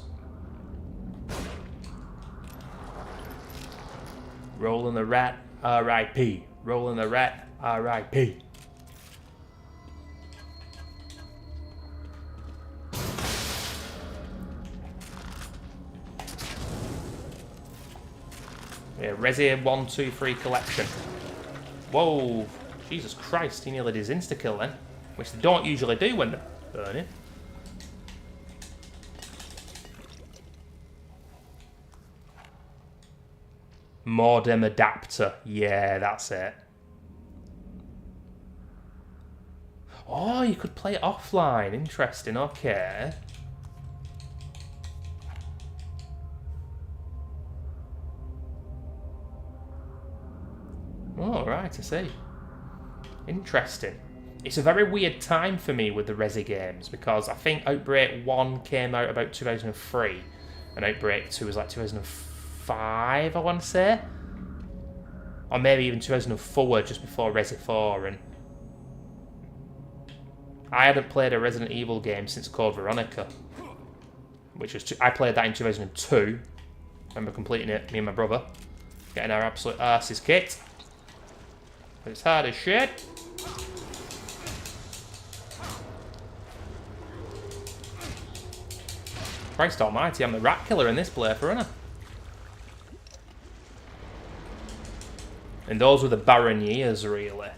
Speaker 2: Rolling the rat, R.I.P. Rolling the rat, R.I.P. Yeah, Resi 1, 2, 3 collection. Whoa, Jesus Christ, he nearly did his insta-kill then. Which they don't usually do when they're burning. Modem adapter. Yeah, that's it. Oh, you could play it offline. Interesting, okay. Oh, right, I see. Interesting. It's a very weird time for me with the Resi games because I think Outbreak 1 came out about 2003 and Outbreak 2 was like 2005, I want to say. Or maybe even 2004, just before Resi 4. And I hadn't played a Resident Evil game since Code Veronica, which was I played that in 2002. I remember completing it, me and my brother, getting our absolute arses kicked. But it's hard as shit. Christ almighty, I'm the rat killer in this playthrough, aren't I? And those were the barren years, really.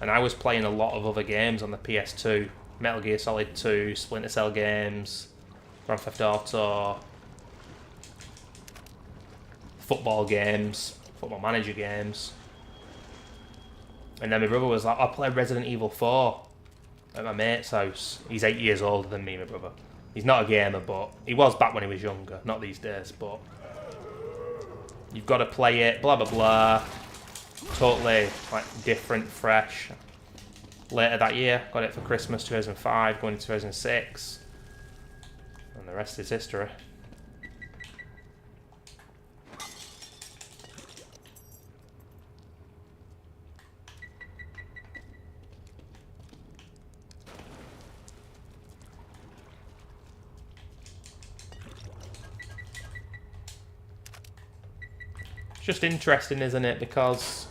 Speaker 2: And I was playing a lot of other games on the PS2. Metal Gear Solid 2, Splinter Cell games, Grand Theft Auto, football games, football manager games. And then my brother was like, I'll play Resident Evil 4 at my mate's house. He's 8 years older than me, my brother. He's not a gamer, but he was back when he was younger. Not these days, but you've got to play it, blah, blah, blah. Totally, like, different, fresh. Later that year, got it for Christmas 2005, going into 2006. And the rest is history. It's just interesting, isn't it? Because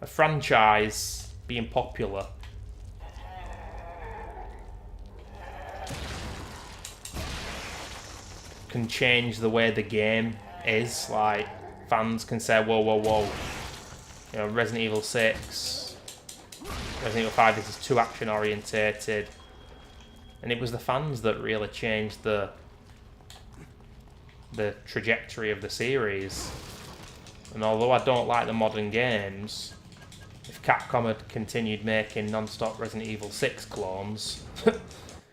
Speaker 2: a franchise being popular can change the way the game is. Like, fans can say, whoa, whoa, whoa. You know, Resident Evil 6, Resident Evil 5, this is too action orientated. And it was the fans that really changed the the trajectory of the series. And although I don't like the modern games, if Capcom had continued making non-stop Resident Evil 6 clones,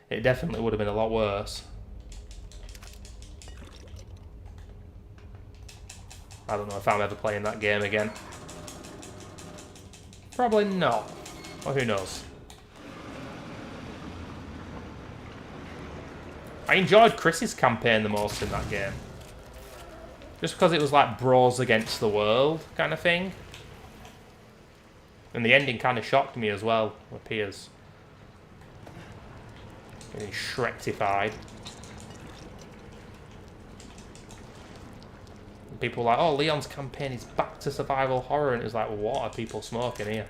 Speaker 2: it definitely would have been a lot worse. I don't know if I'm ever playing that game again. Probably not. Or who knows. I enjoyed Chris's campaign the most in that game. Just because it was like bros against the world kind of thing. And the ending kind of shocked me as well, with Piers getting Shrektified. And people were like, oh, Leon's campaign is back to survival horror, and it was like, what are people smoking here?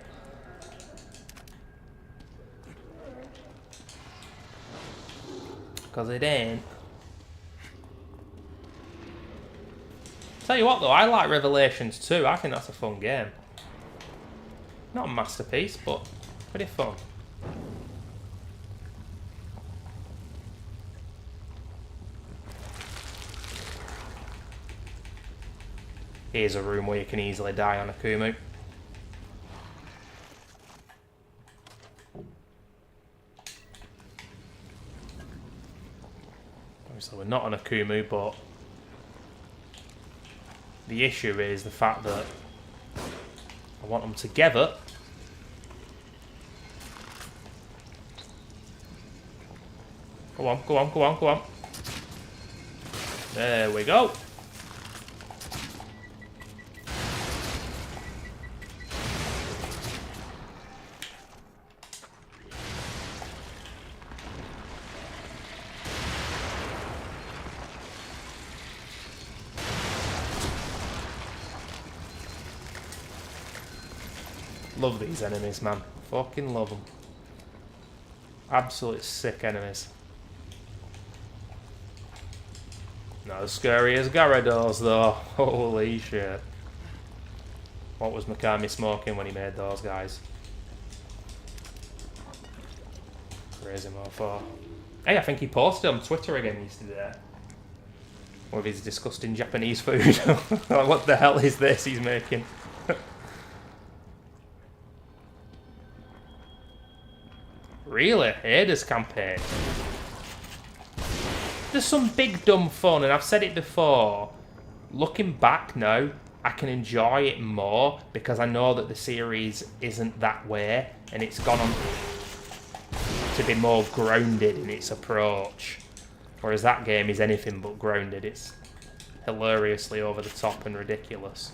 Speaker 2: Because it ain't. Tell you what though, I like Revelations 2. I think that's a fun game. Not a masterpiece, but pretty fun. Here's a room where you can easily die on a Kumu. Obviously we're not on a Kumu, but the issue is the fact that I want them together. Go on, go on, go on, go on. There we go. Love these enemies, man. Fucking love them. Absolute sick enemies. Not as scary as Gyarados, though. Holy shit. What was Mikami smoking when he made those guys? Crazy mofo. Hey, I think he posted on Twitter again yesterday. With his disgusting Japanese food. Like, what the hell is this he's making? Really? Ada's campaign? There's some big dumb fun, and I've said it before. Looking back now, I can enjoy it more because I know that the series isn't that way, and it's gone on to be more grounded in its approach. Whereas that game is anything but grounded. It's hilariously over the top and ridiculous.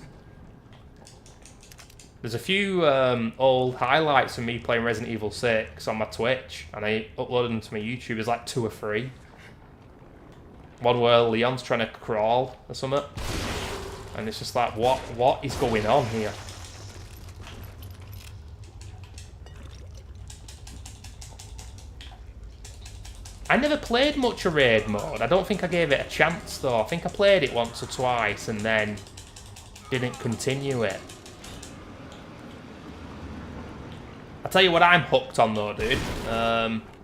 Speaker 2: There's a few old highlights of me playing Resident Evil 6 on my Twitch, and I uploaded them to my YouTube. There's like 2 or 3. One where Leon's trying to crawl or something, and it's just like, what is going on here? I never played much of raid mode. I don't think I gave it a chance though. I think I played it once or twice and then didn't continue it. I'll tell you what I'm hooked on though, dude.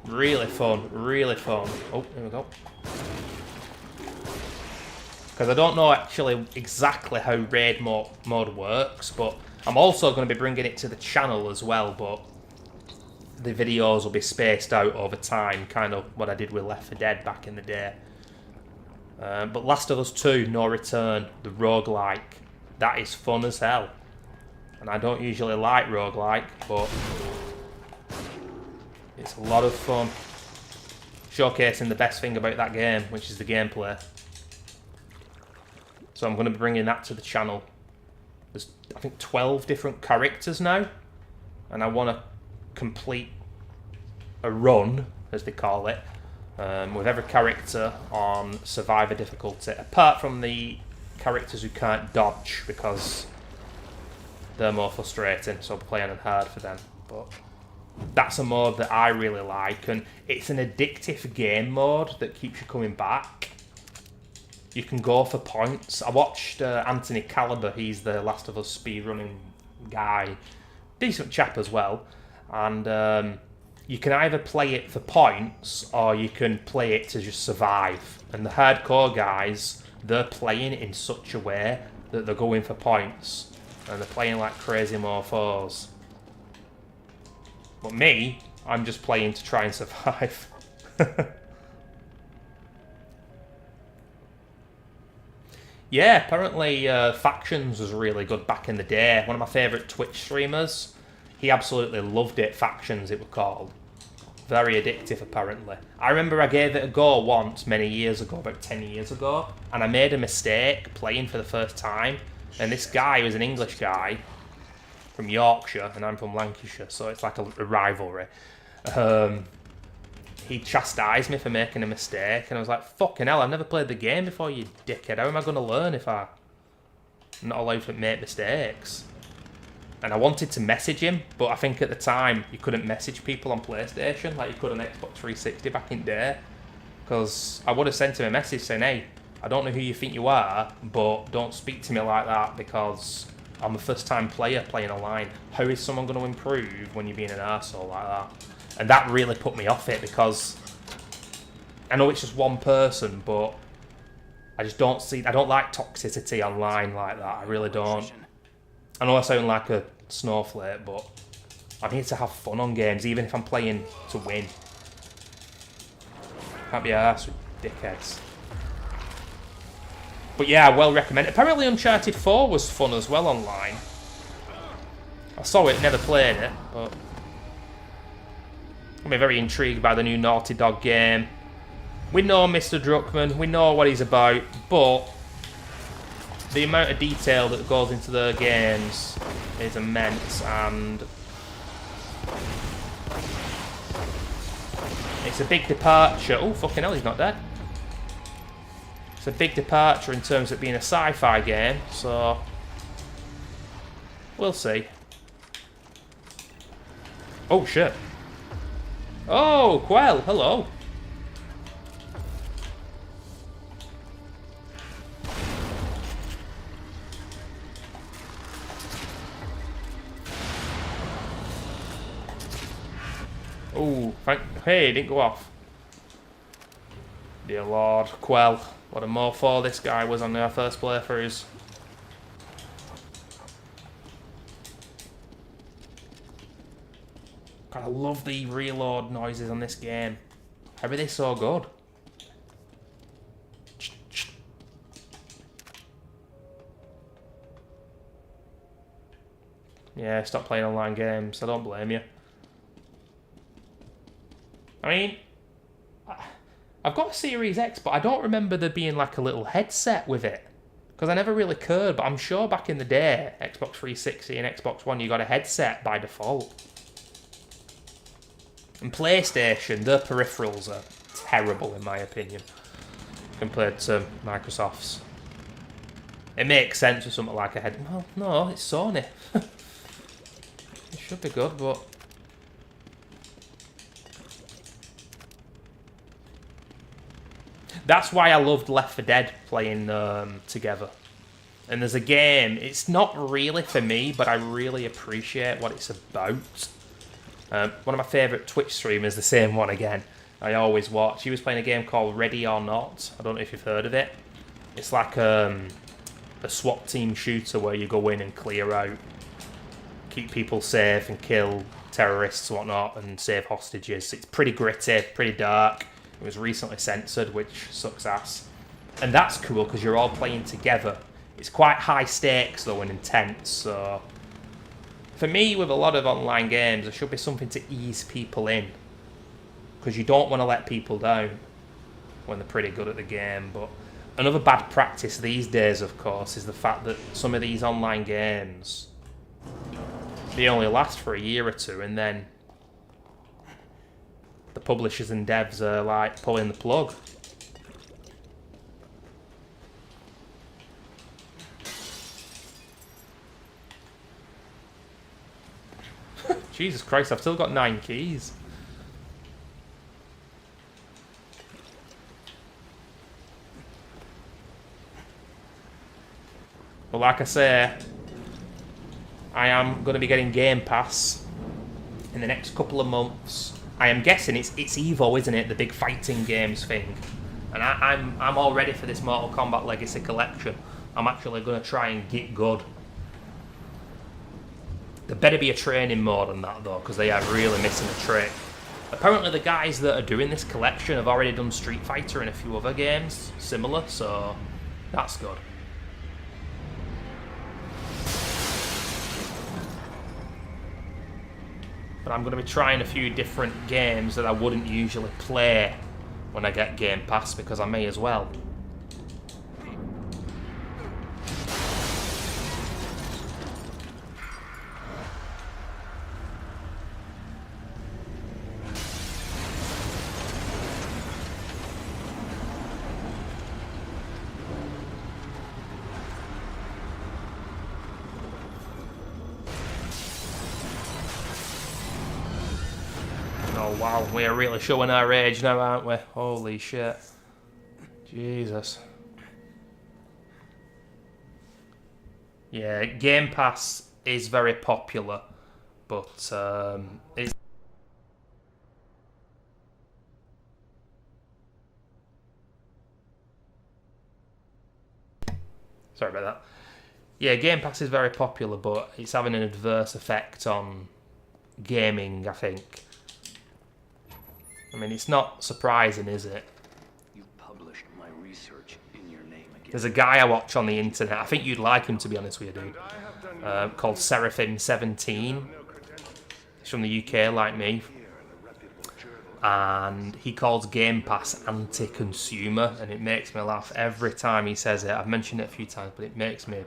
Speaker 2: Really fun, really fun. Oh, here we go. Because I don't know actually exactly how raid mode works, but I'm also going to be bringing it to the channel as well, but the videos will be spaced out over time, kind of what I did with Left 4 Dead back in the day. But Last of Us 2, No Return, the roguelike, that is fun as hell. And I don't usually like roguelike, but it's a lot of fun. Showcasing the best thing about that game, which is the gameplay. So I'm going to be bringing that to the channel. There's, I think, 12 different characters now. And I want to complete a run, as they call it, with every character on Survivor difficulty, apart from the characters who can't dodge, because they're more frustrating, so I'll be playing on hard for them. But that's a mode that I really like, and it's an addictive game mode that keeps you coming back. You can go for points. I watched Anthony Caliber, he's the Last of Us speedrunning guy, decent chap as well, and you can either play it for points or you can play it to just survive. And the hardcore guys, they're playing in such a way that they're going for points. And they're playing like crazy morphos. But me, I'm just playing to try and survive. Yeah, apparently Factions was really good back in the day. One of my favourite Twitch streamers. He absolutely loved it. Factions, it was called. Very addictive, apparently. I remember I gave it a go once, many years ago, about 10 years ago. And I made a mistake playing for the first time. And this guy was an English guy from Yorkshire, and I'm from Lancashire, so it's like a rivalry. He chastised me for making a mistake, and I was like, fucking hell, I've never played the game before, you dickhead. How am I going to learn if I'm not allowed to make mistakes? And I wanted to message him, but I think at the time you couldn't message people on PlayStation like you could on Xbox 360 back in the day. Because I would have sent him a message saying, hey, I don't know who you think you are, but don't speak to me like that because I'm a first-time player playing online. How is someone going to improve when you're being an arsehole like that? And that really put me off it because I know it's just one person, but I just don't see... I don't like toxicity online like that. I really don't. I know I sound like a snowflake, but I'm here to have fun on games, even if I'm playing to win. Can't be arsed with dickheads. But yeah, well recommended. Apparently Uncharted 4 was fun as well online. I saw it, never played it, but... I'm very intrigued by the new Naughty Dog game. We know Mr. Druckmann, we know what he's about, but the amount of detail that goes into the games is immense, and it's a big departure. Oh, fucking hell, he's not dead. It's a big departure in terms of being a sci-fi game, so we'll see. Oh, shit. Oh, Quell, hello. Oh, hey, it didn't go off. Dear Lord, Quell. What a morpho this guy was on our first playthroughs. God, I love the reload noises on this game. How are they so good? Yeah, stop playing online games. I don't blame you. I mean, I've got a Series X, but I don't remember there being like a little headset with it. Because I never really could, but I'm sure back in the day, Xbox 360 and Xbox One, you got a headset by default. And PlayStation, their peripherals are terrible in my opinion, compared to Microsoft's. It makes sense with something like a head. Well, no, it's Sony. It should be good, but... That's why I loved Left 4 Dead playing together. And there's a game, it's not really for me, but I really appreciate what it's about. One of my favourite Twitch streamers, the same one again, I always watch. He was playing a game called Ready or Not. I don't know if you've heard of it. It's like a SWAT team shooter where you go in and clear out, keep people safe and kill terrorists and whatnot and save hostages. It's pretty gritty, pretty dark. It was recently censored, which sucks ass. And that's cool because you're all playing together. It's quite high stakes though and intense, so... For me, with a lot of online games, there should be something to ease people in. Because you don't want to let people down when they're pretty good at the game. But another bad practice these days, of course, is the fact that some of these online games, they only last for a year or two, and then the publishers and devs are like pulling the plug. Jesus Christ, I've still got 9 keys. But like I say, I am going to be getting Game Pass in the next couple of months. I am guessing it's Evo, isn't it? The big fighting games thing. And I'm all ready for this Mortal Kombat Legacy Collection. I'm actually going to try and get good. There better be a training mode on that though, because they are really missing a trick. Apparently the guys that are doing this collection have already done Street Fighter and a few other games similar, so that's good. But I'm going to be trying a few different games that I wouldn't usually play when I get Game Pass, because I may as well. Oh wow, we are really showing our age now, aren't we? Holy shit. Jesus. Yeah, Game Pass is very popular, but it's... Sorry about that. Yeah, Game Pass is very popular, but it's having an adverse effect on gaming, I think. I mean, it's not surprising, is it?
Speaker 3: You've published my research in your name again.
Speaker 2: There's a guy I watch on the internet, I think you'd like him to be honest with you, dude, called Seraphim17. He's from the UK, like me. And he calls Game Pass anti-consumer, and it makes me laugh every time he says it. I've mentioned it a few times, but it makes me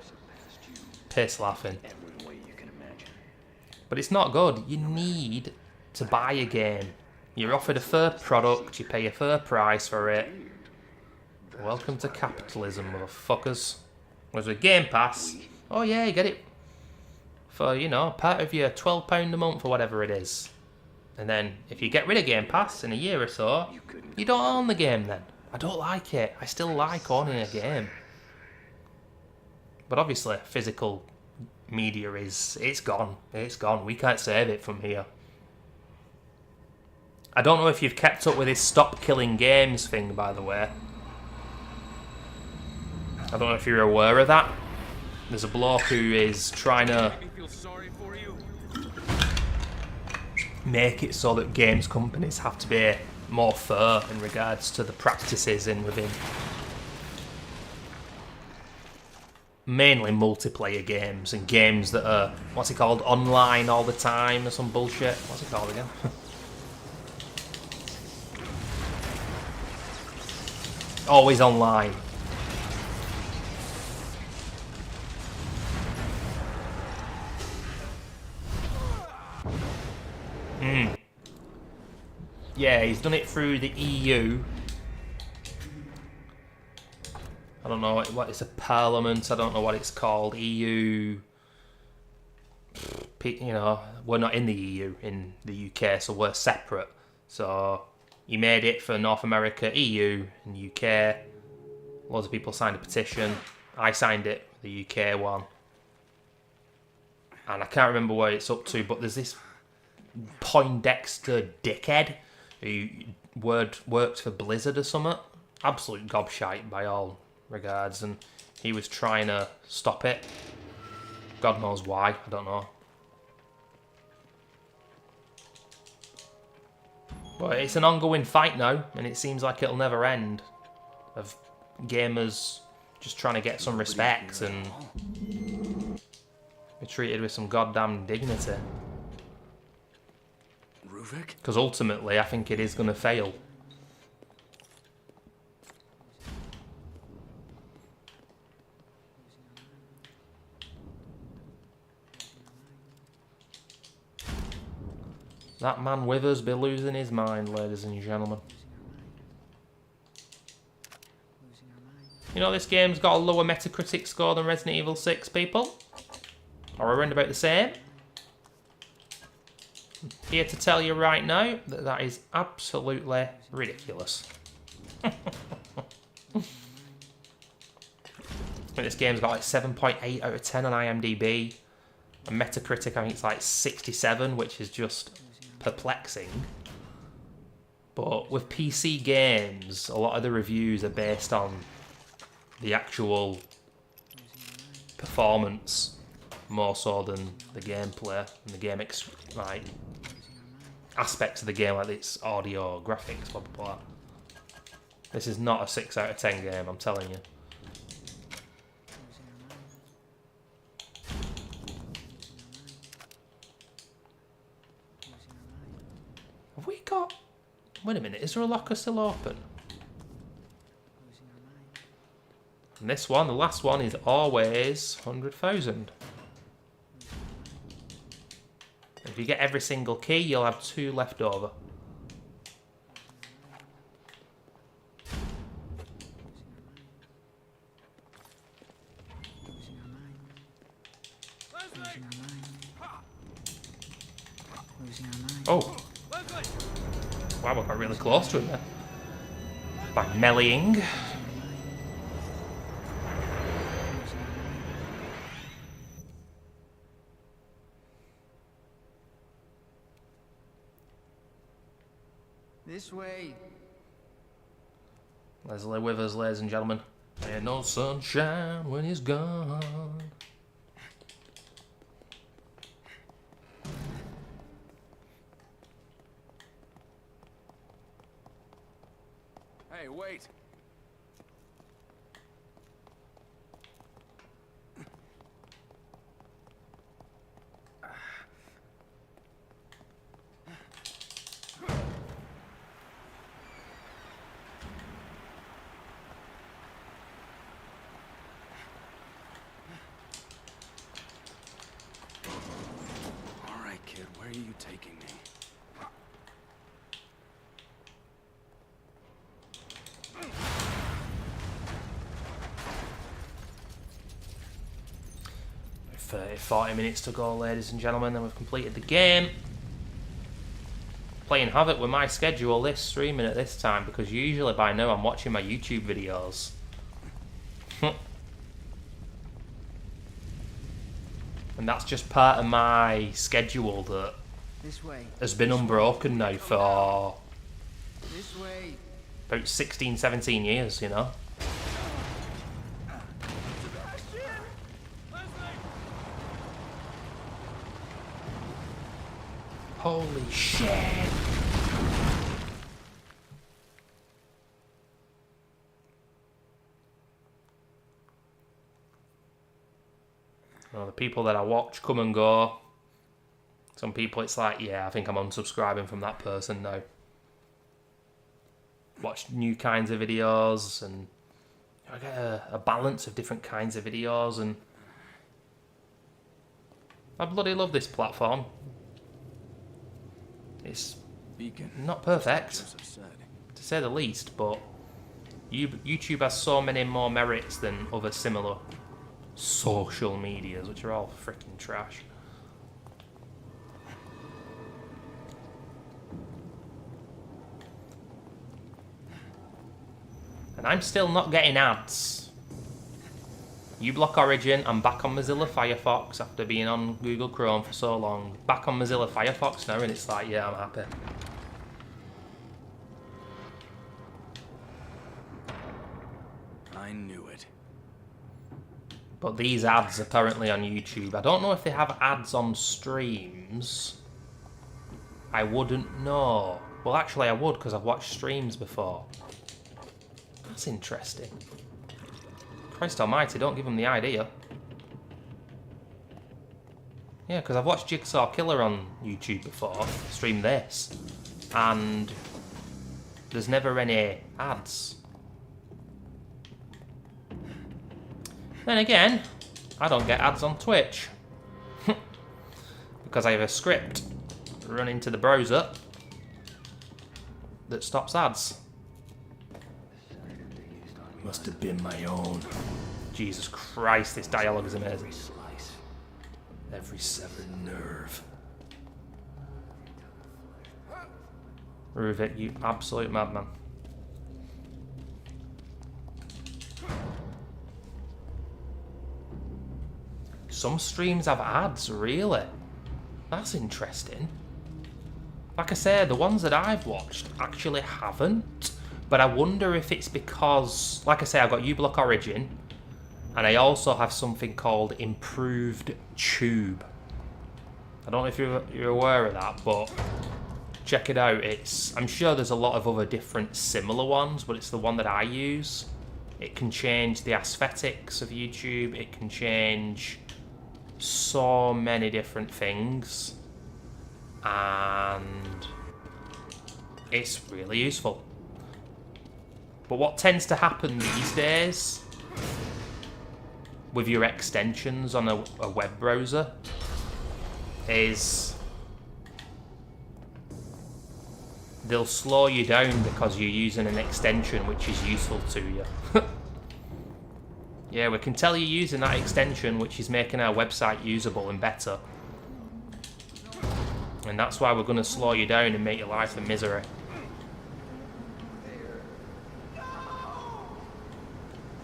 Speaker 2: piss laughing.
Speaker 3: Every way you can imagine.
Speaker 2: But it's not good. You need to buy a game. You're offered a fair product, you pay a fair price for it. Welcome to capitalism, motherfuckers. Whereas with Game Pass, oh yeah, you get it for, you know, part of your £12 a month or whatever it is. And then, if you get rid of Game Pass in a year or so, you don't own the game then. I don't like it. I still like owning a game. But obviously, physical media it's gone. It's gone. We can't save it from here. I don't know if you've kept up with this stop killing games thing, by the way. I don't know if you're aware of that. There's a bloke who is trying to make it so that games companies have to be more fair in regards to the practices in within mainly multiplayer games and games that are, what's it called, online all the time or some bullshit. What's it called again? Always online. Yeah, he's done it through the EU. I don't know what it's a parliament. I don't know what it's called. EU. You know, we're not in the EU in the UK, so we're separate. So he made it for North America, EU, and UK. Loads of people signed a petition. I signed it, the UK one. And I can't remember where it's up to, but there's this Poindexter dickhead who worked for Blizzard or something. Absolute gobshite by all regards, and he was trying to stop it. God knows why, I don't know. But it's an ongoing fight now, and it seems like it'll never end. Of gamers just trying to get some respect and be treated with some goddamn dignity. Because ultimately, I think it is going to fail. That man Withers be losing his mind, ladies and gentlemen. You know this game's got a lower Metacritic score than Resident Evil 6, people? Or around about the same? Here to tell you right now that that is absolutely ridiculous. I think this game's got like 7.8 out of 10 on IMDb. And Metacritic, I think it's like 67, which is just perplexing. But with PC games, a lot of the reviews are based on the actual performance more so than the gameplay and the game like aspects of the game, like its audio, graphics, blah blah blah. This is not a 6 out of 10 game, I'm telling you. Have we got... Wait a minute, is there a locker still open? And this one, the last one, is always 100,000. If you get every single key, you'll have 2 left over. Oh! Wow, we got really close to him there. By meleeing.
Speaker 6: This way.
Speaker 2: Leslie Withers, ladies and gentlemen. Ain't no sunshine when he's gone.
Speaker 1: Hey, wait. All right, kid, where are you taking me?
Speaker 2: With 40 minutes to go, ladies and gentlemen, then we've completed the game. Playing havoc with my schedule this streaming at this time, because usually by now I'm watching my YouTube videos. And that's just part of my schedule that
Speaker 6: This way.
Speaker 2: has been unbroken now for
Speaker 6: This way.
Speaker 2: about 16, 17 years, you know. Holy shit! Well, the people that I watch come and go. Some people it's like, yeah, I think I'm unsubscribing from that person now. Watch new kinds of videos and I get a balance of different kinds of videos, and I bloody love this platform. It's
Speaker 1: Beacon.
Speaker 2: not perfect,
Speaker 1: Joseph said.
Speaker 2: to say the least, but YouTube has so many more merits than other similar social medias, which are all freaking trash. And I'm still not getting ads. uBlock Origin, I'm back on Mozilla Firefox after being on Google Chrome for so long. Back on Mozilla Firefox now, and it's like, yeah, I'm happy.
Speaker 1: I knew it.
Speaker 2: But these ads apparently on YouTube, I don't know if they have ads on streams. I wouldn't know. Well, actually I would, because I've watched streams before. That's interesting. Christ almighty, don't give them the idea. Yeah, because I've watched Jigsaw Killer on YouTube before, stream this, and there's never any ads. Then again, I don't get ads on Twitch. Because I have a script running to the browser that stops ads. Must have been my own. Jesus Christ, this dialogue is amazing. Every severed nerve. Ruvik, you absolute madman. Some streams have ads, really? That's interesting. Like I say, the ones that I've watched actually haven't. But I wonder if it's because, like I say, I've got uBlock Origin, and I also have something called Improved Tube. I don't know if you're aware of that, but check it out. I'm sure there's a lot of other different similar ones, but it's the one that I use. It can change the aesthetics of YouTube. It can change so many different things. And it's really useful. But what tends to happen these days with your extensions on a web browser is they'll slow you down because you're using an extension which is useful to you. Yeah, we can tell you're using that extension which is making our website usable and better. And that's why we're going to slow you down and make your life a misery.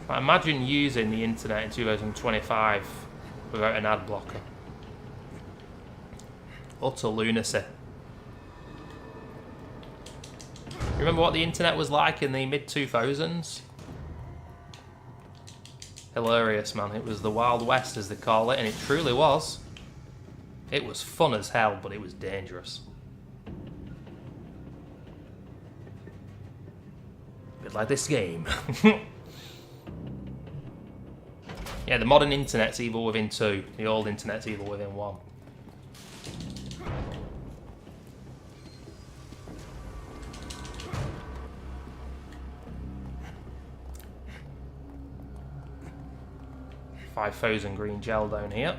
Speaker 2: I imagine using the internet in 2025 without an ad blocker. Utter lunacy. Remember what the internet was like in the mid-2000s? Hilarious, man. It was the Wild West, as they call it, and it truly was. It was fun as hell, but it was dangerous. A bit like this game. Yeah, the modern internet's evil within 2. The old internet's evil within 1. $5,000 green gel down here.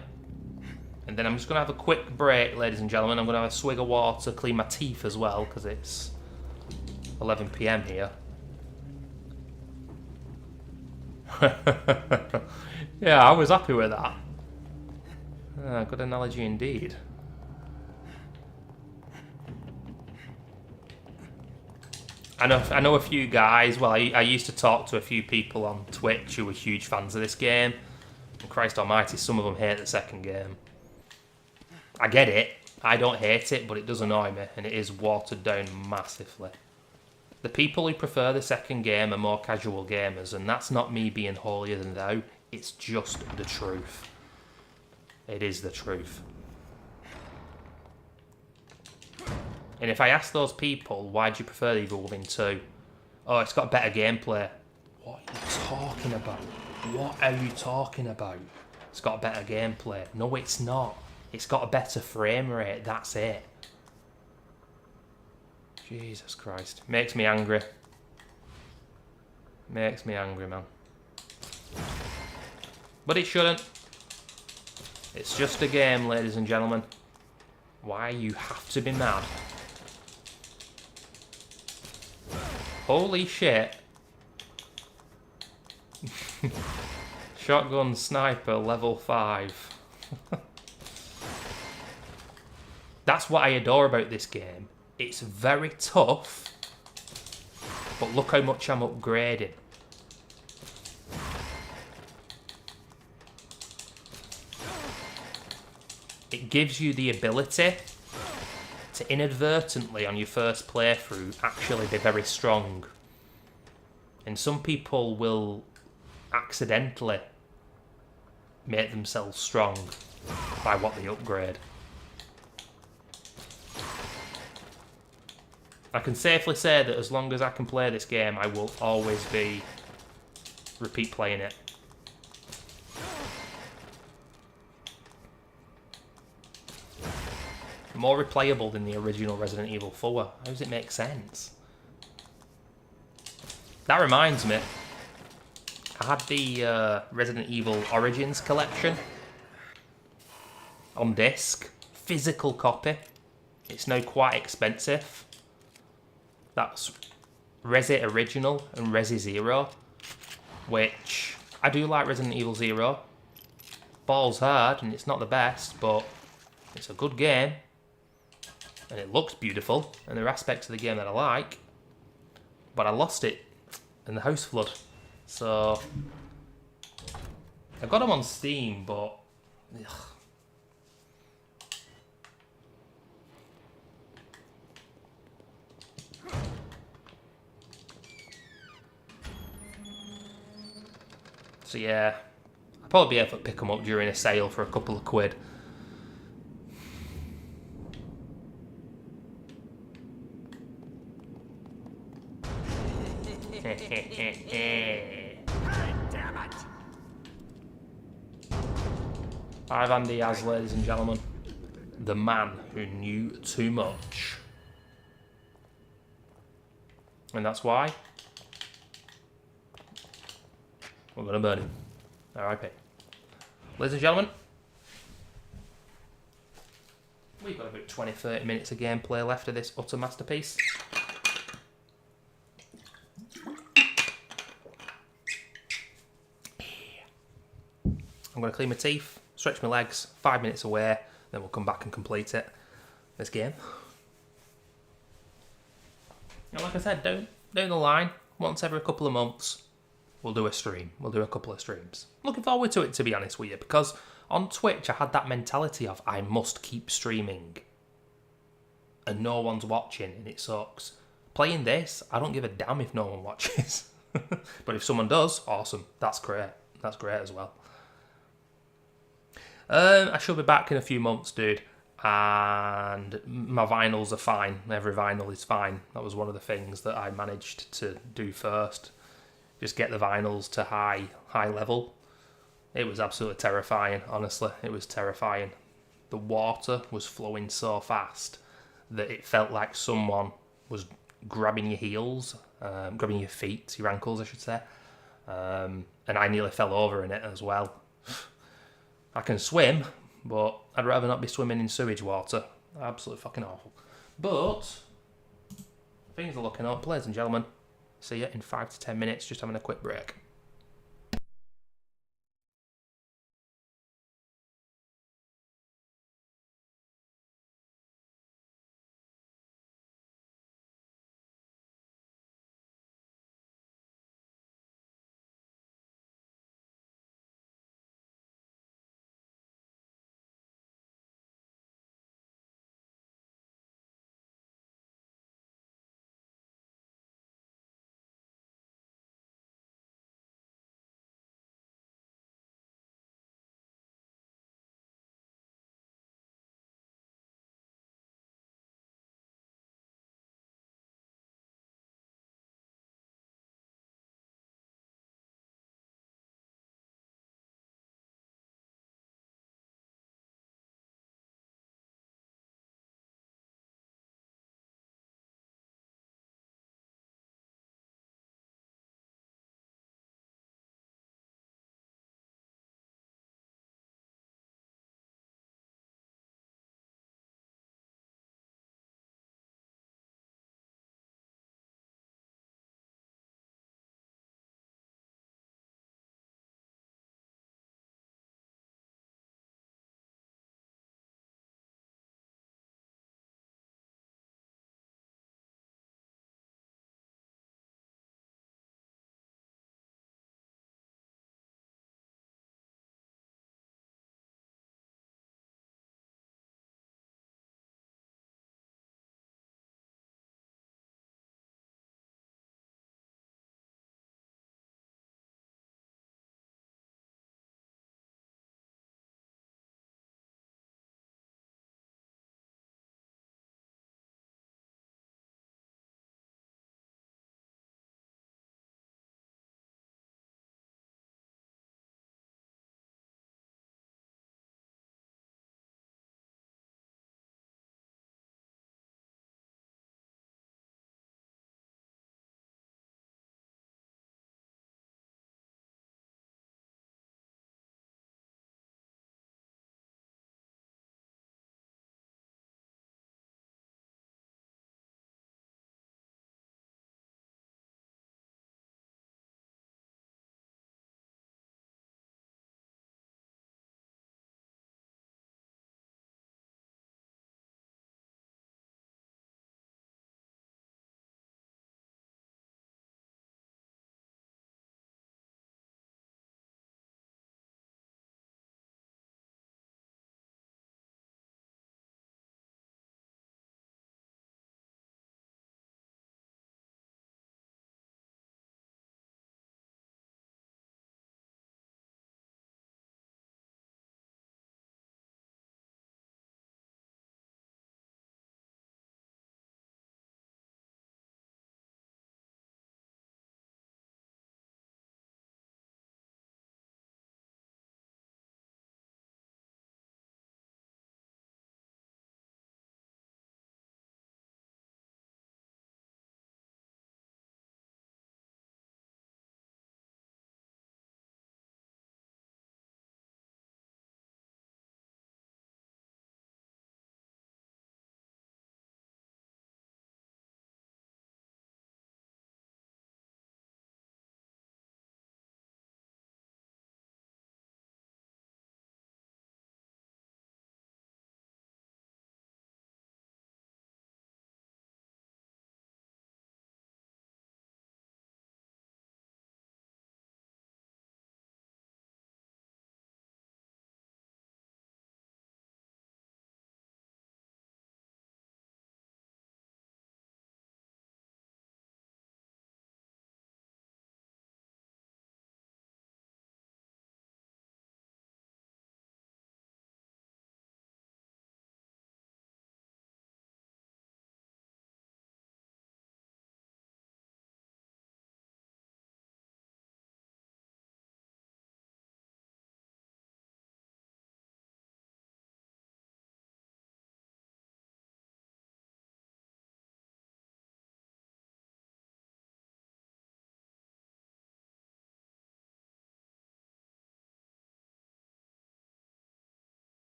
Speaker 2: And then I'm just going to have a quick break, ladies and gentlemen. I'm going to have a swig of water, clean my teeth as well, because it's 11 PM here. Yeah, I was happy with that. Good analogy indeed. I know a few guys. Well, I used to talk to a few people on Twitch who were huge fans of this game. And Christ almighty, some of them hate the second game. I get it. I don't hate it, but it does annoy me, and it is watered down massively. The people who prefer the second game are more casual gamers, and that's not me being holier than thou. It's just the truth. It is the truth. And if I ask those people, why do you prefer Evil Within 2? Oh, it's got better gameplay. What are you talking about? What are you talking about? It's got better gameplay. No, it's not. It's got a better frame rate. That's it. Jesus Christ. Makes me angry. Makes me angry, man. But it shouldn't. It's just a game, ladies and gentlemen. Why you have to be mad? Holy shit. Shotgun sniper level 5. That's what I adore about this game. It's very tough, but look how much I'm upgrading. It gives you the ability to inadvertently, on your first playthrough, actually be very strong. And some people will accidentally make themselves strong by what they upgrade. I can safely say that as long as I can play this game, I will always be repeat playing it. More replayable than the original Resident Evil 4. How does it make sense? That reminds me, I had the Resident Evil Origins collection on disc, physical copy. It's now quite expensive. That's Resi Original and Resi Zero, which I do like Resident Evil Zero. Balls hard, and it's not the best, but it's a good game, and it looks beautiful, and there are aspects of the game that I like. But I lost it in the house flood, so I got them on Steam, but ugh. So yeah, I'll probably be able to pick them up during a sale for a couple of quid. Ivan Diaz, ladies and gentlemen. The man who knew too much. And that's why we're going to burn him. R.I.P. Ladies and gentlemen, we've got about 20-30 minutes of gameplay left of this utter masterpiece. I'm going to clean my teeth, stretch my legs, 5 minutes away, then we'll come back and complete it. This game. And like I said, down the line, once every couple of months, we'll do a stream. We'll do a couple of streams. Looking forward to it, to be honest with you, because on Twitch I had that mentality of I must keep streaming. And no one's watching, and it sucks. Playing this, I don't give a damn if no one watches. But if someone does, awesome. That's great. That's great as well. I should be back in a few months, dude. And my vinyls are fine. Every vinyl is fine. That was one of the things that I managed to do first. Just get the vinyls to high level. It was absolutely terrifying, honestly. It was terrifying. The water was flowing so fast that it felt like someone was grabbing your heels, grabbing your feet, your ankles, I should say. And I nearly fell over in it as well. I can swim, but I'd rather not be swimming in sewage water. Absolutely fucking awful. But things are looking up, ladies and gentlemen. See you in 5 to 10 minutes, just having a quick break.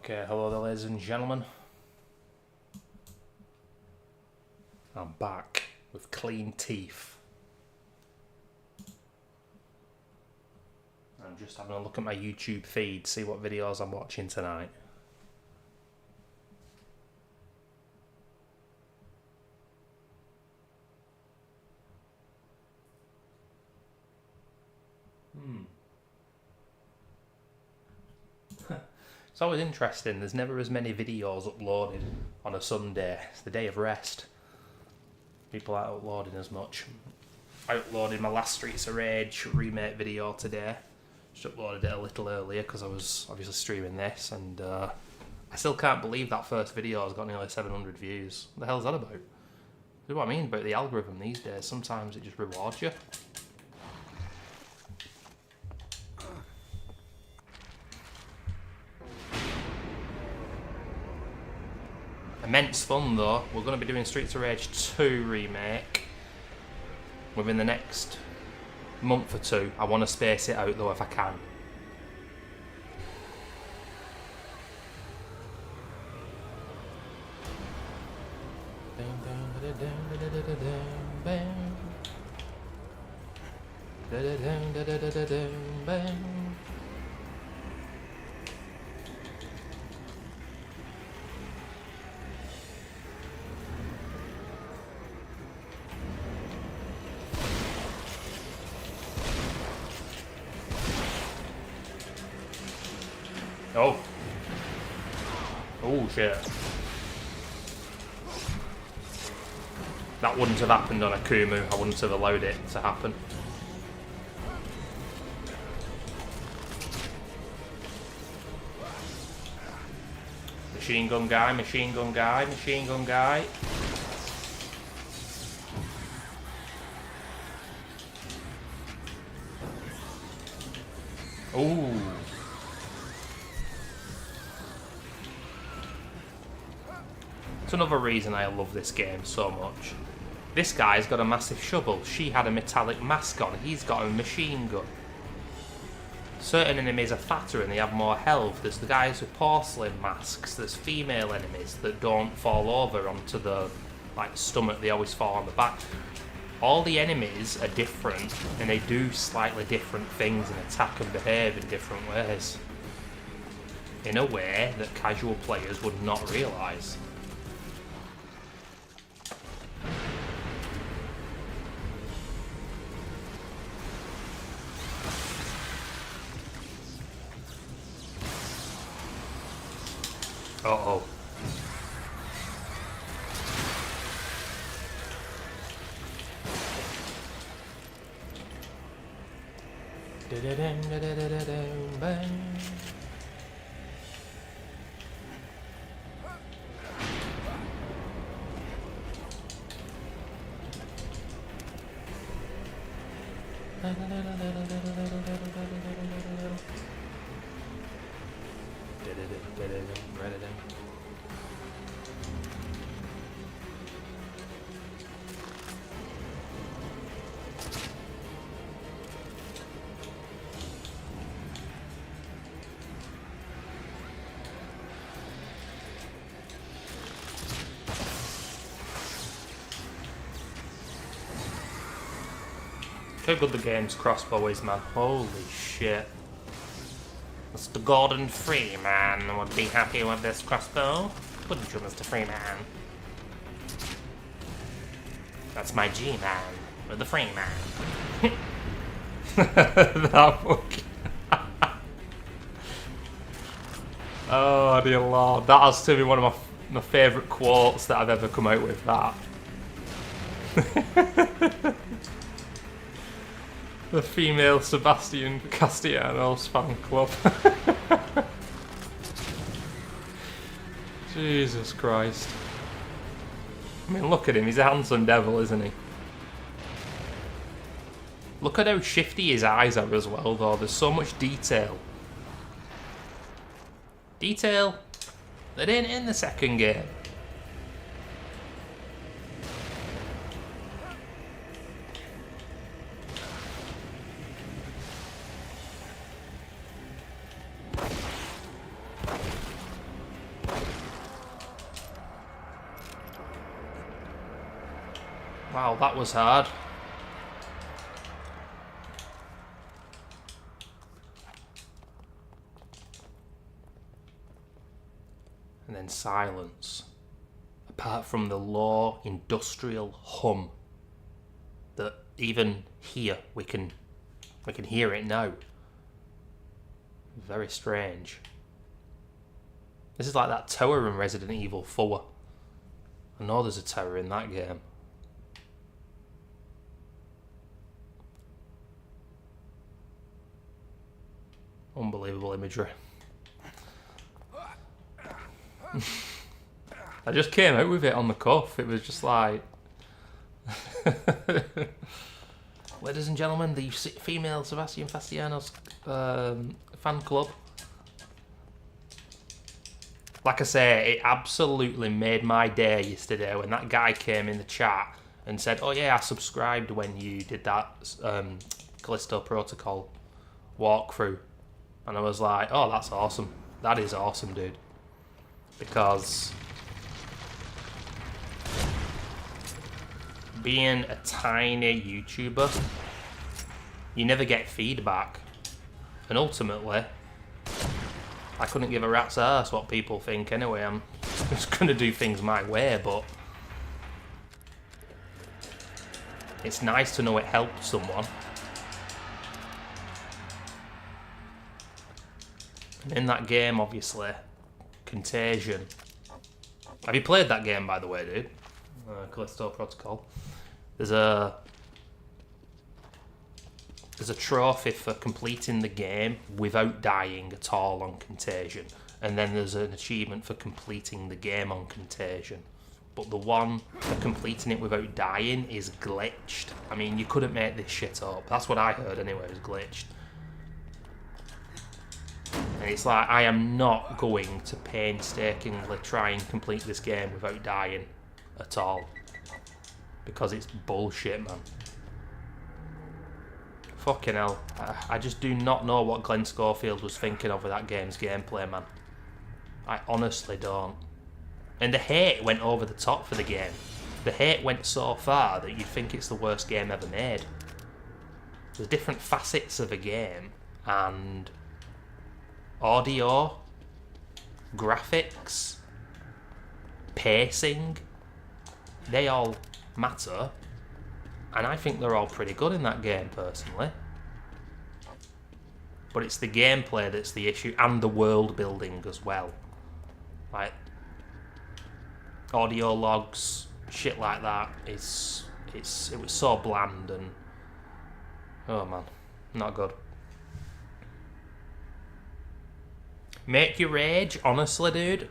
Speaker 2: Okay, hello there ladies and gentlemen. I'm back with clean teeth. I'm just having a look at my YouTube feed, see what videos I'm watching tonight. It's always interesting, there's never as many videos uploaded on a Sunday. It's the day of rest. People aren't uploading as much. I uploaded my last Streets of Rage remake video today. Just uploaded it a little earlier because I was obviously streaming this, and I still can't believe that first video has got nearly 700 views. What the hell's that about? This is what I mean about the algorithm these days. Sometimes it just rewards you. Immense fun though. We're going to be doing Streets of Rage 2 remake within the next month or two. I want to space it out though if I can. Oh. Oh shit. That wouldn't have happened on a Kumu. I wouldn't have allowed it to happen. Machine gun guy, machine gun guy, machine gun guy. Ooh. It's another reason I love this game so much. This guy's got a massive shovel. She had a metallic mask on. He's got a machine gun. Certain enemies are fatter and they have more health. There's the guys with porcelain masks. There's female enemies that don't fall over onto the stomach. They always fall on the back. All the enemies are different and they do slightly different things and attack and behave in different ways. In a way that casual players would not realise. Uh-oh. How good the game's crossbow is, man. Holy shit. Mr. Gordon Freeman would be happy with this crossbow. Wouldn't you, Mr. Freeman? That's my G-man with the Freeman. That book. Oh dear lord. That has to be one of my favourite quotes that I've ever come out with, that. The female Sebastian Castellanos fan club. Jesus Christ. I mean, look at him. He's a handsome devil, isn't he? Look at how shifty his eyes are as well, though. There's so much detail. Detail that ain't in the second game. Wow, that was hard. And then silence. Apart from the low industrial hum that even here we can hear it now. Very strange. This is like that tower in Resident Evil 4. I know there's a tower in that game. Unbelievable imagery. I just came out with it on the cuff. It was just like... Ladies and gentlemen, the female Sebastian Fastianos fan club. Like I say, it absolutely made my day yesterday when that guy came in the chat and said, oh yeah, I subscribed when you did that Callisto Protocol walkthrough. And I was like, oh, that's awesome. That is awesome, dude. Because being a tiny YouTuber, you never get feedback. And ultimately, I couldn't give a rat's ass what people think anyway. I'm just going to do things my way, but it's nice to know it helped someone. And in that game, obviously, Contagion. Have you played that game, by the way, dude? Callisto Protocol. There's a trophy for completing the game without dying at all on Contagion, and then there's an achievement for completing the game on Contagion. But the one for completing it without dying is glitched. I mean, you couldn't make this shit up. That's what I heard anyway, it was glitched. And it's like, I am not going to painstakingly try and complete this game without dying at all. Because it's bullshit, man. Fucking hell. I just do not know what Glenn Schofield was thinking of with that game's gameplay, man. I honestly don't. And the hate went over the top for the game. The hate went so far that you'd think it's the worst game ever made. There's different facets of a game, and audio, graphics, pacing, they all matter. And I think they're all pretty good in that game, personally. But it's the gameplay that's the issue, and the world building as well. Like, audio logs, shit like that. It was so bland and... oh man, not good. Make you rage, honestly, dude.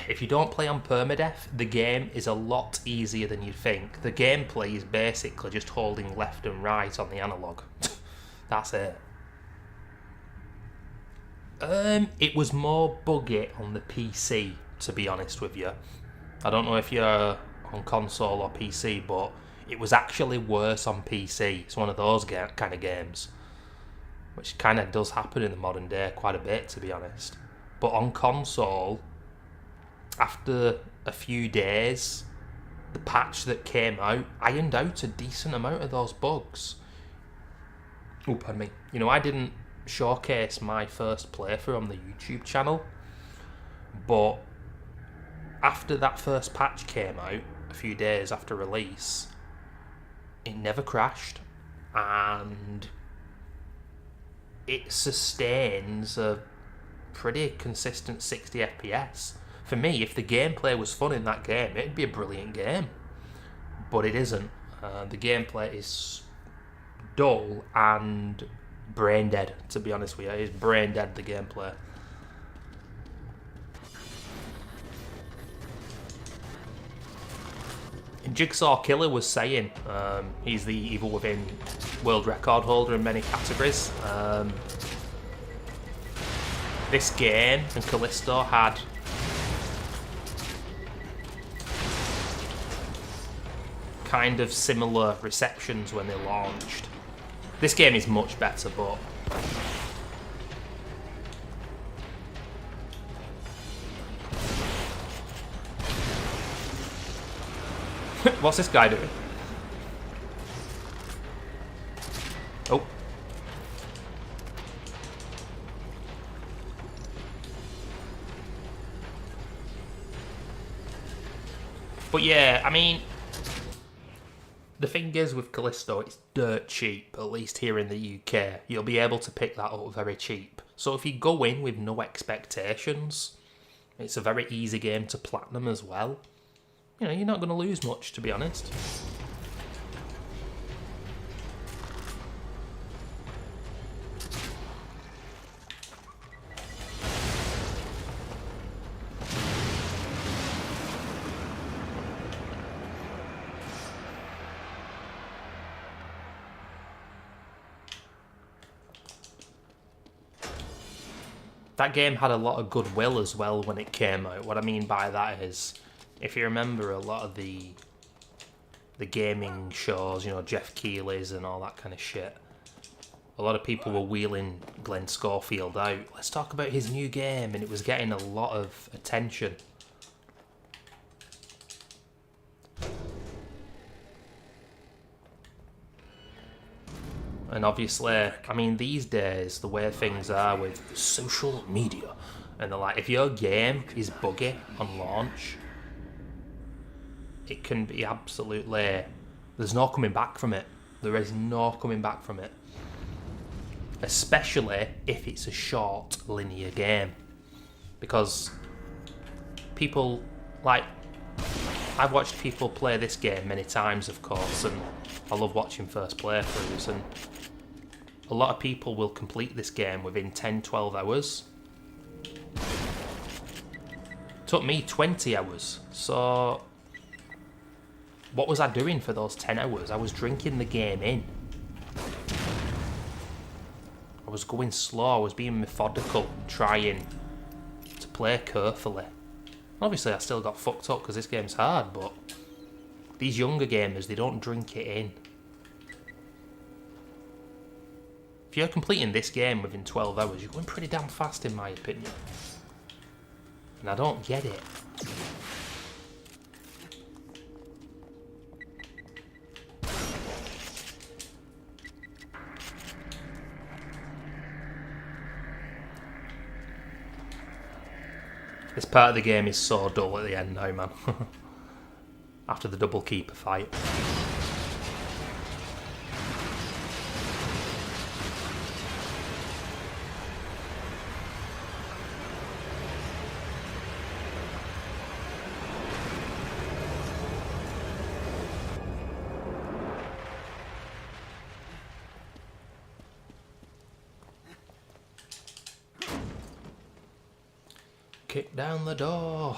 Speaker 2: If you don't play on permadeath, the game is a lot easier than you'd think. The gameplay is basically just holding left and right on the analog. That's it. It was more buggy on the PC, to be honest with you. I don't know if you're on console or PC, but it was actually worse on PC. It's one of those kind of games, which kind of does happen in the modern day quite a bit, to be honest. But on console, after a few days, the patch that came out ironed out a decent amount of those bugs. Oh, pardon me. You know, I didn't showcase my first playthrough on the YouTube channel, but after that first patch came out, a few days after release, it never crashed, and it sustains a pretty consistent 60 FPS. For me, if the gameplay was fun in that game, it'd be a brilliant game. But it isn't. The gameplay is dull and brain dead, to be honest with you. It's brain dead, the gameplay. Jigsaw Killer was saying, he's the Evil Within world record holder in many categories. This game and Callisto had kind of similar receptions when they launched. This game is much better, but What's this guy doing? Oh. But yeah, I mean, the thing is with Callisto, it's dirt cheap, at least here in the UK. You'll be able to pick that up very cheap. So if you go in with no expectations, it's a very easy game to platinum as well. You know, you're not going to lose much, to be honest. That game had a lot of goodwill as well when it came out. What I mean by that is, if you remember a lot of the gaming shows, you know, Jeff Keighley's and all that kind of shit, a lot of people were wheeling Glenn Schofield out. Let's talk about his new game, and it was getting a lot of attention. And obviously, I mean, these days, the way things are with social media, and they're like, if your game is buggy on launch, it can be absolutely, there's no coming back from it. There is no coming back from it. Especially if it's a short, linear game. Because people, like, I've watched people play this game many times, of course, and I love watching first playthroughs, and a lot of people will complete this game within 10-12 hours. Took me 20 hours, so what was I doing for those 10 hours? I was drinking the game in. I was going slow, I was being methodical, trying to play carefully. Obviously I still got fucked up because this game's hard, but these younger gamers, they don't drink it in. If you're completing this game within 12 hours, you're going pretty damn fast in my opinion. And I don't get it. This part of the game is so dull at the end now, man. After the double keeper fight. Kick down the door.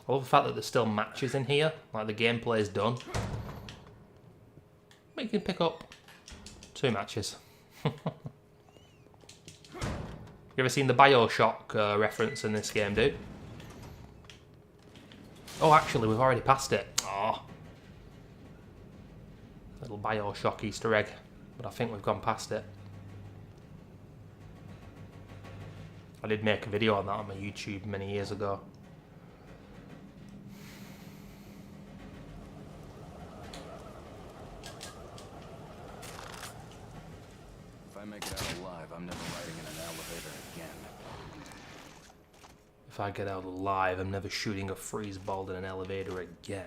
Speaker 2: I love the fact that there's still matches in here, like the gameplay is done. But you can pick up 2 matches. You ever seen the Bioshock reference in this game, dude? Oh, actually, we've already passed it. Oh. Little Bioshock Easter egg, but I think we've gone past it. I did make a video on that on my YouTube many years ago.
Speaker 1: If I make it out alive, I'm never riding in an elevator again.
Speaker 2: If I get out alive, I'm never shooting a freeze ball in an elevator again.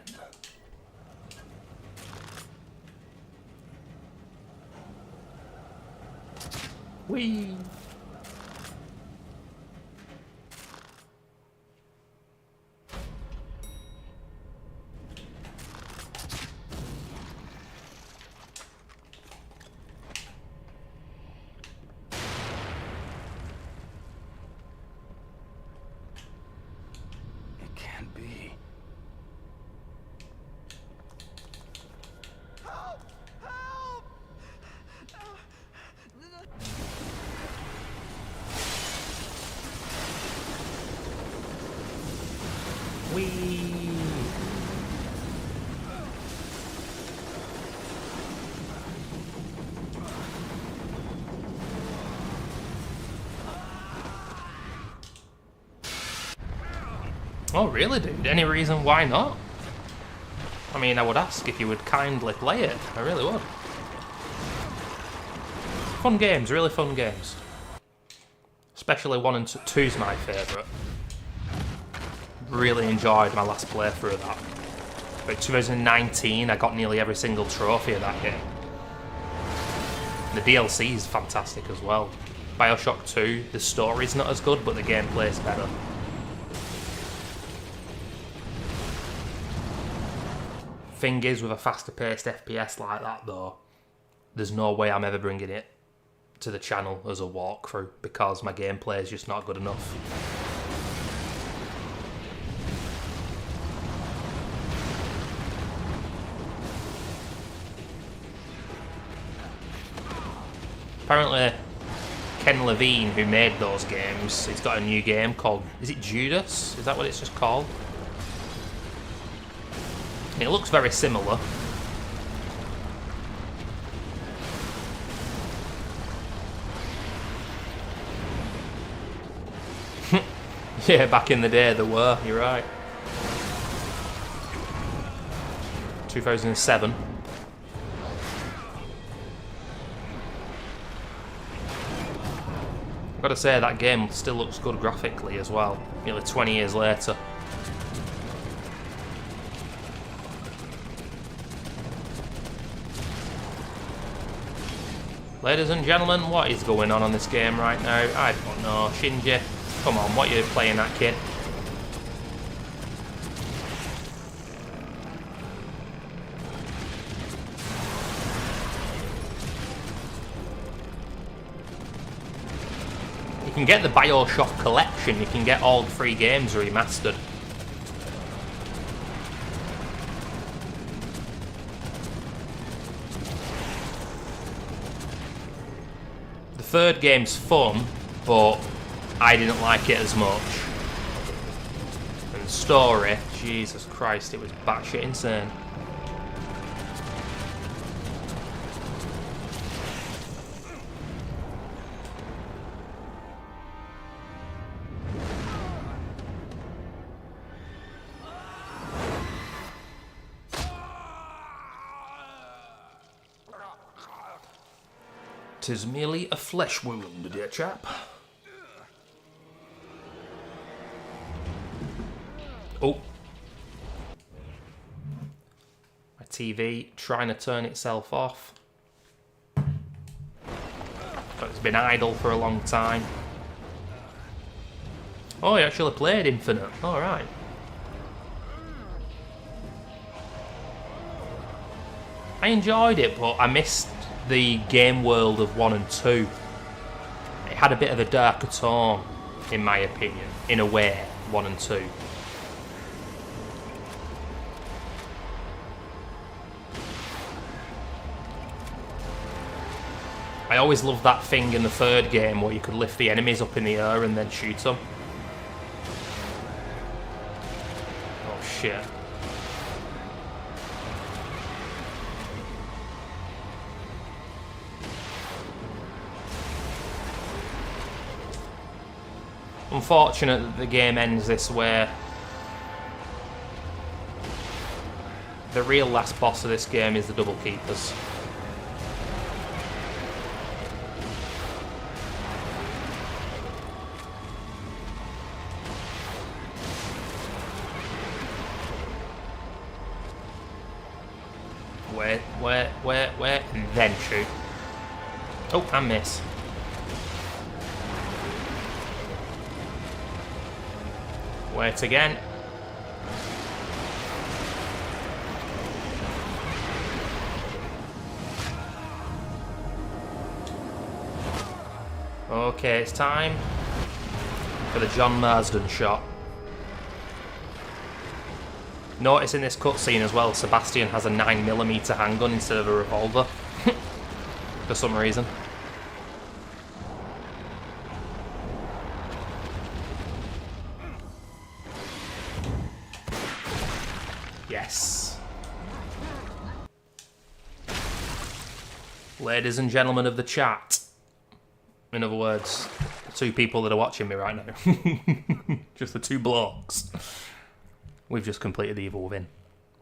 Speaker 2: Whee!
Speaker 1: It can't be.
Speaker 2: Whee! Oh really, dude? Any reason why not? I mean, I would ask if you would kindly play it. I really would. Fun games, really fun games. Especially 1 and 2's my favourite. Really enjoyed my last playthrough of that. But 2019, I got nearly every single trophy of that game. The DLC is fantastic as well. Bioshock 2, the story's not as good, but the gameplay's better. Thing is, with a faster paced FPS like that though, there's no way I'm ever bringing it to the channel as a walkthrough because my gameplay is just not good enough. Apparently, Ken Levine, who made those games, he's got a new game called, is it Judas? Is that what it's just called? And it looks very similar. Yeah, back in the day there were, you're right. 2007. I've got to say, that game still looks good graphically as well, nearly 20 years later. Ladies and gentlemen, what is going on this game right now? I don't know. Shinji, come on, what are you playing at, kid? You can get the Bioshock collection, you can get all 3 games remastered. The 3rd game's fun, but I didn't like it as much. And the story, Jesus Christ, it was batshit insane. Tis merely a flesh wound, dear chap. Oh. My TV trying to turn itself off. But it's been idle for a long time. Oh, you actually played Infinite. Alright. I enjoyed it, but I missed the game world of 1 and 2. It had a bit of a darker tone, in my opinion, in a way, 1 and 2. I always loved that thing in the 3rd game where you could lift the enemies up in the air and then shoot them. Oh shit. Unfortunate that the game ends this way. The real last boss of this game is the Double Keepers. Wait, and then shoot. Oh, and miss. Wait again. Okay, it's time for the John Marsden shot. Notice in this cutscene as well, Sebastian has a 9mm handgun instead of a revolver. For some reason. Yes. Ladies and gentlemen of the chat. In other words, the 2 people that are watching me right now. Just the 2 blokes. We've just completed the Evil Within.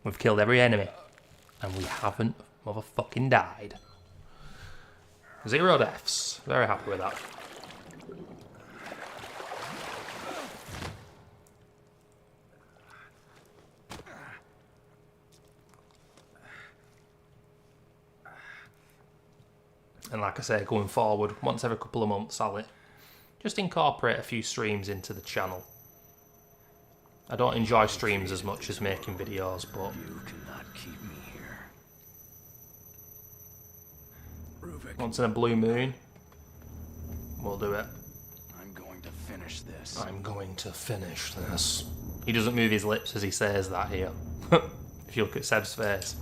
Speaker 2: We've killed every enemy. And we haven't motherfucking died. 0 deaths. Very happy with that. And like I say, going forward, once every couple of months, I'll just incorporate a few streams into the channel. I don't enjoy streams as much as making videos, but
Speaker 1: You cannot keep me here. Ruvik,
Speaker 2: once in a blue moon, we'll do it.
Speaker 1: I'm going to finish this.
Speaker 2: I'm going to finish this. He doesn't move his lips as he says that here. If you look at Seb's face.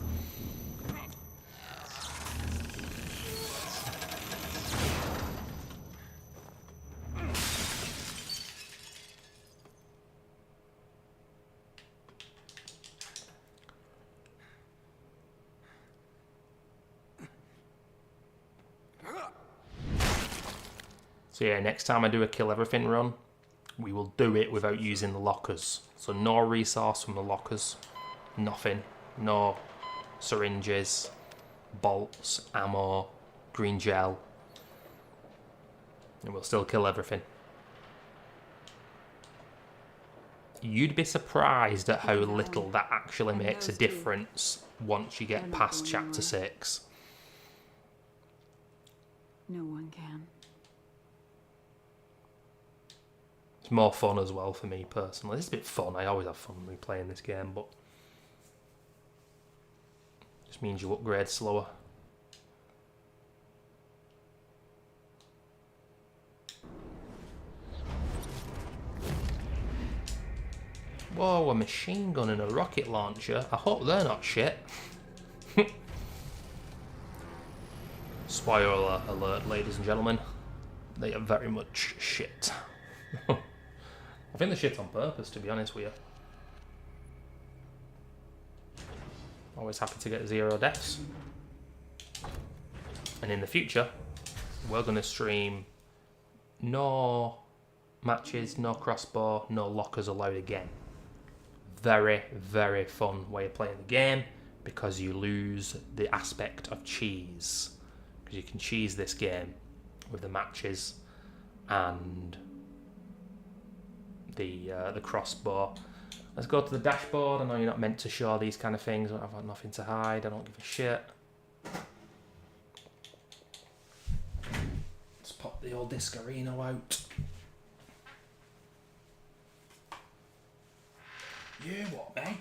Speaker 2: So yeah, next time I do a kill everything run, we will do it without using the lockers. So no resource from the lockers, nothing, no syringes, bolts, ammo, green gel, and we'll still kill everything. You'd be surprised at how little that actually makes a difference once you get past chapter 6.
Speaker 8: No one can.
Speaker 2: It's more fun as well for me personally. It's a bit fun. I always have fun when playing this game, but it just means you upgrade slower. Whoa, a machine gun and a rocket launcher. I hope they're not shit. Spoiler alert, ladies and gentlemen. They are very much shit. I think they're shit on purpose, to be honest with you. Always happy to get 0 deaths. And in the future, we're going to stream no matches, no crossbow, no lockers allowed again. Very, very fun way of playing the game because you lose the aspect of cheese. Because you can cheese this game with the matches and the crossbow. Let's go to the dashboard. I know you're not meant to show these kind of things. I've got nothing to hide. I don't give a shit. Let's pop the old Discarino out. You what, mate?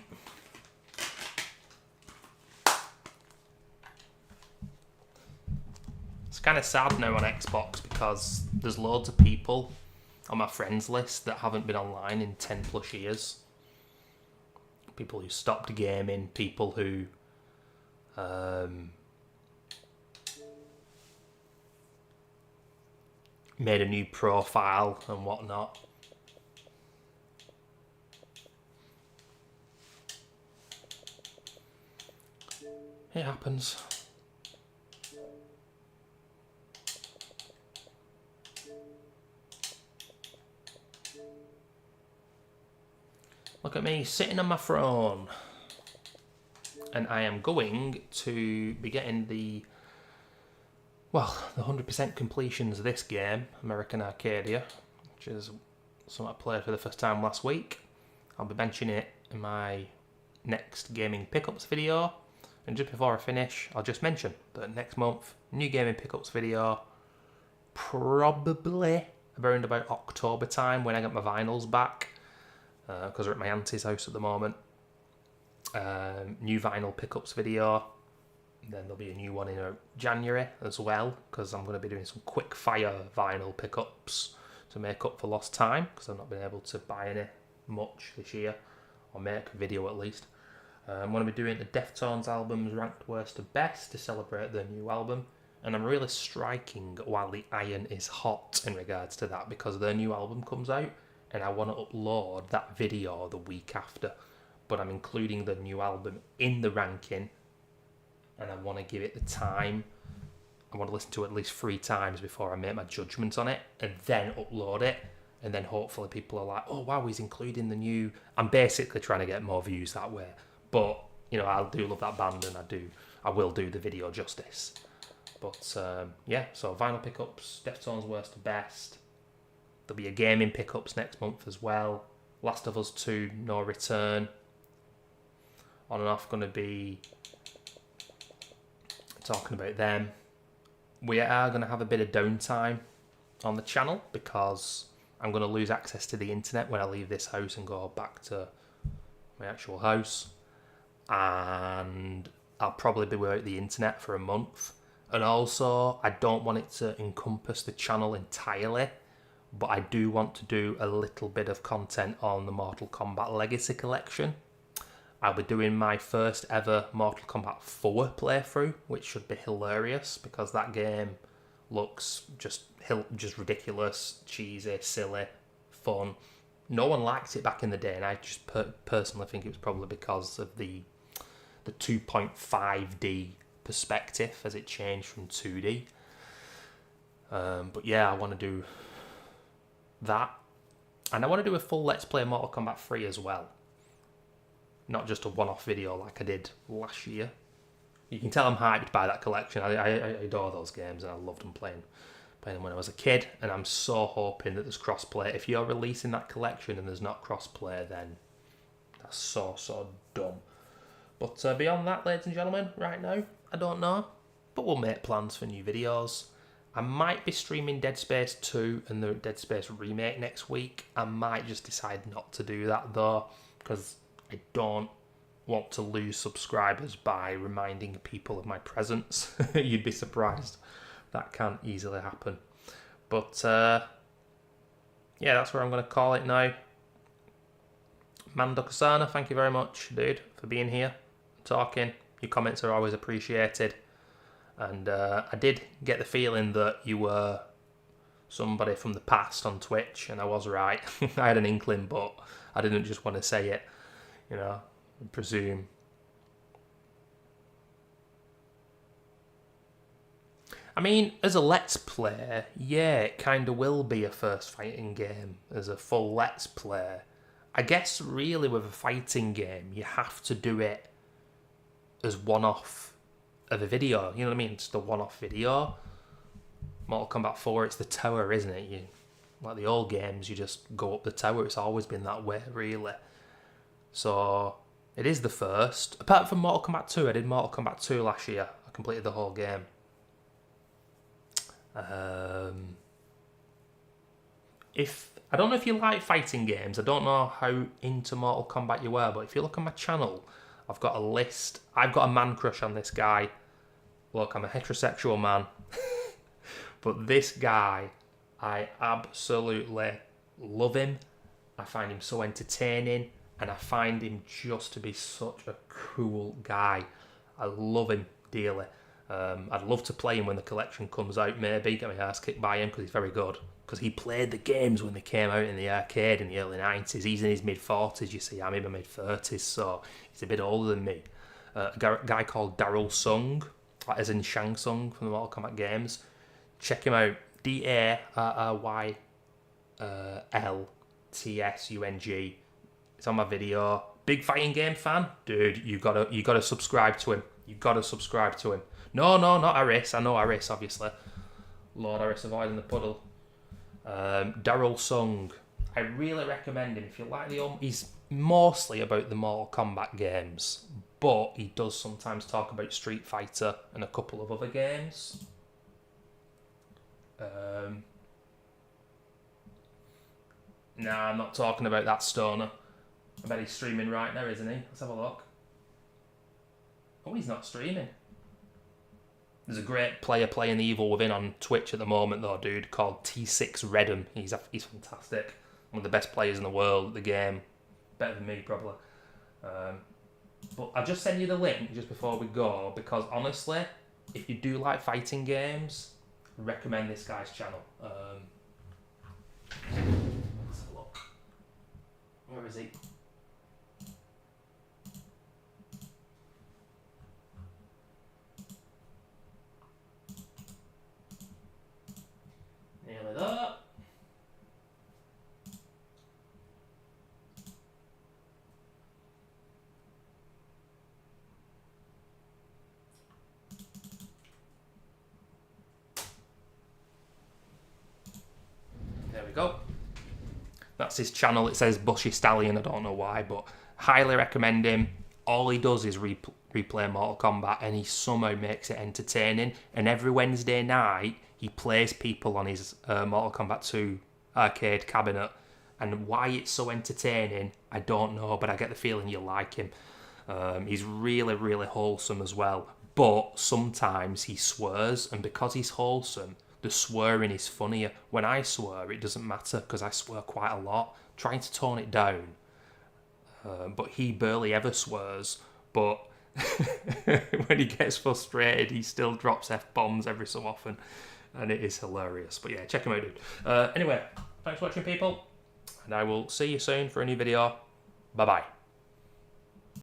Speaker 2: It's kind of sad now on Xbox because there's loads of people on my friends list that haven't been online in 10 plus years. People who stopped gaming, people who made a new profile and whatnot. It happens. Look at me sitting on my throne. And I am going to be getting the 100% completions of this game, American Arcadia, which is something I played for the first time last week. I'll be mentioning it in my next gaming pickups video. And just before I finish, I'll just mention that next month, new gaming pickups video, probably around about October time when I get my vinyls back. Because we're at my auntie's house at the moment. New vinyl pickups video. Then there'll be a new one in January as well, because I'm going to be doing some quick fire vinyl pickups to make up for lost time, because I've not been able to buy any much this year, or make a video at least. I'm going to be doing the Deftones albums ranked worst to best to celebrate their new album, and I'm really striking while the iron is hot in regards to that, because their new album comes out and I want to upload that video the week after, but I'm including the new album in the ranking, and I want to give it the time. I want to listen to it at least 3 times before I make my judgment on it, and then upload it, and then hopefully people are like, oh wow, he's including the new... I'm basically trying to get more views that way, but you know, I do love that band, and I will do the video justice. But yeah, so vinyl pickups, Deftones worst to best. There'll be a gaming pickups next month as well. Last of Us 2, No Return. On and off, going to be talking about them. We are going to have a bit of downtime on the channel because I'm going to lose access to the internet when I leave this house and go back to my actual house. And I'll probably be without the internet for a month. And also, I don't want it to encompass the channel entirely, but I do want to do a little bit of content on the Mortal Kombat Legacy Collection. I'll be doing my first ever Mortal Kombat 4 playthrough, which should be hilarious because that game looks just ridiculous, cheesy, silly, fun. No one liked it back in the day, and I just personally think it was probably because of the 2.5D perspective as it changed from 2D. But yeah, I want to do that, and I want to do a full Let's Play Mortal Kombat 3 as well, not just a one-off video like I did last year. You can tell I'm hyped by that collection. I adore those games, and I loved them playing them when I was a kid, and I'm so hoping that there's crossplay. If you're releasing that collection and there's not crossplay, then that's so dumb. But beyond that, ladies and gentlemen, right now, I don't know, but we'll make plans for new videos. I might be streaming Dead Space 2 and the Dead Space remake next week. I might just decide not to do that though, because I don't want to lose subscribers by reminding people of my presence. You'd be surprised. That can easily happen. But yeah, that's where I'm going to call it now. Mando Kasana, thank you very much, dude, for being here, talking. Your comments are always appreciated. And I did get the feeling that you were somebody from the past on Twitch, and I was right. I had an inkling, but I didn't just want to say it, you know, I presume. I mean, as a Let's Play, yeah, it kind of will be a first fighting game as a full Let's Play. I guess really with a fighting game, you have to do it as one-off of a video, you know what I mean? It's the one-off video. Mortal Kombat 4, it's the tower, isn't it? Like the old games, you just go up the tower. It's always been that way, really. So it is the first. Apart from Mortal Kombat 2, I did Mortal Kombat 2 last year. I completed the whole game. I don't know if you like fighting games. I don't know how into Mortal Kombat you are, but if you look on my channel, I've got a list. I've got a man crush on this guy. Look, I'm a heterosexual man. But this guy, I absolutely love him. I find him so entertaining, and I find him just to be such a cool guy. I love him dearly. I'd love to play him when the collection comes out, maybe. Get my ass kicked by him because he's very good. Because he played the games when they came out in the arcade in the early 90s. He's in his mid-40s, you see. I'm in my mid-30s, so he's a bit older than me. A guy called Daryl Sung, as in Shang Tsung from the Mortal Kombat games. Check him out. DARYLTSUNG. It's on my video. Big fighting game fan? Dude, you gotta subscribe to him. You gotta subscribe to him. No, not Aris. I know Aris, obviously. Lord Aris avoiding the puddle. Daryl Sung. I really recommend him if you like he's mostly about the Mortal Kombat games, but he does sometimes talk about Street Fighter and a couple of other games. Nah, I'm not talking about that stoner. I bet he's streaming right now, isn't he? Let's have a look. Oh, he's not streaming. There's a great player playing the Evil Within on Twitch at the moment, though, dude, called T6 Redham. He's fantastic. One of the best players in the world at the game. Better than me, probably. But I'll just send you the link just before we go, because honestly, if you do like fighting games, I recommend this guy's channel. Let's have a look. Where is he? Nearly there. we go. That's his channel. It says Bushy Stallion. I don't know why, but highly recommend him. All he does is replay Mortal Kombat, and he somehow makes it entertaining. And every Wednesday night, he plays people on his Mortal Kombat 2 arcade cabinet. And why it's so entertaining, I don't know, but I get the feeling you'll like him. He's really, really wholesome as well. But sometimes he swears, and because he's wholesome, the swearing is funnier. When I swear, it doesn't matter, because I swear quite a lot. Trying to tone it down. But he barely ever swears. But when he gets frustrated, he still drops F-bombs every so often. And it is hilarious. But yeah, check him out, dude. Anyway, thanks for watching, people. And I will see you soon for a new video. Bye-bye.